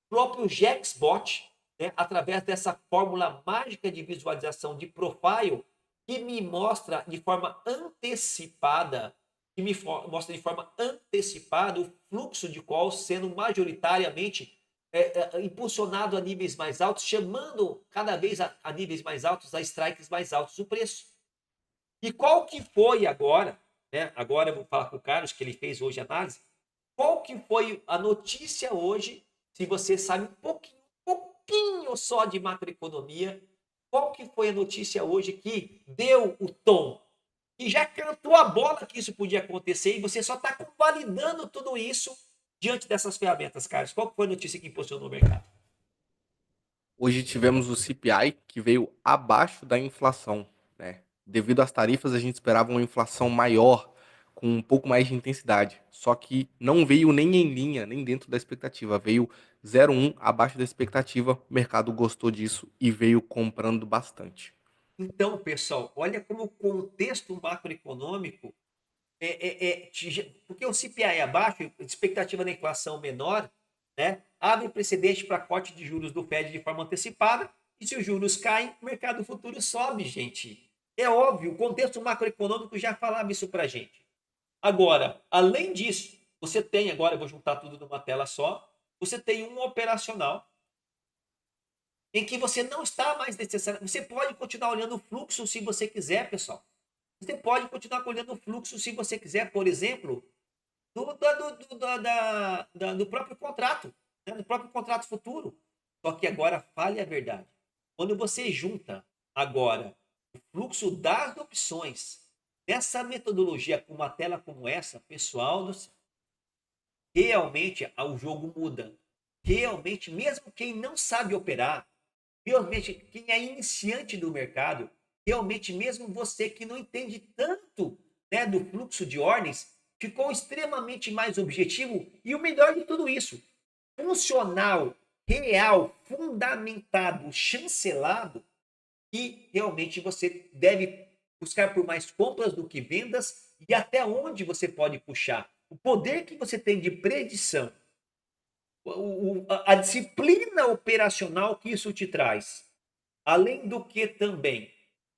próprio Gexbot, né, através dessa fórmula mágica de visualização de profile, que me mostra de forma antecipada, o fluxo de calls sendo majoritariamente impulsionado a níveis mais altos, chamando cada vez a níveis mais altos, a strikes mais altos do preço. E qual que foi agora, né? Agora eu vou falar com o Carlos, que ele fez hoje a análise. Qual que foi a notícia hoje, se você sabe um pouquinho só de macroeconomia, qual que foi a notícia hoje que deu o tom? Que já cantou a bola que isso podia acontecer e você só está validando tudo isso diante dessas ferramentas, Carlos. Qual que foi a notícia que impulsionou o mercado? Hoje tivemos o CPI que veio abaixo da inflação, né? Devido às tarifas, a gente esperava uma inflação maior, com um pouco mais de intensidade. Só que não veio nem em linha, nem dentro da expectativa. Veio 0,1 abaixo da expectativa. O mercado gostou disso e veio comprando bastante. Então, pessoal, olha como o contexto macroeconômico porque o CPI é abaixo, expectativa da inflação menor, né, abre precedente para corte de juros do Fed de forma antecipada, e se os juros caem, o mercado futuro sobe, gente. É óbvio, o contexto macroeconômico já falava isso para a gente. Agora, além disso, você tem agora, eu vou juntar tudo numa tela só, você tem um operacional em que você não está mais necessário. Você pode continuar olhando o fluxo se você quiser, pessoal. Você pode continuar olhando o fluxo se você quiser, por exemplo, do próprio contrato, né? Do próprio contrato futuro. Só que agora fale a verdade. Quando você junta agora o fluxo das opções dessa metodologia com uma tela como essa, pessoal, realmente o jogo muda. Realmente, mesmo quem não sabe operar, realmente quem é iniciante do mercado, realmente mesmo você que não entende tanto, né, do fluxo de ordens, ficou extremamente mais objetivo e o melhor de tudo isso, funcional, real, fundamentado, chancelado, e realmente você deve buscar por mais compras do que vendas e até onde você pode puxar. O poder que você tem de predição, a disciplina operacional que isso te traz. Além do que também,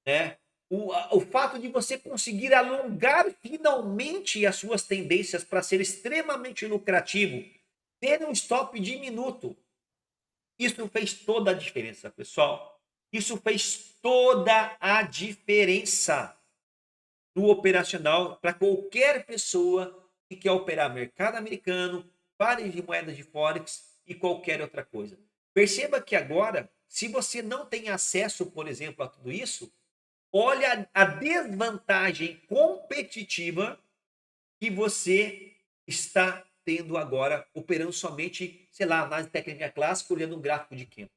né, o fato de você conseguir alongar finalmente as suas tendências para ser extremamente lucrativo, ter um stop diminuto, isso fez toda a diferença, pessoal. Isso fez toda a diferença no operacional para qualquer pessoa que quer operar mercado americano, pares de moedas de Forex e qualquer outra coisa. Perceba que agora, se você não tem acesso, por exemplo, a tudo isso, olha a desvantagem competitiva que você está tendo agora, operando somente, sei lá, análise técnica clássica, olhando um gráfico de Kemp.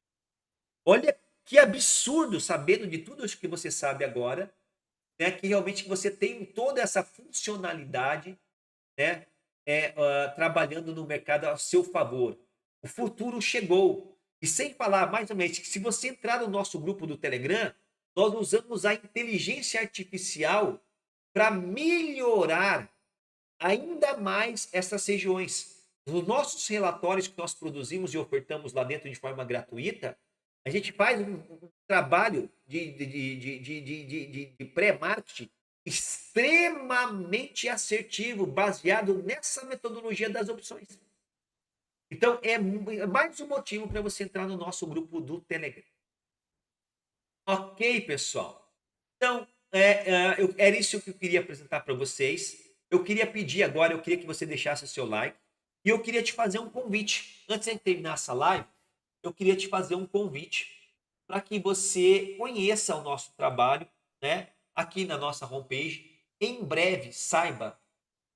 Olha que absurdo, sabendo de tudo isso que você sabe agora, né, que realmente você tem toda essa funcionalidade, né, trabalhando no mercado a seu favor. O futuro chegou. E sem falar, mais ou menos, que se você entrar no nosso grupo do Telegram, nós usamos a inteligência artificial para melhorar ainda mais essas regiões. Nos nossos relatórios que nós produzimos e ofertamos lá dentro de forma gratuita, a gente faz um trabalho de pré-marketing extremamente assertivo, baseado nessa metodologia das opções. Então, é mais um motivo para você entrar no nosso grupo do Telegram. Ok, pessoal? Então, era isso que eu queria apresentar para vocês. Eu queria pedir agora, eu queria que você deixasse o seu like. E eu queria te fazer um convite. Antes de terminar essa live, eu queria te fazer um convite para que você conheça o nosso trabalho, né? Aqui na nossa homepage. Em breve, saiba,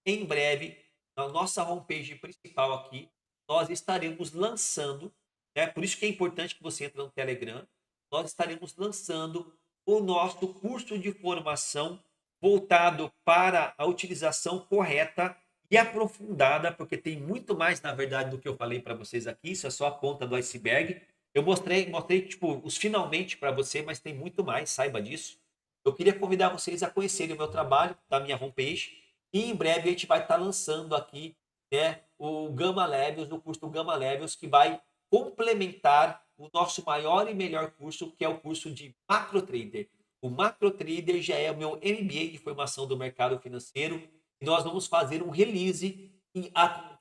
em breve, na nossa homepage principal aqui, nós estaremos lançando, né? Por isso que é importante que você entre no Telegram. Nós estaremos lançando o nosso curso de formação voltado para a utilização correta e aprofundada, porque tem muito mais, na verdade, do que eu falei para vocês aqui, isso é só a ponta do iceberg. Eu mostrei tipo, os finalmente para você, mas tem muito mais, saiba disso. Eu queria convidar vocês a conhecerem o meu trabalho da minha homepage e em breve a gente vai estar lançando aqui, né, o Gama Levels, o curso Gama Levels, que vai complementar o nosso maior e melhor curso, que é o curso de Macro Trader. O Macro Trader já é o meu MBA de formação do mercado financeiro e nós vamos fazer um release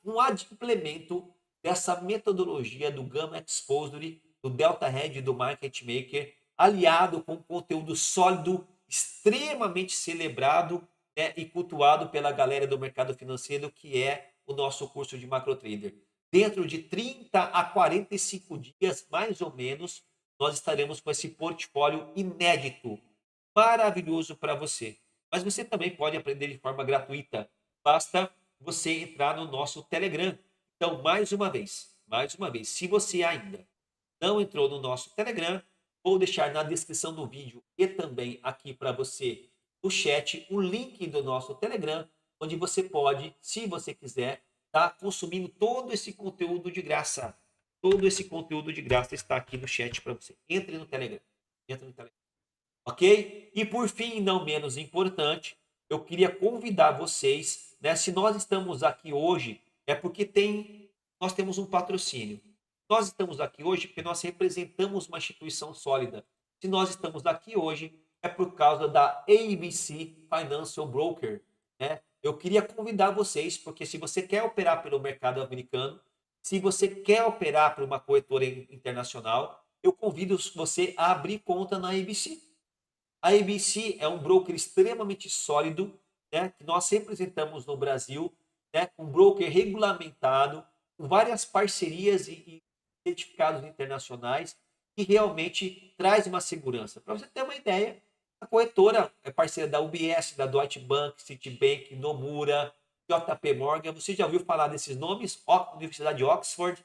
um adimplemento dessa metodologia do Gamma Expository, do Delta Hedge e do Market Maker, aliado com conteúdo sólido, extremamente celebrado, né, e cultuado pela galera do mercado financeiro, que é o nosso curso de Macro Trader. Dentro de 30 a 45 dias, mais ou menos, nós estaremos com esse portfólio inédito, maravilhoso para você. Mas você também pode aprender de forma gratuita. Basta você entrar no nosso Telegram. Então, mais uma vez, se você ainda não entrou no nosso Telegram, vou deixar na descrição do vídeo e também aqui para você no chat o link do nosso Telegram, onde você pode, se você quiser, estar consumindo todo esse conteúdo de graça. Todo esse conteúdo de graça está aqui no chat para você. Entre no Telegram. Entre no Telegram. Ok? E por fim, não menos importante, eu queria convidar vocês, né? Se nós estamos aqui hoje, é porque nós temos um patrocínio. Nós estamos aqui hoje porque nós representamos uma instituição sólida. Se nós estamos aqui hoje, é por causa da ABC Financial Broker, né? Eu queria convidar vocês, porque se você quer operar pelo mercado americano, se você quer operar por uma corretora internacional, eu convido você a abrir conta na ABC. A ABC é um broker extremamente sólido, né, que nós representamos no Brasil, né, um broker regulamentado, com várias parcerias e certificados internacionais, que realmente traz uma segurança. Para você ter uma ideia, a corretora é parceira da UBS, da Deutsche Bank, Citibank, Nomura, JP Morgan. Você já ouviu falar desses nomes? Universidade de Oxford.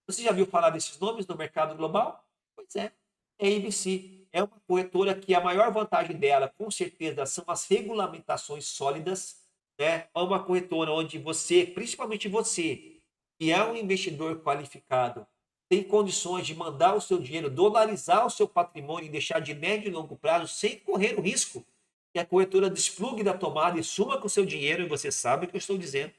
Você já viu falar desses nomes no mercado global? Pois é, é a ABC. É uma corretora que a maior vantagem dela, com certeza, são as regulamentações sólidas. Né? É uma corretora onde você, principalmente você, que é um investidor qualificado, tem condições de mandar o seu dinheiro, dolarizar o seu patrimônio e deixar de médio e longo prazo sem correr o risco que a corretora desplugue da tomada e suma com o seu dinheiro, e você sabe o que eu estou dizendo,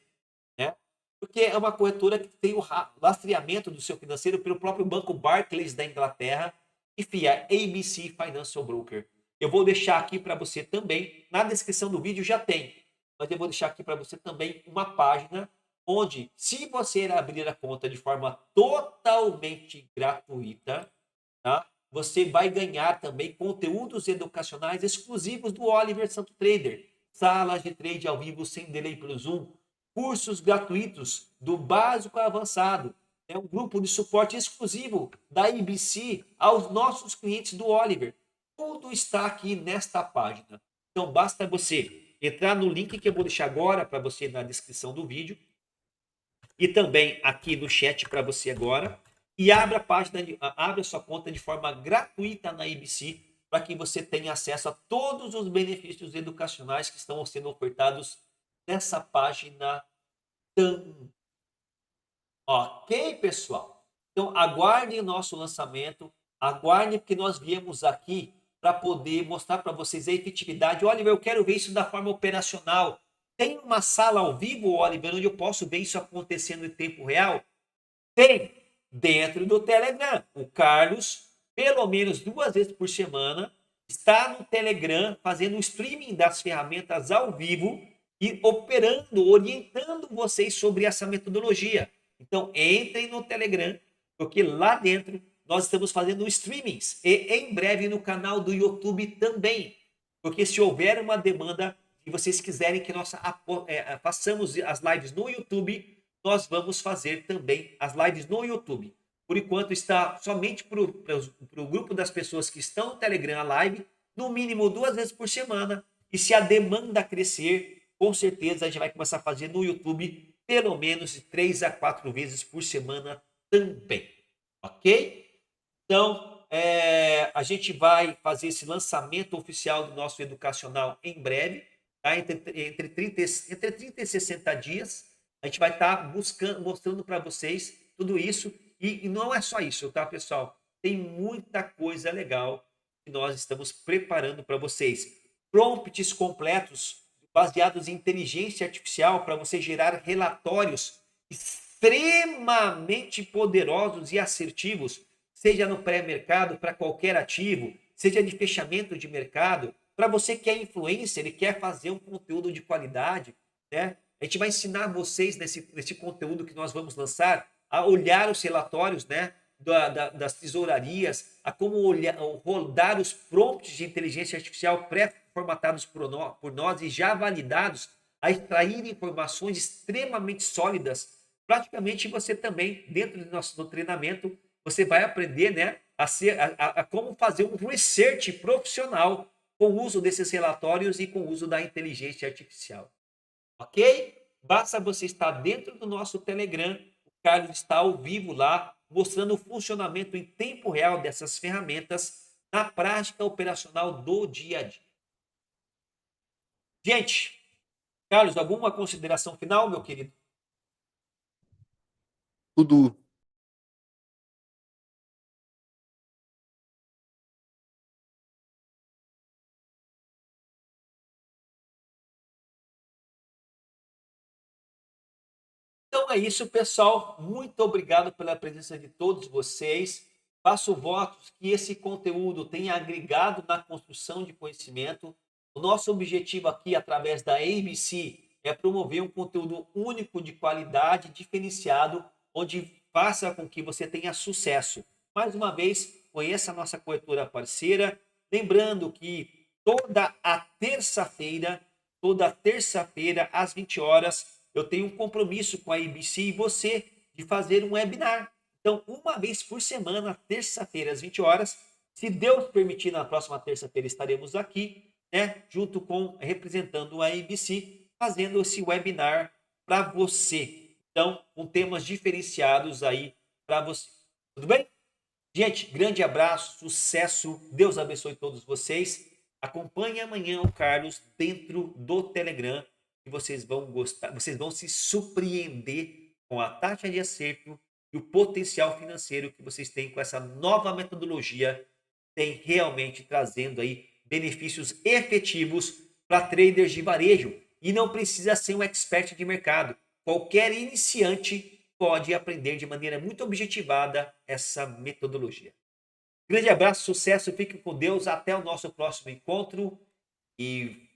né? Porque é uma corretora que tem o lastreamento do seu financeiro pelo próprio banco Barclays da Inglaterra, enfim, a ABC Financial Broker. Eu vou deixar aqui para você também, na descrição do vídeo já tem, mas eu vou deixar aqui para você também uma página onde, se você abrir a conta de forma totalmente gratuita, tá? Você vai ganhar também conteúdos educacionais exclusivos do Oliver Santo Trader, salas de trade ao vivo sem delay pelo Zoom, cursos gratuitos do básico ao avançado, é um grupo de suporte exclusivo da ABC aos nossos clientes do Oliver. Tudo está aqui nesta página. Então basta você entrar no link que eu vou deixar agora para você na descrição do vídeo e também aqui no chat para você agora e abra a página, abra a sua conta de forma gratuita na ABC para que você tenha acesso a todos os benefícios educacionais que estão sendo ofertados nessa página também. Ok, pessoal? Então, aguardem o nosso lançamento, aguardem porque nós viemos aqui para poder mostrar para vocês a efetividade. Oliver, eu quero ver isso da forma operacional. Tem uma sala ao vivo, Oliver, onde eu posso ver isso acontecendo em tempo real? Tem, dentro do Telegram. O Carlos, pelo menos 2 vezes por semana, está no Telegram fazendo o streaming das ferramentas ao vivo e operando, orientando vocês sobre essa metodologia. Então, entrem no Telegram, porque lá dentro nós estamos fazendo streamings e em breve no canal do YouTube também. Porque se houver uma demanda e vocês quiserem que nós façamos as lives no YouTube, nós vamos fazer também as lives no YouTube. Por enquanto está somente para o grupo das pessoas que estão no Telegram a live, no mínimo 2 vezes por semana. E se a demanda crescer, com certeza a gente vai começar a fazer no YouTube pelo menos de 3 a 4 vezes por semana também. Ok? Então, a gente vai fazer esse lançamento oficial do nosso educacional em breve, tá? Entre 30 e 60 dias. A gente vai estar mostrando para vocês tudo isso. E não é só isso, tá, pessoal? Tem muita coisa legal que nós estamos preparando para vocês. Prompts completos baseados em inteligência artificial para você gerar relatórios extremamente poderosos e assertivos, seja no pré-mercado para qualquer ativo, seja de fechamento de mercado, para você que é influencer e quer fazer um conteúdo de qualidade, né? A gente vai ensinar vocês nesse conteúdo que nós vamos lançar a olhar os relatórios, né, das tesourarias, a como rodar os prompts de inteligência artificial pré-formatados por nós e já validados, a extrair informações extremamente sólidas. Praticamente você também, dentro do nosso treinamento, você vai aprender, né, a como fazer um research profissional com o uso desses relatórios e com o uso da inteligência artificial. Ok? Basta você estar dentro do nosso Telegram, o Carlos está ao vivo lá, mostrando o funcionamento em tempo real dessas ferramentas na prática operacional do dia a dia. Gente, Carlos, alguma consideração final, meu querido? Tudo Então é isso, pessoal. Muito obrigado pela presença de todos vocês. Faço votos que esse conteúdo tenha agregado na construção de conhecimento. O nosso objetivo aqui, através da ABC, é promover um conteúdo único de qualidade, diferenciado, onde faça com que você tenha sucesso. Mais uma vez, conheça a nossa corretora parceira. Lembrando que toda terça-feira, às 20 horas, eu tenho um compromisso com a ABC e você de fazer um webinar. Então, uma vez por semana, terça-feira, às 20 horas, se Deus permitir, na próxima terça-feira estaremos aqui, né, junto com representando a ABC, fazendo esse webinar para você. Então, com temas diferenciados aí para você. Tudo bem? Gente, grande abraço, sucesso, Deus abençoe todos vocês. Acompanhe amanhã o Carlos dentro do Telegram e vocês vão gostar, vocês vão se surpreender com a taxa de acerto e o potencial financeiro que vocês têm com essa nova metodologia, tem realmente trazendo aí benefícios efetivos para traders de varejo e não precisa ser um expert de mercado. Qualquer iniciante pode aprender de maneira muito objetivada essa metodologia. Grande abraço, sucesso, fique com Deus, até o nosso próximo encontro e